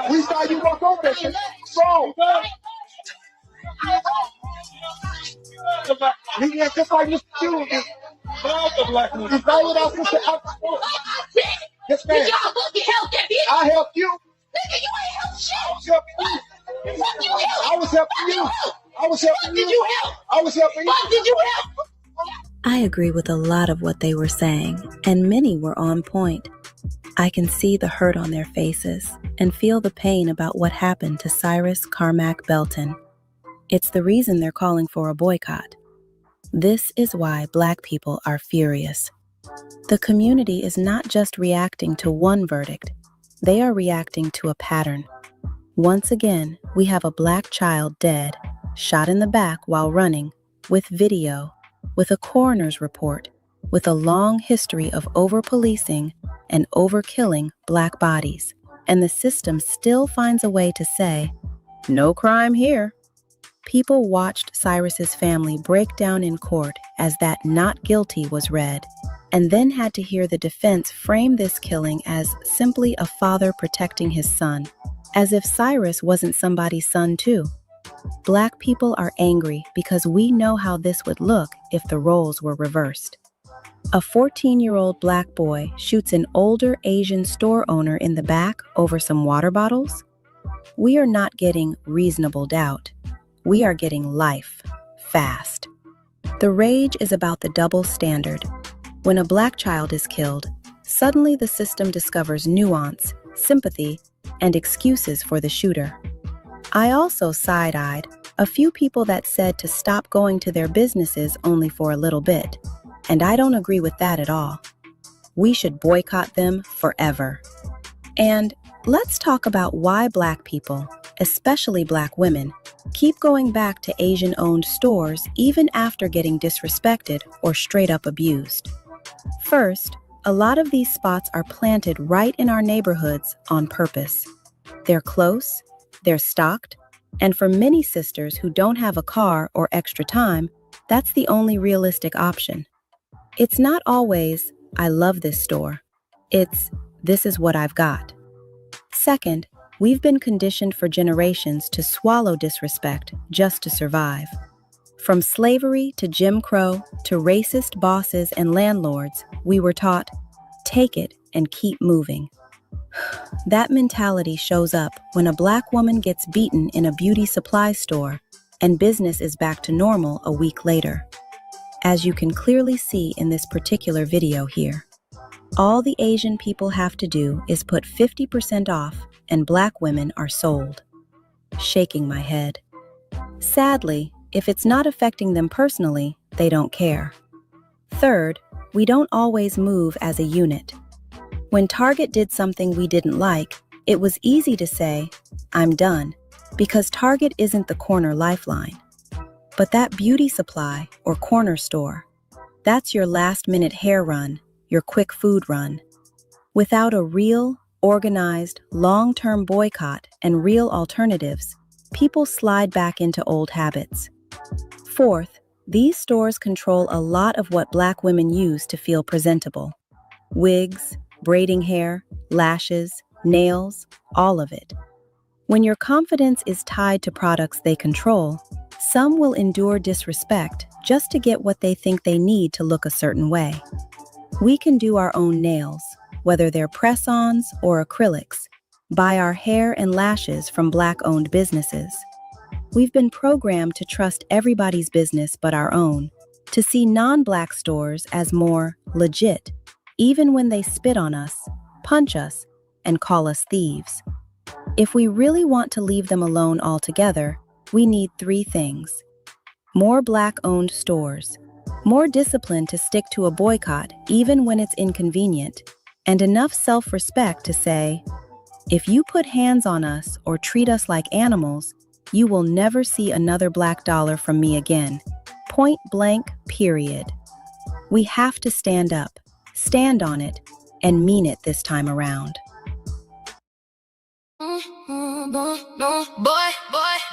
Speaker 18: We saw you walk over there. So, he just like Mr. Q. You followed our sister out the store. Yes, ma'am. I helped you. Nigga, you ain't help shit. I was helping you. I was helping you. Did you help? I was helping you. Did you help?
Speaker 21: I agree with a lot of what they were saying, and many were on point. I can see the hurt on their faces and feel the pain about what happened to Cyrus Carmack Belton. It's the reason they're calling for a boycott. This is why Black people are furious. The community is not just reacting to one verdict. They are reacting to a pattern. Once again, we have a Black child dead, shot in the back while running, with video, with a coroner's report, with a long history of over-policing and over-killing Black bodies. And the system still finds a way to say, no crime here. People watched Cyrus's family break down in court as that not guilty was read, and then had to hear the defense frame this killing as simply a father protecting his son, as if Cyrus wasn't somebody's son too. Black people are angry because we know how this would look if the roles were reversed. A 14-year-old black boy shoots an older Asian store owner in the back over some water bottles. We are not getting reasonable doubt. We are getting life, fast. The rage is about the double standard. When a black child is killed, suddenly the system discovers nuance, sympathy, and excuses for the shooter. I also side-eyed a few people that said to stop going to their businesses only for a little bit, and I don't agree with that at all. We should boycott them forever. And let's talk about why Black people, especially Black women, keep going back to Asian-owned stores even after getting disrespected or straight-up abused. First, a lot of these spots are planted right in our neighborhoods on purpose. They're close, they're stocked, and for many sisters who don't have a car or extra time, that's the only realistic option. It's not always, I love this store. It's, this is what I've got. Second, we've been conditioned for generations to swallow disrespect just to survive. From slavery to Jim Crow to racist bosses and landlords, we were taught, take it and keep moving. That mentality shows up when a Black woman gets beaten in a beauty supply store and business is back to normal a week later. As you can clearly see in this particular video here, all the Asian people have to do is put 50% off and Black women are sold. Shaking my head. Sadly, if it's not affecting them personally, they don't care. Third, we don't always move as a unit. When Target did something we didn't like, it was easy to say, I'm done, because Target isn't the corner lifeline. But that beauty supply or corner store, that's your last-minute hair run, your quick food run. Without a real, organized, long-term boycott and real alternatives, people slide back into old habits. Fourth, these stores control a lot of what Black women use to feel presentable. Wigs, braiding hair, lashes, nails, all of it. When your confidence is tied to products they control, some will endure disrespect just to get what they think they need to look a certain way. We can do our own nails, whether they're press-ons or acrylics, buy our hair and lashes from Black-owned businesses. We've been programmed to trust everybody's business but our own, to see non-Black stores as more legit, even when they spit on us, punch us, and call us thieves. If we really want to leave them alone altogether, we need 3 things. More Black-owned stores, more discipline to stick to a boycott even when it's inconvenient, and enough self-respect to say, if you put hands on us or treat us like animals, you will never see another Black dollar from me again. Point blank, period. We have to stand up, stand on it, and mean it this time around.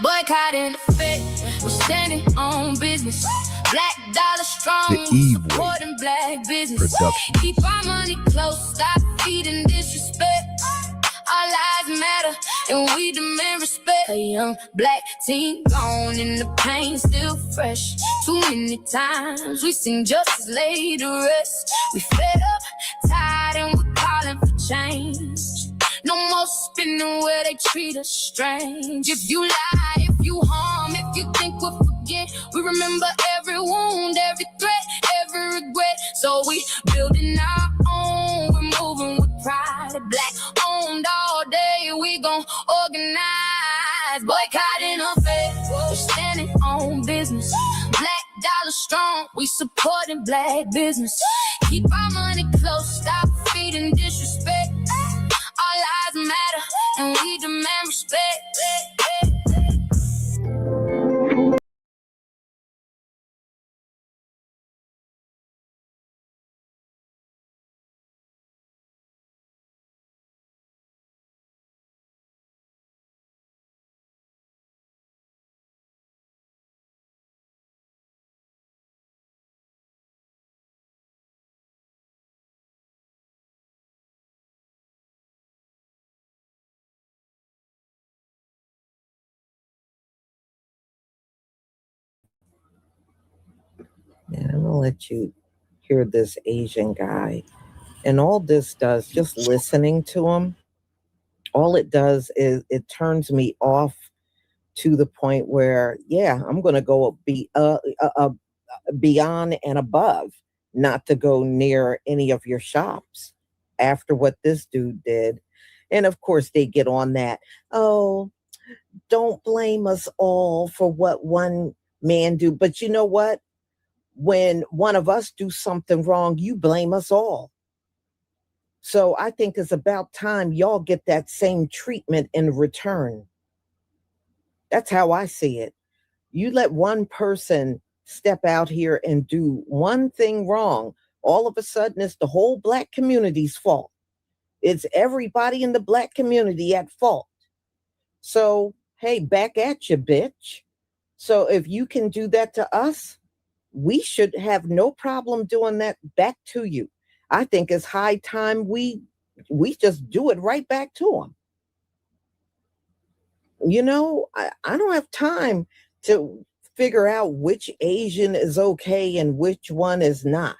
Speaker 4: Boycotting the fit. We're standing on business. Black dollar strong.
Speaker 20: The E-Way
Speaker 4: supporting Black business.
Speaker 20: production.
Speaker 4: Keep our money close. Stop feeding disrespect. Our lives matter, and we demand respect. A young Black teen gone in the pain, still fresh. Too many times we seen justice laid to rest. We fed up, tired, and we're calling for change. No more spinning where they treat us strange. If you lie, if you harm, if you think we'll forget, we remember every wound, every threat, every regret. So we building our own, we're moving with pride. Black owned all day, we gon' organize. Boycotting unfair, we're standing on business. Black dollar strong, we supporting Black business. Keep our money close, stop feeding disrespect. Our lives matter, and we demand respect.
Speaker 11: I'll let you hear this Asian guy. And all this does, just listening to him, all it does is it turns me off to the point where, yeah, I'm going to go beyond and above not to go near any of your shops after what this dude did. And of course, they get on that. Oh, don't blame us all for what one man do. But you know what? When one of us do something wrong, you blame us all. So I think it's about time y'all get that same treatment in return. That's how I see it. You let one person step out here and do one thing wrong, all of a sudden it's the whole Black community's fault. It's everybody in the Black community at fault. So, hey, back at you, bitch. So if you can do that to us, we should have no problem doing that back to you. I think it's high time we just do it right back to them. You know, I don't have time to figure out which Asian is okay and which one is not,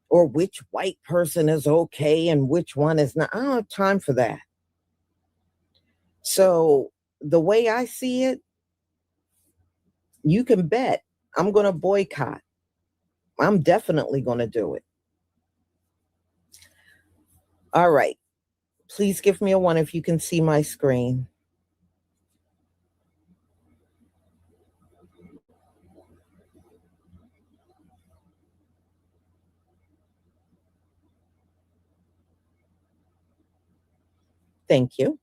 Speaker 11: or which white person is okay and which one is not. I don't have time for that. So the way I see it, you can bet I'm going to boycott. I'm definitely going to do it. All right. Please give me a 1 if you can see my screen. Thank you.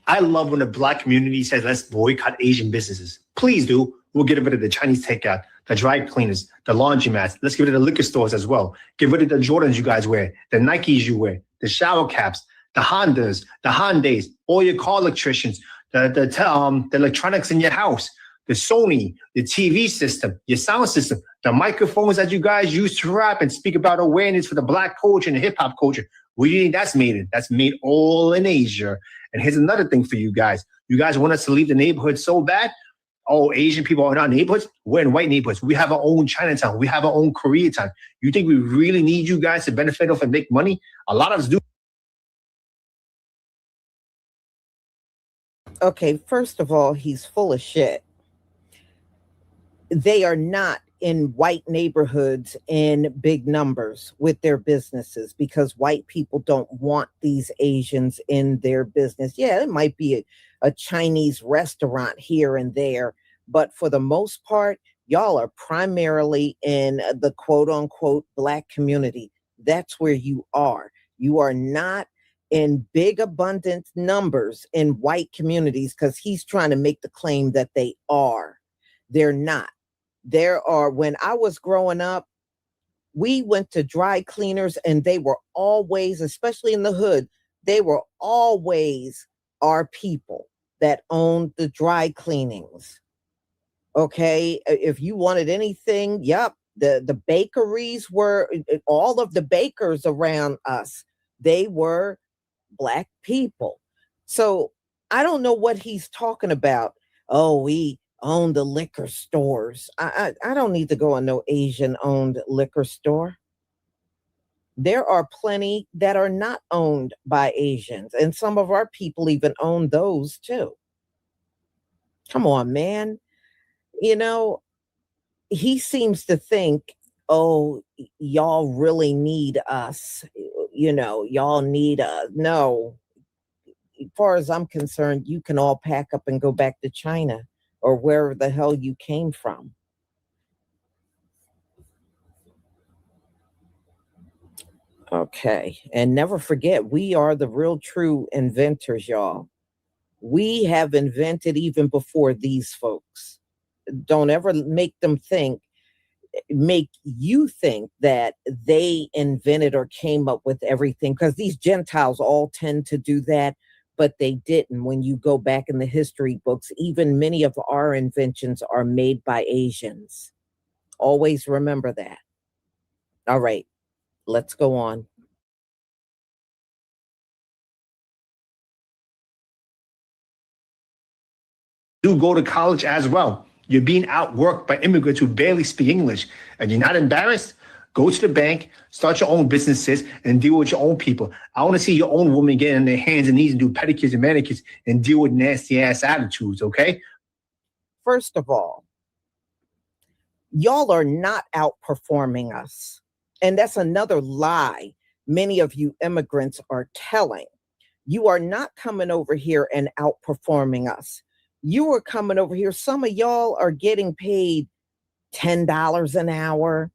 Speaker 20: I love when the Black community says, let's boycott Asian businesses. Please do. We'll get rid of the Chinese takeout, the dry cleaners, the laundromats. Let's get rid of the liquor stores as well. Get rid of the Jordans you guys wear, the Nikes you wear, the shower caps, the Hondas, the Hyundais, all your car electricians, the electronics in your house, the Sony, the TV system, your sound system, the microphones that you guys use to rap and speak about awareness for the Black culture and the hip hop culture. Where do you think that's made? That's made all in Asia. And here's another thing for you guys. You guys want us to leave the neighborhood so bad? Oh, Asian people are in our neighborhoods? We're in white neighborhoods. We have our own Chinatown. We have our own Koreatown. You think we really need you guys to benefit off and make money? A lot of us do.
Speaker 11: Okay, first of all, he's full of shit. They are not in white neighborhoods in big numbers with their businesses because white people don't want these Asians in their business. Yeah, it might be a Chinese restaurant here and there, but for the most part, y'all are primarily in the quote unquote Black community. That's where you are. You are not in big abundant numbers in white communities because he's trying to make the claim that they are. They're not. There are, when I was growing up, we went to dry cleaners and they were always, especially in the hood, they were always our people that owned the dry cleanings. Okay. If you wanted anything, yep. The bakeries were, all of the bakers around us, they were Black people. So I don't know what he's talking about. Oh, we own the liquor stores. I don't need to go on no Asian owned liquor store. There are plenty that are not owned by Asians, and some of our people even own those too. Come on, man. You know, he seems to think, oh, y'all really need us. You know, y'all need us. No, as far as I'm concerned, you can all pack up and go back to China or wherever the hell you came from. Okay. And never forget, we are the real true inventors, y'all. We have invented even before these folks. Don't ever make you think that they invented or came up with everything, because these Gentiles all tend to do that, but they didn't. When you go back in the history books, even many of our inventions are made by Asians. Always remember that. All right, let's go on.
Speaker 20: do go to college as well. You're being outworked by immigrants who barely speak English, and you're not embarrassed? Go to the bank, start your own businesses, and deal with your own people. I want to see your own women get on their hands and knees and do pedicures and manicures and deal with nasty ass attitudes, okay?
Speaker 11: First of all, y'all are not outperforming us. And that's another lie many of you immigrants are telling. You are not coming over here and outperforming us. You are coming over here. Some of y'all are getting paid $10 an hour,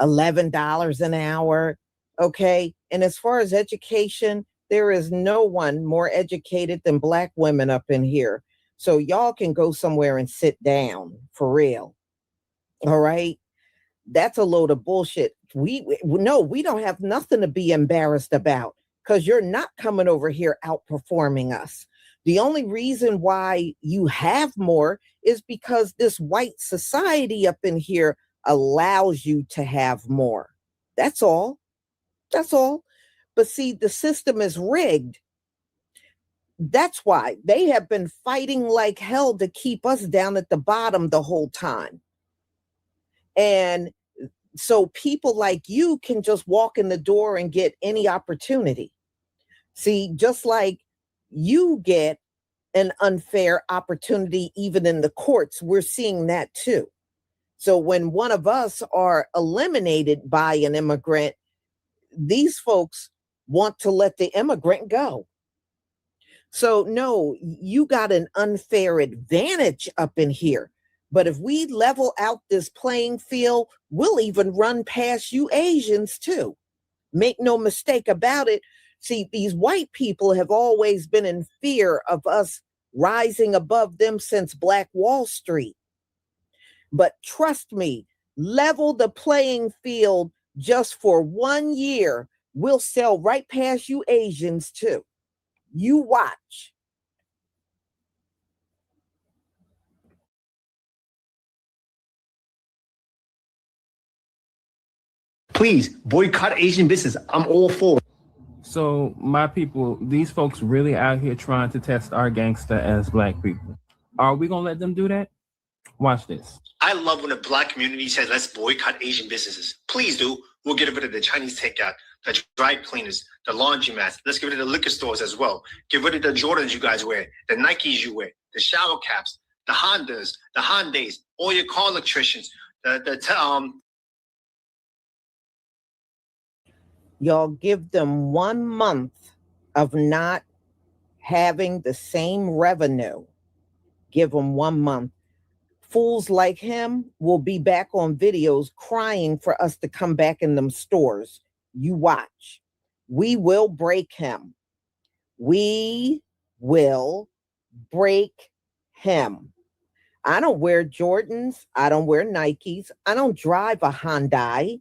Speaker 11: $11 an hour, okay? And as far as education, there is no one more educated than Black women up in here. So y'all can go somewhere and sit down, for real. All right? That's a load of bullshit. We don't have nothing to be embarrassed about, because you're not coming over here outperforming us. The only reason why you have more is because this white society up in here allows you to have more. That's all. That's all. But see, the system is rigged. That's why they have been fighting like hell to keep us down at the bottom the whole time. And so people like you can just walk in the door and get any opportunity. See, just like you get an unfair opportunity even in the courts, we're seeing that too. So when one of us are eliminated by an immigrant, these folks want to let the immigrant go. So no, you got an unfair advantage up in here. But if we level out this playing field, we'll even run past you Asians too. Make no mistake about it. See, these white people have always been in fear of us rising above them since Black Wall Street. But trust me, level the playing field just for 1 year. We'll sell right past you Asians too. You watch.
Speaker 20: Please boycott Asian business. I'm all for it.
Speaker 6: So my people, these folks really out here trying to test our gangster as Black people. Are we gonna let them do that? Watch this.
Speaker 20: I love when the Black community says, let's boycott Asian businesses. Please do. We'll get rid of the Chinese takeout, the dry cleaners, the laundromats. Let's get rid of the liquor stores as well. Get rid of the Jordans you guys wear, the Nikes you wear, the shower caps, the Hondas, the Hyundais, all your car electricians,
Speaker 11: Y'all give them 1 month of not having the same revenue. Give them 1 month. Fools like him will be back on videos crying for us to come back in them stores. You watch. We will break him. We will break him. I don't wear Jordans. I don't wear Nikes. I don't drive a Hyundai.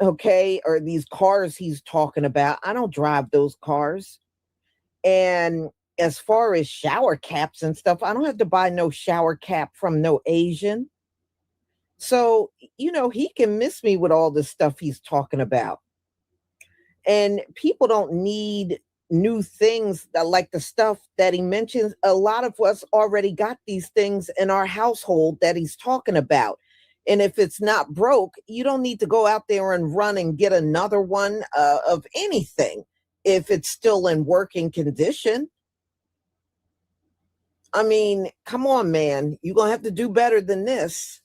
Speaker 11: Okay, or these cars he's talking about. I don't drive those cars. And as far as shower caps and stuff, I don't have to buy no shower cap from no Asian. So, he can miss me with all the stuff he's talking about. And people don't need new things like the stuff that he mentions. A lot of us already got these things in our household that he's talking about. And if it's not broke, you don't need to go out there and run and get another one of anything if it's still in working condition. I mean, come on, man. You're going to have to do better than this.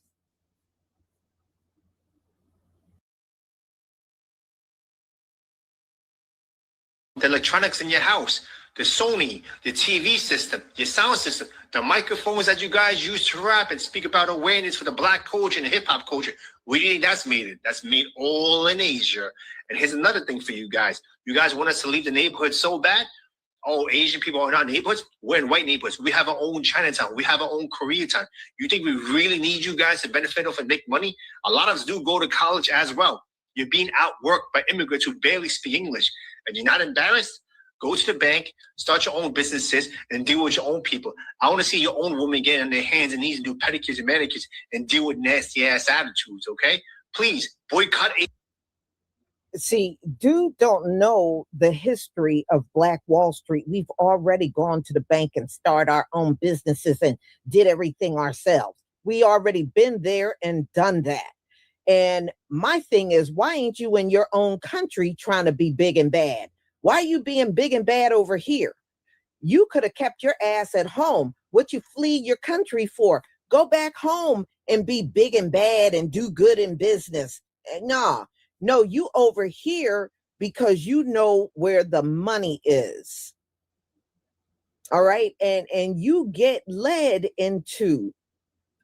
Speaker 20: The electronics in your house, the Sony, the TV system, your sound system, the microphones that you guys use to rap and speak about awareness for the Black culture and hip hop culture. Where do you think that's made? That's made all in Asia. And here's another thing for you guys. You guys want us to leave the neighborhood so bad? Oh, Asian people are not neighborhoods? We're in white neighborhoods. We have our own Chinatown. We have our own Koreatown. You think we really need you guys to benefit off and make money? A lot of us do go to college as well. You're being outworked by immigrants who barely speak English. And you're not embarrassed? Go to the bank, start your own businesses, and deal with your own people. I want to see your own women get on their hands and knees and do pedicures and manicures and deal with nasty ass attitudes, okay? Please boycott.
Speaker 11: See, dude don't know the history of Black Wall Street. We've already gone to the bank and started our own businesses and did everything ourselves. We already been there and done that. And my thing is, why ain't you in your own country trying to be big and bad? Why are you being big and bad over here? You could have kept your ass at home. What you flee your country for? Go back home and be big and bad and do good in business. Nah. No, you over here because you know where the money is. All right. And you get led into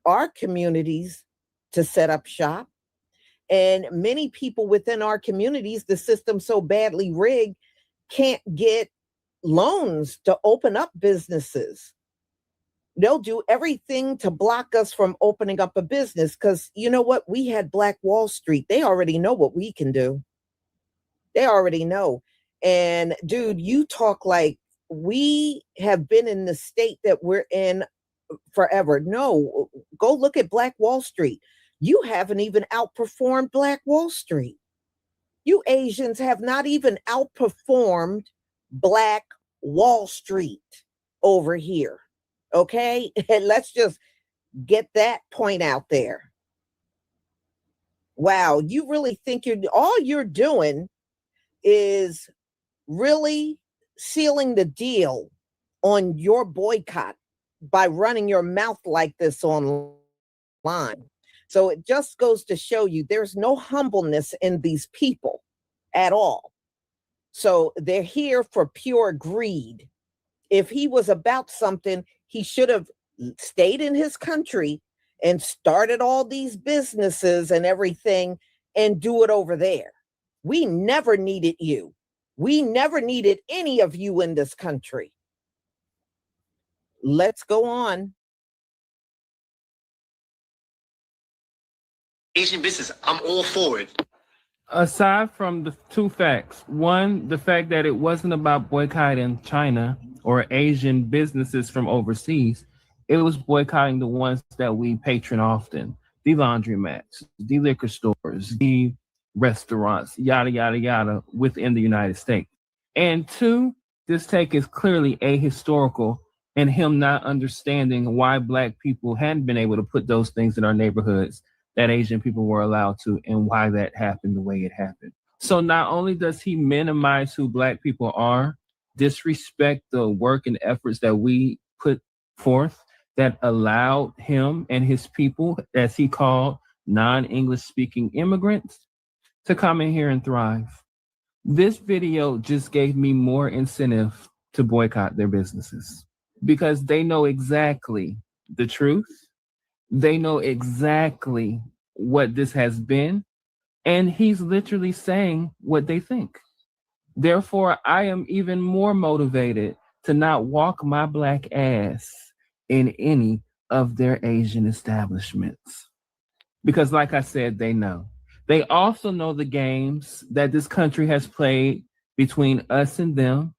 Speaker 11: our communities to set up shop. And many people within our communities, the system's so badly rigged, can't get loans to open up businesses. They'll do everything to block us from opening up a business because you know what? We had Black Wall Street. They already know what we can do. They already know. And dude, you talk like we have been in the state that we're in forever. No, go look at Black Wall Street. You haven't even outperformed Black Wall Street. You Asians have not even outperformed Black Wall Street over here. Okay, and let's just get that point out there. Wow, you really think all you're doing is really sealing the deal on your boycott by running your mouth like this online. So it just goes to show you there's no humbleness in these people at all. So they're here for pure greed. If he was about something, he should have stayed in his country and started all these businesses and everything and do it over there. We never needed you. We never needed any of you in this country. Let's go on.
Speaker 20: Asian business, I'm all for it.
Speaker 6: Aside from the two facts, one, the fact that it wasn't about boycotting China or Asian businesses from overseas, it was boycotting the ones that we patron often, the laundromats, the liquor stores, the restaurants, yada, yada, yada, within the United States. And two, this take is clearly ahistorical and him not understanding why Black people hadn't been able to put those things in our neighborhoods that Asian people were allowed to, and why that happened the way it happened. So not only does he minimize who Black people are, disrespect the work and efforts that we put forth that allowed him and his people, as he called non-English speaking immigrants, to come in here and thrive. This video just gave me more incentive to boycott their businesses because they know exactly the truth. They know exactly what this has been, and he's literally saying what they think. Therefore, I am even more motivated to not walk my Black ass in any of their Asian establishments. Because like I said, they know. They also know the games that this country has played between us and them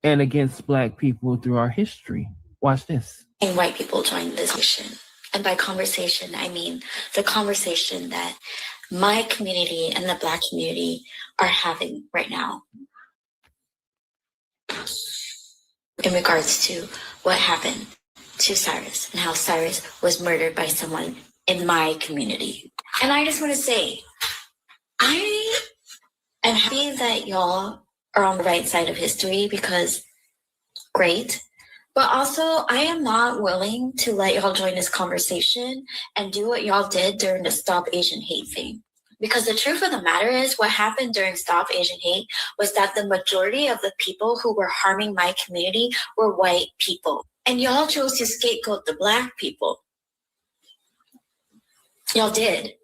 Speaker 6: and against Black people through our history. Watch this.
Speaker 7: And white people join this conversation. And by conversation, I mean the conversation that my community and the Black community are having right now in regards to what happened to Cyrus and how Cyrus was murdered by someone in my community. And I just want to say, I am happy that y'all are on the right side of history because great. But also, I am not willing to let y'all join this conversation and do what y'all did during the Stop Asian Hate thing. Because the truth of the matter is, what happened during Stop Asian Hate was that the majority of the people who were harming my community were white people. And y'all chose to scapegoat the Black people. Y'all did.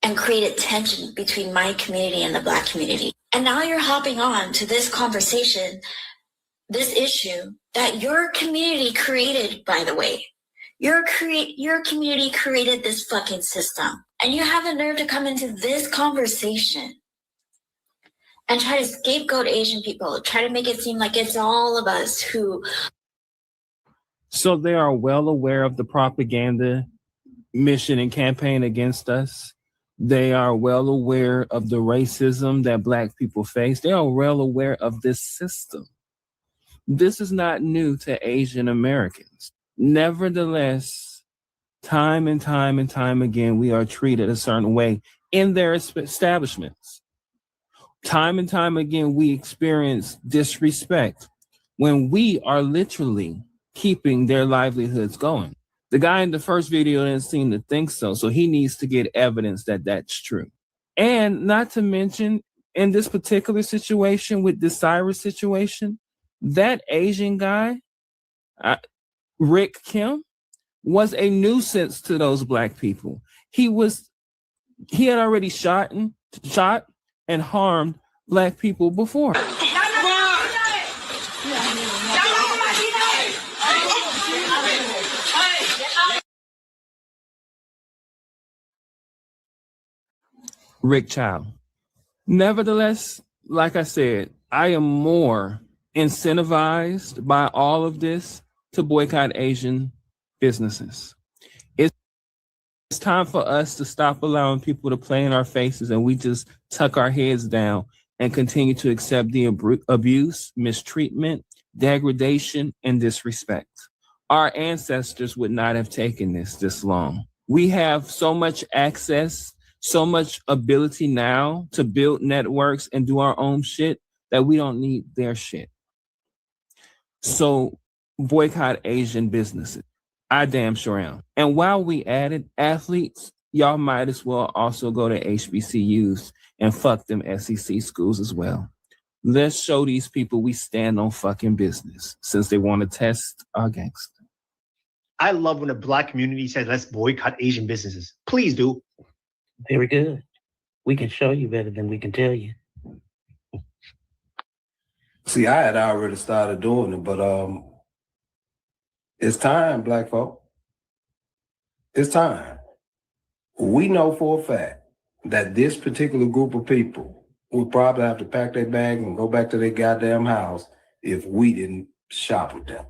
Speaker 7: And created tension between my community and the Black community. And now you're hopping on to this conversation, this issue that your community created, by the way. Your community created this fucking system. And you have the nerve to come into this conversation and try to scapegoat Asian people, try to make it seem like it's all of us who...
Speaker 6: So they are well aware of the propaganda mission and campaign against us. They are well aware of the racism that Black people face. They are well aware of this system. This is not new to Asian Americans. Nevertheless, time and time and time again, we are treated a certain way in their establishments. Time and time again, we experience disrespect when we are literally keeping their livelihoods going. The guy in the first video didn't seem to think so, so he needs to get evidence that that's true. And not to mention, in this particular situation with the Cyrus situation, that Asian guy, Rick Kim, was a nuisance to those Black people. He had already shot and harmed Black people before. Rick Chow. Nevertheless, like I said, I am more incentivized by all of this to boycott Asian businesses. It's time for us to stop allowing people to play in our faces and we just tuck our heads down and continue to accept the abuse, mistreatment, degradation, and disrespect. Our ancestors would not have taken this long. We have so much access, so much ability now to build networks and do our own shit that we don't need their shit. So boycott Asian businesses. I damn sure am. And while we added athletes, y'all might as well also go to HBCUs and fuck them SEC schools as well. Let's show these people we stand on fucking business since they want to test our gangster.
Speaker 20: I love when the Black community says, let's boycott Asian businesses. Please do.
Speaker 8: Very good. We can show you better than we can tell you.
Speaker 22: See, I had already started doing it, but it's time, Black folk. It's time. We know for a fact that this particular group of people would probably have to pack their bags and go back to their goddamn house if we didn't shop with them.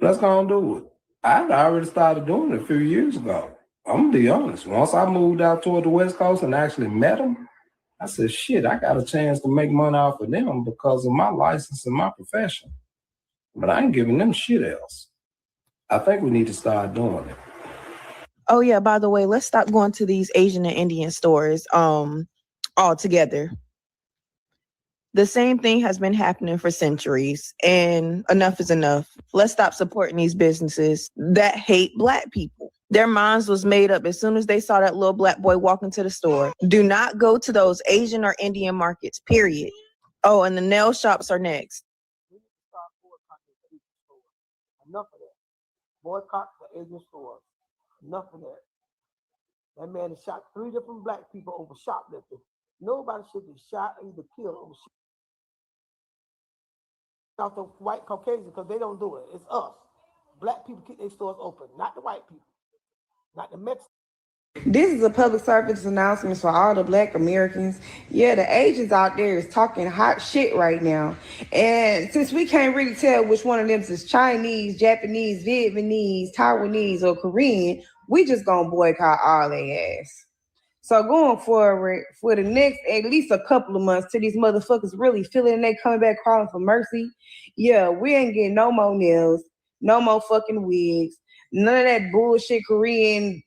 Speaker 22: Let's go and do it. I had already started doing it a few years ago. I'm gonna be honest. Once I moved out toward the West Coast and actually met them, I said, shit, I got a chance to make money off of them because of my license and my profession. But I ain't giving them shit else. I think we need to start doing it.
Speaker 10: Oh yeah, by the way, let's stop going to these Asian and Indian stores all together. The same thing has been happening for centuries, and enough is enough. Let's stop supporting these businesses that hate Black people. Their minds was made up as soon as they saw that little Black boy walk into the store. Do not go to those Asian or Indian markets, period. Oh, and the nail shops are next.
Speaker 23: Enough of that. Boycott the Asian stores. Enough of that. That man has shot 3 different Black people over shoplifting. Nobody should be shot or either killed over out the white Caucasians because they don't do it. It's us. Black people keep their stores open, not the white people, not the Mexicans.
Speaker 9: This is a public service announcement for all the Black Americans. Yeah, the Asians out there is talking hot shit right now. And since we can't really tell which one of them is Chinese, Japanese, Vietnamese, Taiwanese, or Korean, we just gonna boycott all their ass. So going forward, for the next at least a couple of months till these motherfuckers really feel it and they coming back crawling for mercy, yeah, we ain't getting no more nails, no more fucking wigs, none of that bullshit Korean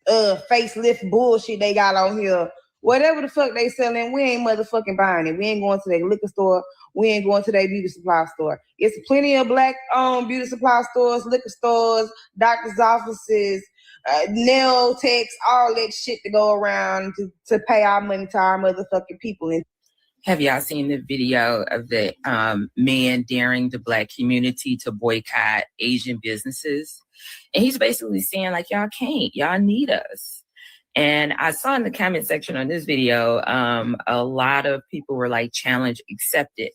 Speaker 9: facelift bullshit they got on here. Whatever the fuck they selling, we ain't motherfucking buying it. We ain't going to their liquor store. We ain't going to their beauty supply store. It's plenty of Black-owned beauty supply stores, liquor stores, doctor's offices, nail techs, all that shit to go around to pay our money to our motherfucking people.
Speaker 24: Have y'all seen the video of the man daring the Black community to boycott Asian businesses? And he's basically saying, like, y'all can't, y'all need us. And I saw in the comment section on this video, a lot of people were like, challenge accepted.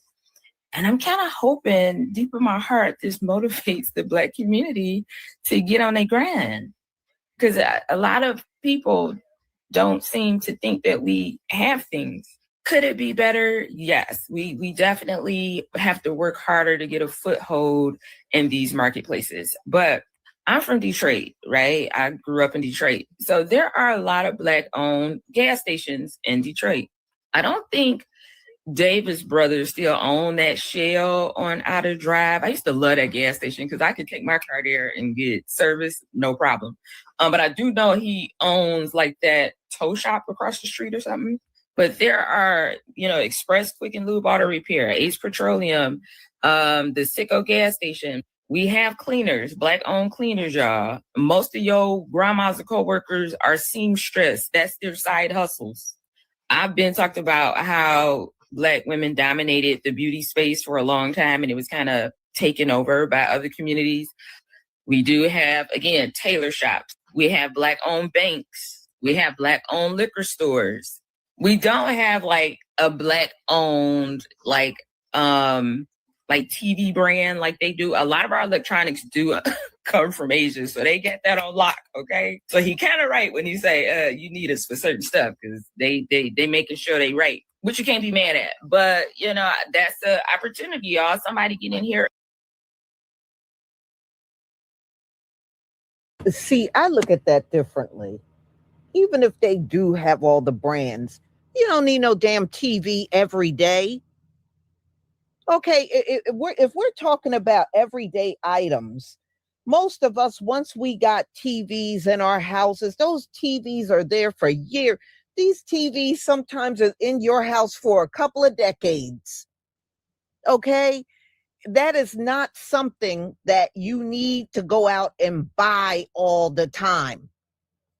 Speaker 24: And I'm kind of hoping deep in my heart, this motivates the Black community to get on their grind. Because a lot of people don't seem to think that we have things. Could it be better? Yes, we definitely have to work harder to get a foothold in these marketplaces. But I'm from Detroit, right? I grew up in Detroit. So there are a lot of Black-owned gas stations in Detroit. I don't think Davis Brothers still own that Shell on Outer Drive. I used to love that gas station because I could take my car there and get service, no problem. But I do know he owns like that tow shop across the street or something. But there are, Express Quick and Lube Auto Repair, Ace Petroleum, the Sicko gas station. We have cleaners, Black-owned cleaners, y'all. Most of your grandmas and coworkers are seamstress. That's their side hustles. I've been talked about how Black women dominated the beauty space for a long time, and it was kind of taken over by other communities. We do have, again, tailor shops. We have Black-owned banks. We have Black-owned liquor stores. We don't have like a Black-owned like TV brand like they do. A lot of our electronics do come from Asia, so they get that on lock, okay? So he kind of right when he say you need us for certain stuff because they making sure they right, which you can't be mad at. But, that's the opportunity, y'all. Somebody get in here.
Speaker 11: See, I look at that differently. Even if they do have all the brands, you don't need no damn TV every day. Okay, if we're talking about everyday items, most of us, once we got TVs in our houses, those TVs are there for years. These TVs sometimes are in your house for a couple of decades. Okay, that is not something that you need to go out and buy all the time.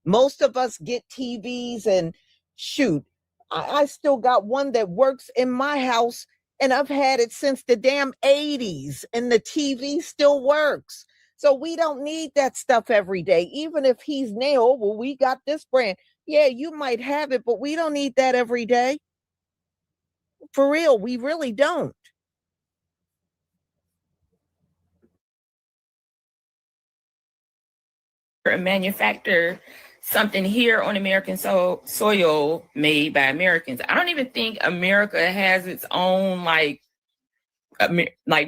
Speaker 11: Most of us get TVs and shoot, I still got one that works in my house and I've had it since the damn 80s and the TV still works. So we don't need that stuff every day. Even if he's nailed, well, we got this brand. Yeah, you might have it, but we don't need that every day. For real, we really don't.
Speaker 24: Manufacture something here on American soil made by Americans. I don't even think America has its own like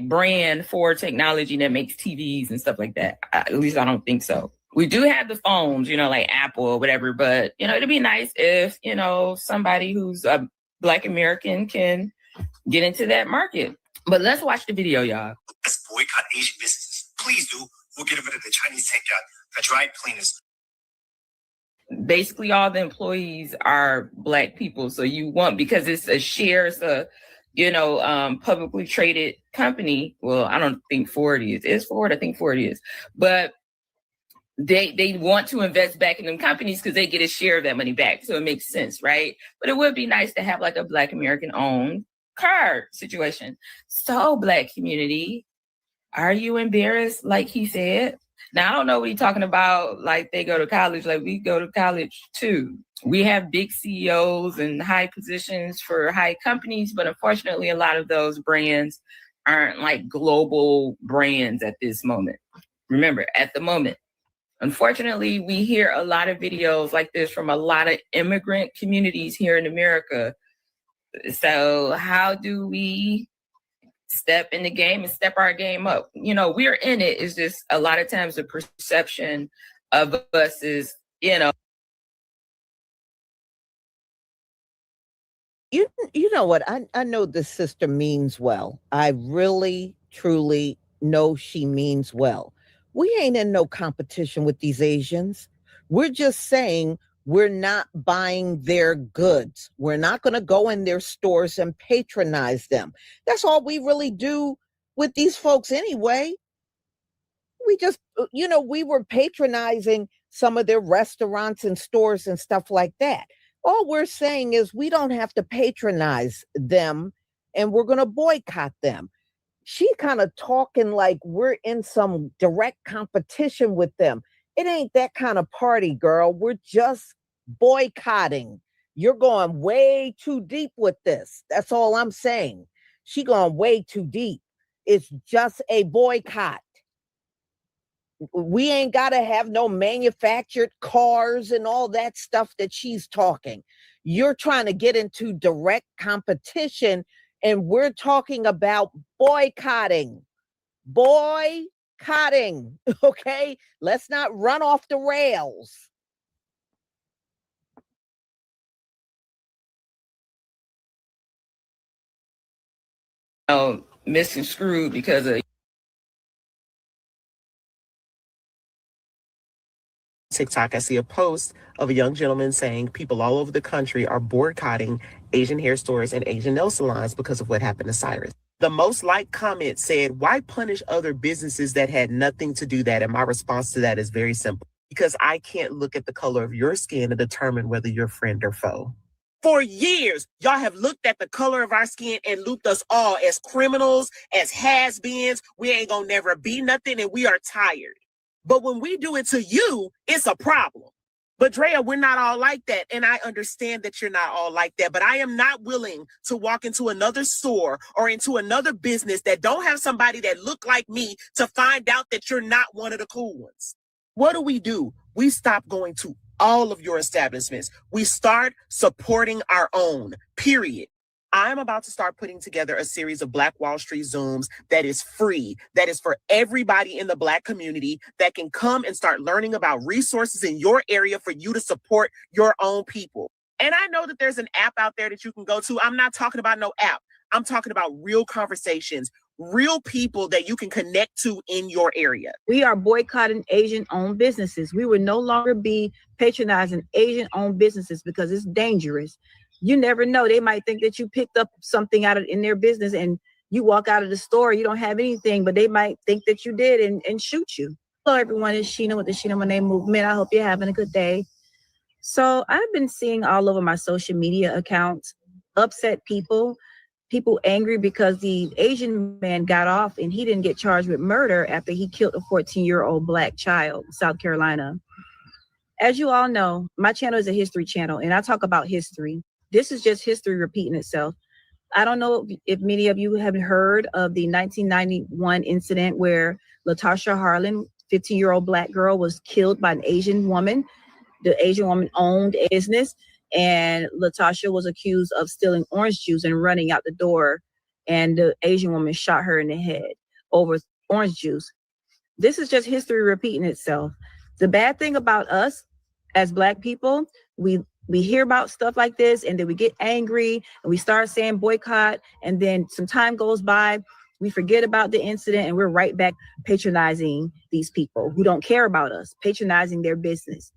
Speaker 24: brand for technology that makes TVs and stuff like that. At least I don't think so. We do have the phones, like Apple or whatever, but it'd be nice if, somebody who's a Black American can get into that market. But let's watch the video, y'all.
Speaker 20: Let's boycott Asian businesses. Please do. We'll get rid of the Chinese takeout, the dry cleaners.
Speaker 24: Basically, all the employees are Black people. So because it's a share, it's a, publicly traded company. Well, I don't think Ford is. Is Ford? I think Ford is. But they want to invest back in them companies because they get a share of that money back. So it makes sense, right? But it would be nice to have like a Black American owned car situation. So Black community, are you embarrassed? Like he said. Now, I don't know what he's talking about. Like they go to college, like we go to college too. We have big CEOs and high positions for high companies, but unfortunately, a lot of those brands aren't like global brands at this moment. Remember, at the moment. Unfortunately, we hear a lot of videos like this from a lot of immigrant communities here in America. So how do we step in the game and step our game up? We're in it. It's just a lot of times the perception of us is,
Speaker 11: You know what? I know this sister means well. I really, truly know she means well. We ain't in no competition with these Asians. We're just saying we're not buying their goods. We're not going to go in their stores and patronize them. That's all we really do with these folks anyway. We just, we were patronizing some of their restaurants and stores and stuff like that. All we're saying is we don't have to patronize them and we're going to boycott them. She kind of talking like we're in some direct competition with them. It ain't that kind of party, girl. We're just boycotting. You're going way too deep with this. That's all I'm saying. She going way too deep. It's just a boycott. We ain't got to have no manufactured cars and all that stuff that she's talking. You're trying to get into direct competition and we're talking about boycotting. Boycotting.
Speaker 2: boycotting, okay? Let's not run off the rails.
Speaker 24: Misconstrued because of
Speaker 12: TikTok, I see a post of a young gentleman saying people all over the country are boycotting Asian hair stores and Asian nail salons because of what happened to Cyrus. The most liked comment said, "Why punish other businesses that had nothing to do that?" And my response to that is very simple. Because I can't look at the color of your skin to determine whether you're friend or foe. For years, y'all have looked at the color of our skin and looped us all as criminals, as has-beens. We ain't gonna never be nothing and we are tired. But when we do it to you, it's a problem. But Drea, we're not all like that. And I understand that you're not all like that. But I am not willing to walk into another store or into another business that don't have somebody that look like me to find out that you're not one of the cool ones. What do? We stop going to all of your establishments. We start supporting our own, period. I'm about to start putting together a series of Black Wall Street Zooms that is free, that is for everybody in the Black community that can come and start learning about resources in your area for you to support your own people. And I know that there's an app out there that you can go to. I'm not talking about no app. I'm talking about real conversations, real people that you can connect to in your area.
Speaker 14: We are boycotting Asian-owned businesses. We will no longer be patronizing Asian-owned businesses because it's dangerous. You never know. They might think that you picked up something in their business and you walk out of the store, you don't have anything, but they might think that you did and shoot you. Hello, everyone. It's Sheena with the Sheena Monet Movement. I hope you're having a good day. So I've been seeing all over my social media accounts, upset people angry because the Asian man got off and he didn't get charged with murder after he killed a 14-year-old Black child in South Carolina. As you all know, my channel is a history channel and I talk about history. This is just history repeating itself. I don't know if many of you have heard of the 1991 incident where Latasha Harlan, 15-year-old Black girl, was killed by an Asian woman. The Asian woman owned a business and Latasha was accused of stealing orange juice and running out the door. And the Asian woman shot her in the head over orange juice. This is just history repeating itself. The bad thing about us as Black people, we hear about stuff like this and then we get angry and we start saying boycott, and then some time goes by, we forget about the incident and we're right back patronizing these people who don't care about us, patronizing their business.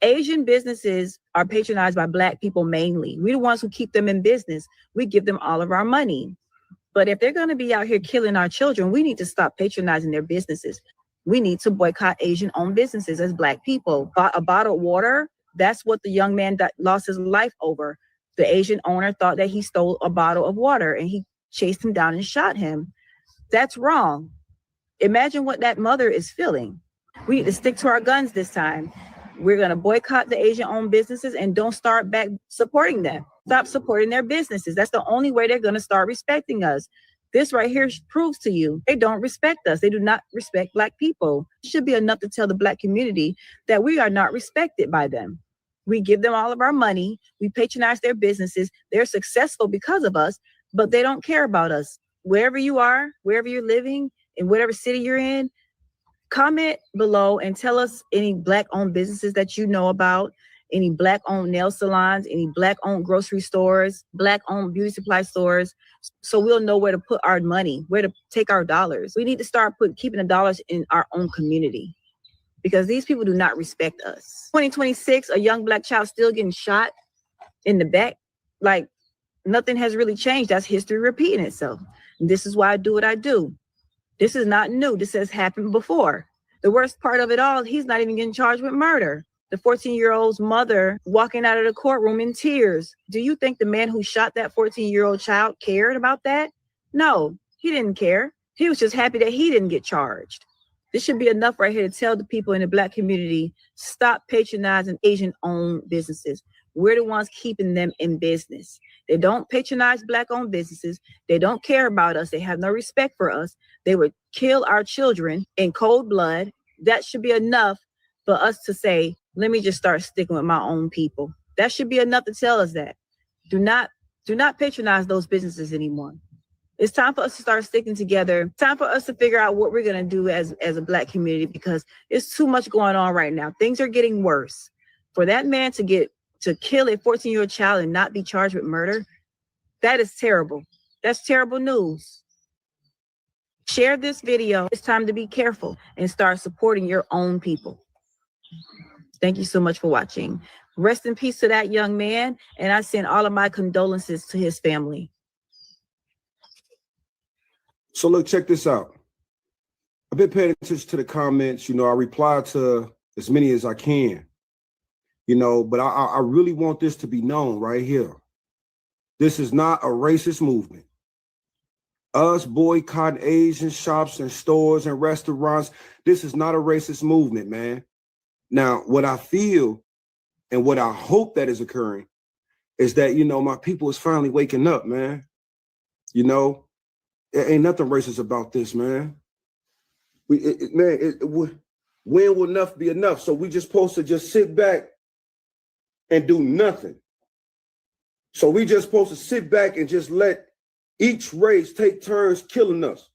Speaker 14: Asian businesses are patronized by Black people mainly. We're the ones who keep them in business. We give them all of our money. But if they're going to be out here killing our children, we need to stop patronizing their businesses. We need to boycott Asian-owned businesses as Black people. A bottle of water, that's what the young man that lost his life over. The Asian owner thought that he stole a bottle of water and he chased him down and shot him. That's wrong. Imagine what that mother is feeling. We need to stick to our guns this time. We're going to boycott the Asian-owned businesses and don't start back supporting them. Stop supporting their businesses. That's the only way they're going to start respecting us. This right here proves to you they don't respect us. They do not respect Black people. It should be enough to tell the Black community that we are not respected by them. We give them all of our money. We patronize their businesses. They're successful because of us, but they don't care about us. Wherever you are, wherever you're living, in whatever city you're in, comment below and tell us any Black-owned businesses that you know about, any Black-owned nail salons, any Black-owned grocery stores, Black-owned beauty supply stores, so we'll know where to put our money, where to take our dollars. We need to start keeping the dollars in our own community because these people do not respect us. 2026, a young Black child still getting shot in the back. Like nothing has really changed. That's history repeating itself. And this is why I do what I do. This is not new. This has happened before. The worst part of it all, he's not even getting charged with murder. The 14-year-old's mother walking out of the courtroom in tears. Do you think the man who shot that 14-year-old child cared about that? No, he didn't care. He was just happy that he didn't get charged. This should be enough right here to tell the people in the Black community, stop patronizing Asian-owned businesses. We're the ones keeping them in business. They don't patronize Black-owned businesses. They don't care about us. They have no respect for us. They would kill our children in cold blood. That should be enough for us to say, let me just start sticking with my own people. That should be enough to tell us that. Do not patronize those businesses anymore. It's time for us to start sticking together. It's time for us to figure out what we're going to do as a Black community, because it's too much going on right now. Things are getting worse. For that man to kill a 14-year-old child and not be charged with murder, that is terrible. That's terrible news. Share this video. It's time to be careful and start supporting your own people. Thank you so much for watching. Rest in peace to that young man, and I send all of my condolences to his family.
Speaker 1: So look, check this out. I've been paying attention to the comments. You know, I reply to as many as I can. You know, but I really want this to be known right here. This is not a racist movement. Us boycotting Asian shops and stores and restaurants, this is not a racist movement, man. Now, what I feel and what I hope that is occurring is that, you know, my people is finally waking up, man. You know, there ain't nothing racist about this, man. When will enough be enough? So we just supposed to just sit back and do nothing. So we just supposed to sit back and just let each race take turns killing us.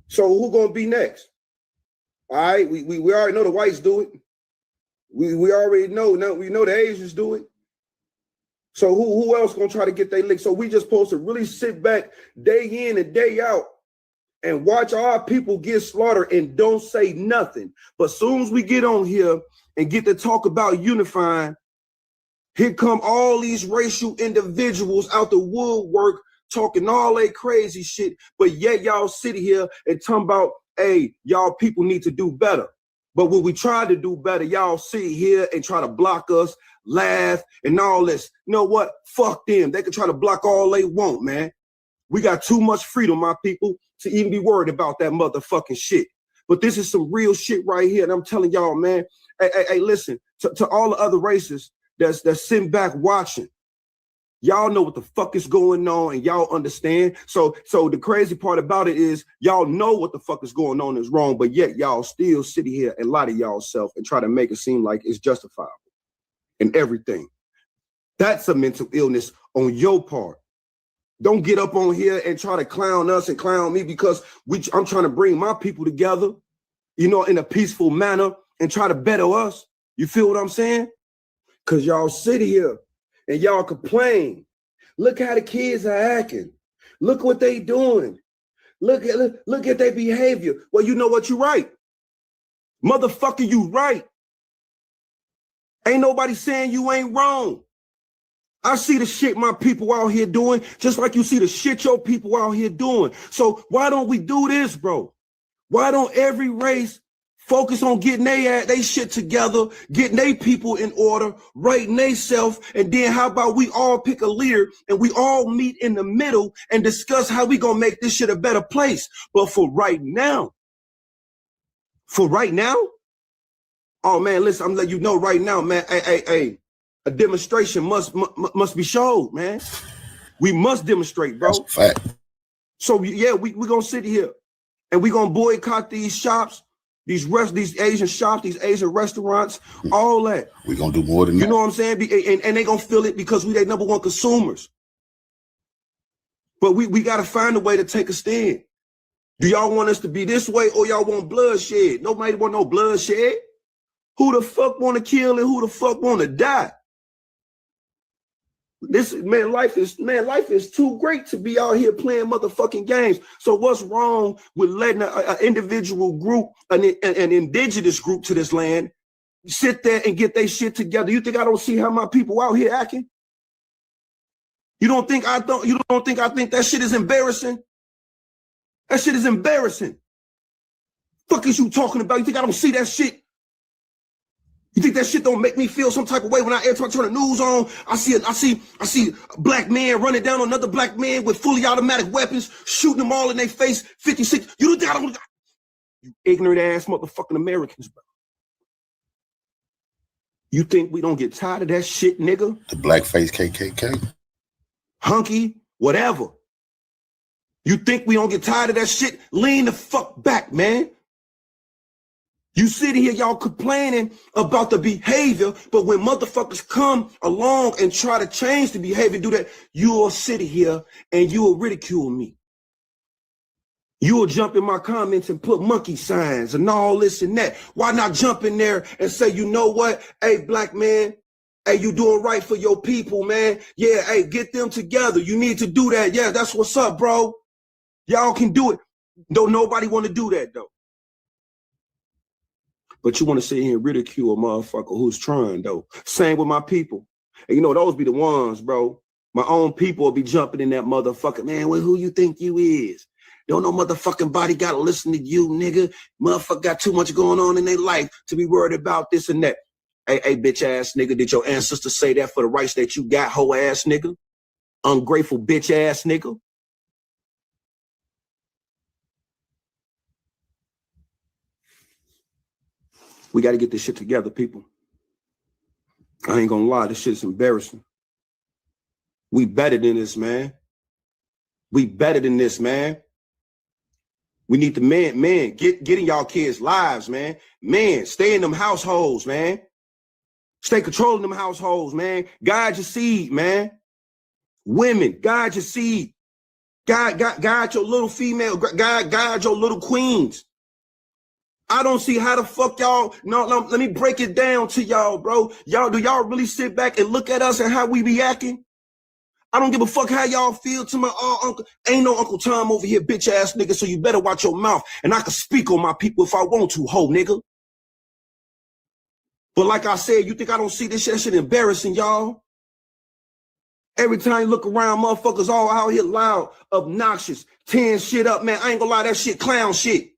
Speaker 1: So who gonna be next? All right, we already know the whites do it. We already know, now we know the Asians do it. So who else gonna try to get their lick? So we just supposed to really sit back day in and day out and watch our people get slaughtered and don't say nothing. But soon as we get on here and get to talk about unifying, here come all these racial individuals out the woodwork talking all that crazy shit, but yet y'all sit here and talking about, hey, y'all people need to do better. But when we try to do better, y'all sit here and try to block us, laugh, and all this. You know what? Fuck them. They can try to block all they want, man. We got too much freedom, my people, to even be worried about that motherfucking shit. But this is some real shit right here, and I'm telling y'all, man, hey, listen, to all the other races that's sitting back watching, y'all know what the fuck is going on and y'all understand. So the crazy part about it is y'all know what the fuck is going on is wrong, but yet y'all still sit here and lie to y'all self and try to make it seem like it's justifiable and everything. That's a mental illness on your part. Don't get up on here and try to clown us and clown me because I'm trying to bring my people together, you know, in a peaceful manner and try to better us. You feel what I'm saying? Because y'all sit here and y'all complain. Look how the kids are acting. Look what they doing. Look at their behavior. Well, you know what? You're right. Motherfucker, you right. Ain't nobody saying you ain't wrong. I see the shit my people out here doing, just like you see the shit your people out here doing. So why don't we do this, bro? Why don't every race focus on getting they shit together, getting they people in order, writing they self, and then how about we all pick a leader and we all meet in the middle and discuss how we gonna make this shit a better place. But for right now, oh man, listen, I'm letting you know right now, man, hey, a demonstration must be showed, man. We must demonstrate, bro.
Speaker 13: That's a fact.
Speaker 1: So yeah, we gonna sit here and we gonna boycott these shops, these Asian shops, these Asian restaurants, all that.
Speaker 13: We gonna do more than that.
Speaker 1: You know what I'm saying? And they gonna feel it because we they number one consumers. But we gotta find a way to take a stand. Do y'all want us to be this way or y'all want bloodshed? Nobody want no bloodshed. Who the fuck want to kill and who the fuck want to die? Life is too great to be out here playing motherfucking games. So what's wrong with letting an individual group, an indigenous group to this land, sit there and get their shit together? You think I don't see how my people out here acting? You don't think I think that shit is embarrassing? That shit is embarrassing. Fuck is you talking about? You think I don't see that shit? You think that shit don't make me feel some type of way when every time I turn the news on, I see a black man running down on another black man with fully automatic weapons, shooting them all in their face, 56. You don't think I don't? You ignorant ass motherfucking Americans, bro. You think we don't get tired of that shit, nigga?
Speaker 13: The blackface KKK.
Speaker 1: Hunky, whatever. You think we don't get tired of that shit? Lean the fuck back, man. You sit here, y'all complaining about the behavior, but when motherfuckers come along and try to change the behavior, do that, you'll sit here and you'll ridicule me. You'll jump in my comments and put monkey signs and all this and that. Why not jump in there and say, you know what? Hey, black man, hey, you doing right for your people, man. Yeah, hey, get them together. You need to do that. Yeah, that's what's up, bro. Y'all can do it. Don't nobody want to do that, though. But you want to sit here and ridicule a motherfucker who's trying, though. Same with my people. And you know, those be the ones, bro. My own people will be jumping in that motherfucker. Man, well, who you think you is? Don't no motherfucking body gotta listen to you, nigga. Motherfucker got too much going on in their life to be worried about this and that. Hey, bitch ass nigga, did your ancestors say that for the rights that you got, hoe ass nigga? Ungrateful bitch ass nigga. We got to get this shit together, people. I ain't gonna lie, this shit's embarrassing. We better than this, man. We better than this, man. We need the men, get in y'all kids' lives, man. Men, stay in them households, man. Stay controlling them households, man. Guide your seed, man. Women, guide your seed. Guide your little female, guide your little queens. I don't see how the fuck y'all, no, let me break it down to y'all, bro. Do y'all really sit back and look at us and how we be acting? I don't give a fuck how y'all feel to my uncle. Ain't no Uncle Tom over here, bitch ass nigga, so you better watch your mouth. And I can speak on my people if I want to, ho nigga. But like I said, you think I don't see this shit? That shit embarrassing, y'all. Every time you look around, motherfuckers all out here loud, obnoxious, tearing shit up, man. I ain't gonna lie, that shit clown shit.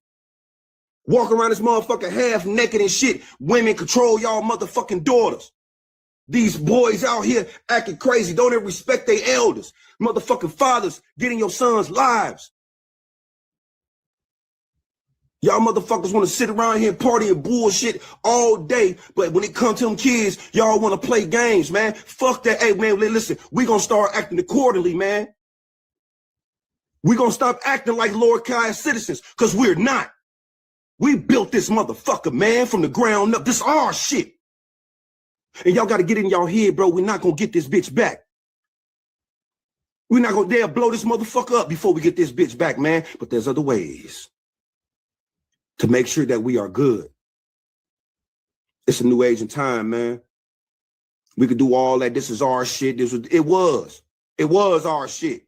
Speaker 1: Walk around this motherfucker half naked and shit. Women control y'all motherfucking daughters. These boys out here acting crazy. Don't even respect their elders. Motherfucking fathers getting your sons' lives. Y'all motherfuckers want to sit around here and party and bullshit all day. But when it comes to them kids, y'all want to play games, man. Fuck that. Hey, man, listen, we going to start acting accordingly, man. We going to stop acting like Lord Kai citizens, because we're not. We built this motherfucker, man, from the ground up. This our shit. And y'all got to get in y'all head, bro. We're not going to get this bitch back. We're not going to dare blow this motherfucker up before we get this bitch back, man. But there's other ways to make sure that we are good. It's a new age and time, man. We could do all that. This is our shit. It was our shit.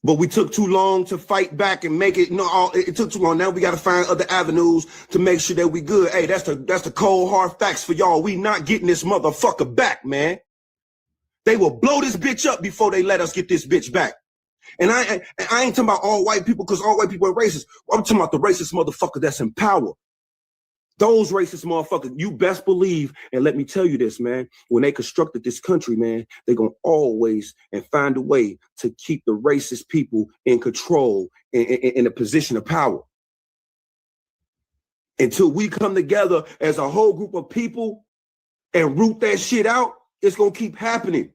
Speaker 1: But we took too long to fight back and make it. No, it took too long. Now we got to find other avenues to make sure that we good. Hey, that's the cold hard facts for y'all. We not getting this motherfucker back, man. They will blow this bitch up before they let us get this bitch back. And I ain't talking about all white people because all white people are racist. I'm talking about the racist motherfucker that's in power. Those racist motherfuckers, you best believe, and let me tell you this, man, when they constructed this country, man, they're going to always and find a way to keep the racist people in control in a position of power. Until we come together as a whole group of people and root that shit out, it's going to keep happening.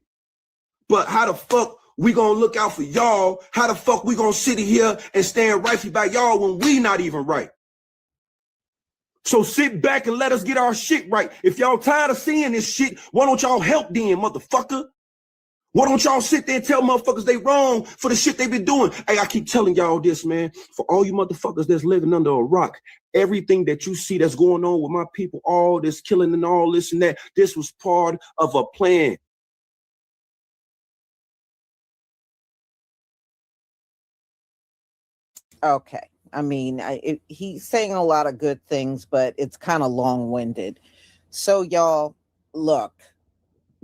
Speaker 1: But how the fuck we going to look out for y'all? How the fuck we going to sit here and stand rightfully by y'all when we not even right? So sit back and let us get our shit right. If y'all tired of seeing this shit, why don't y'all help then, motherfucker? Why don't y'all sit there and tell motherfuckers they wrong for the shit they been doing? Hey, I keep telling y'all this, man. For all you motherfuckers that's living under a rock, everything that you see that's going on with my people, all this killing and all this and that, this was part of a plan.
Speaker 2: Okay. I mean, he's saying a lot of good things, but it's kind of long-winded. So, y'all, look,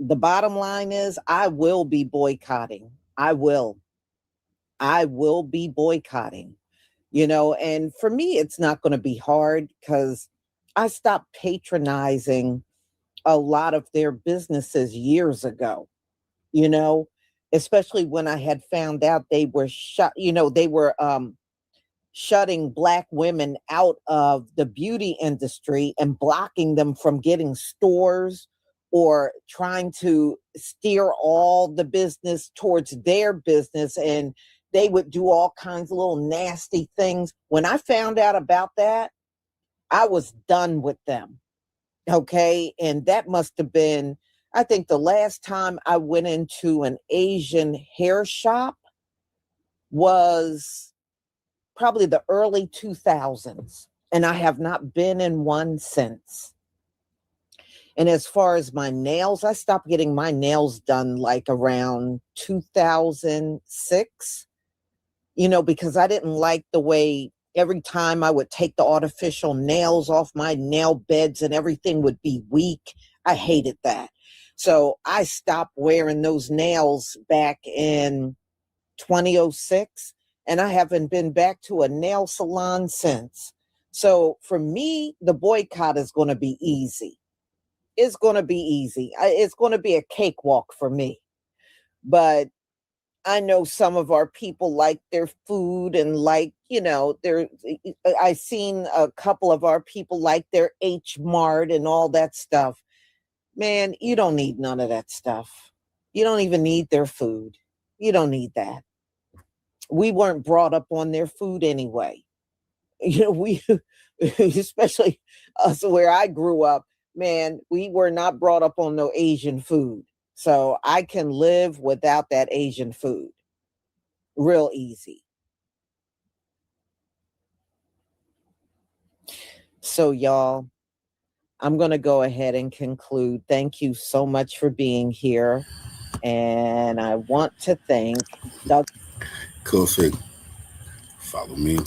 Speaker 2: the bottom line is I will be boycotting. I will be boycotting, and for me, it's not going to be hard because I stopped patronizing a lot of their businesses years ago, especially when I had found out they were shutting Black women out of the beauty industry and blocking them from getting stores or trying to steer all the business towards their business. And they would do all kinds of little nasty things. When I found out about that, I was done with them. Okay. And that must have been, I think the last time I went into an Asian hair shop was probably the early 2000s. And I have not been in one since. And as far as my nails, I stopped getting my nails done like around 2006, because I didn't like the way every time I would take the artificial nails off, my nail beds and everything would be weak. I hated that. So I stopped wearing those nails back in 2006, and I haven't been back to a nail salon since. So for me, the boycott is going to be easy. It's going to be easy. It's going to be a cakewalk for me. But I know some of our people like their food and I seen a couple of our people like their H Mart and all that stuff. Man, you don't need none of that stuff. You don't even need their food. You don't need that. We weren't brought up on their food anyway. We, especially us where I grew up, man, we were not brought up on no Asian food. So I can live without that Asian food. Real easy. So y'all, I'm going to go ahead and conclude. Thank you so much for being here. And I want to thank Doug.
Speaker 13: Cool. Follow me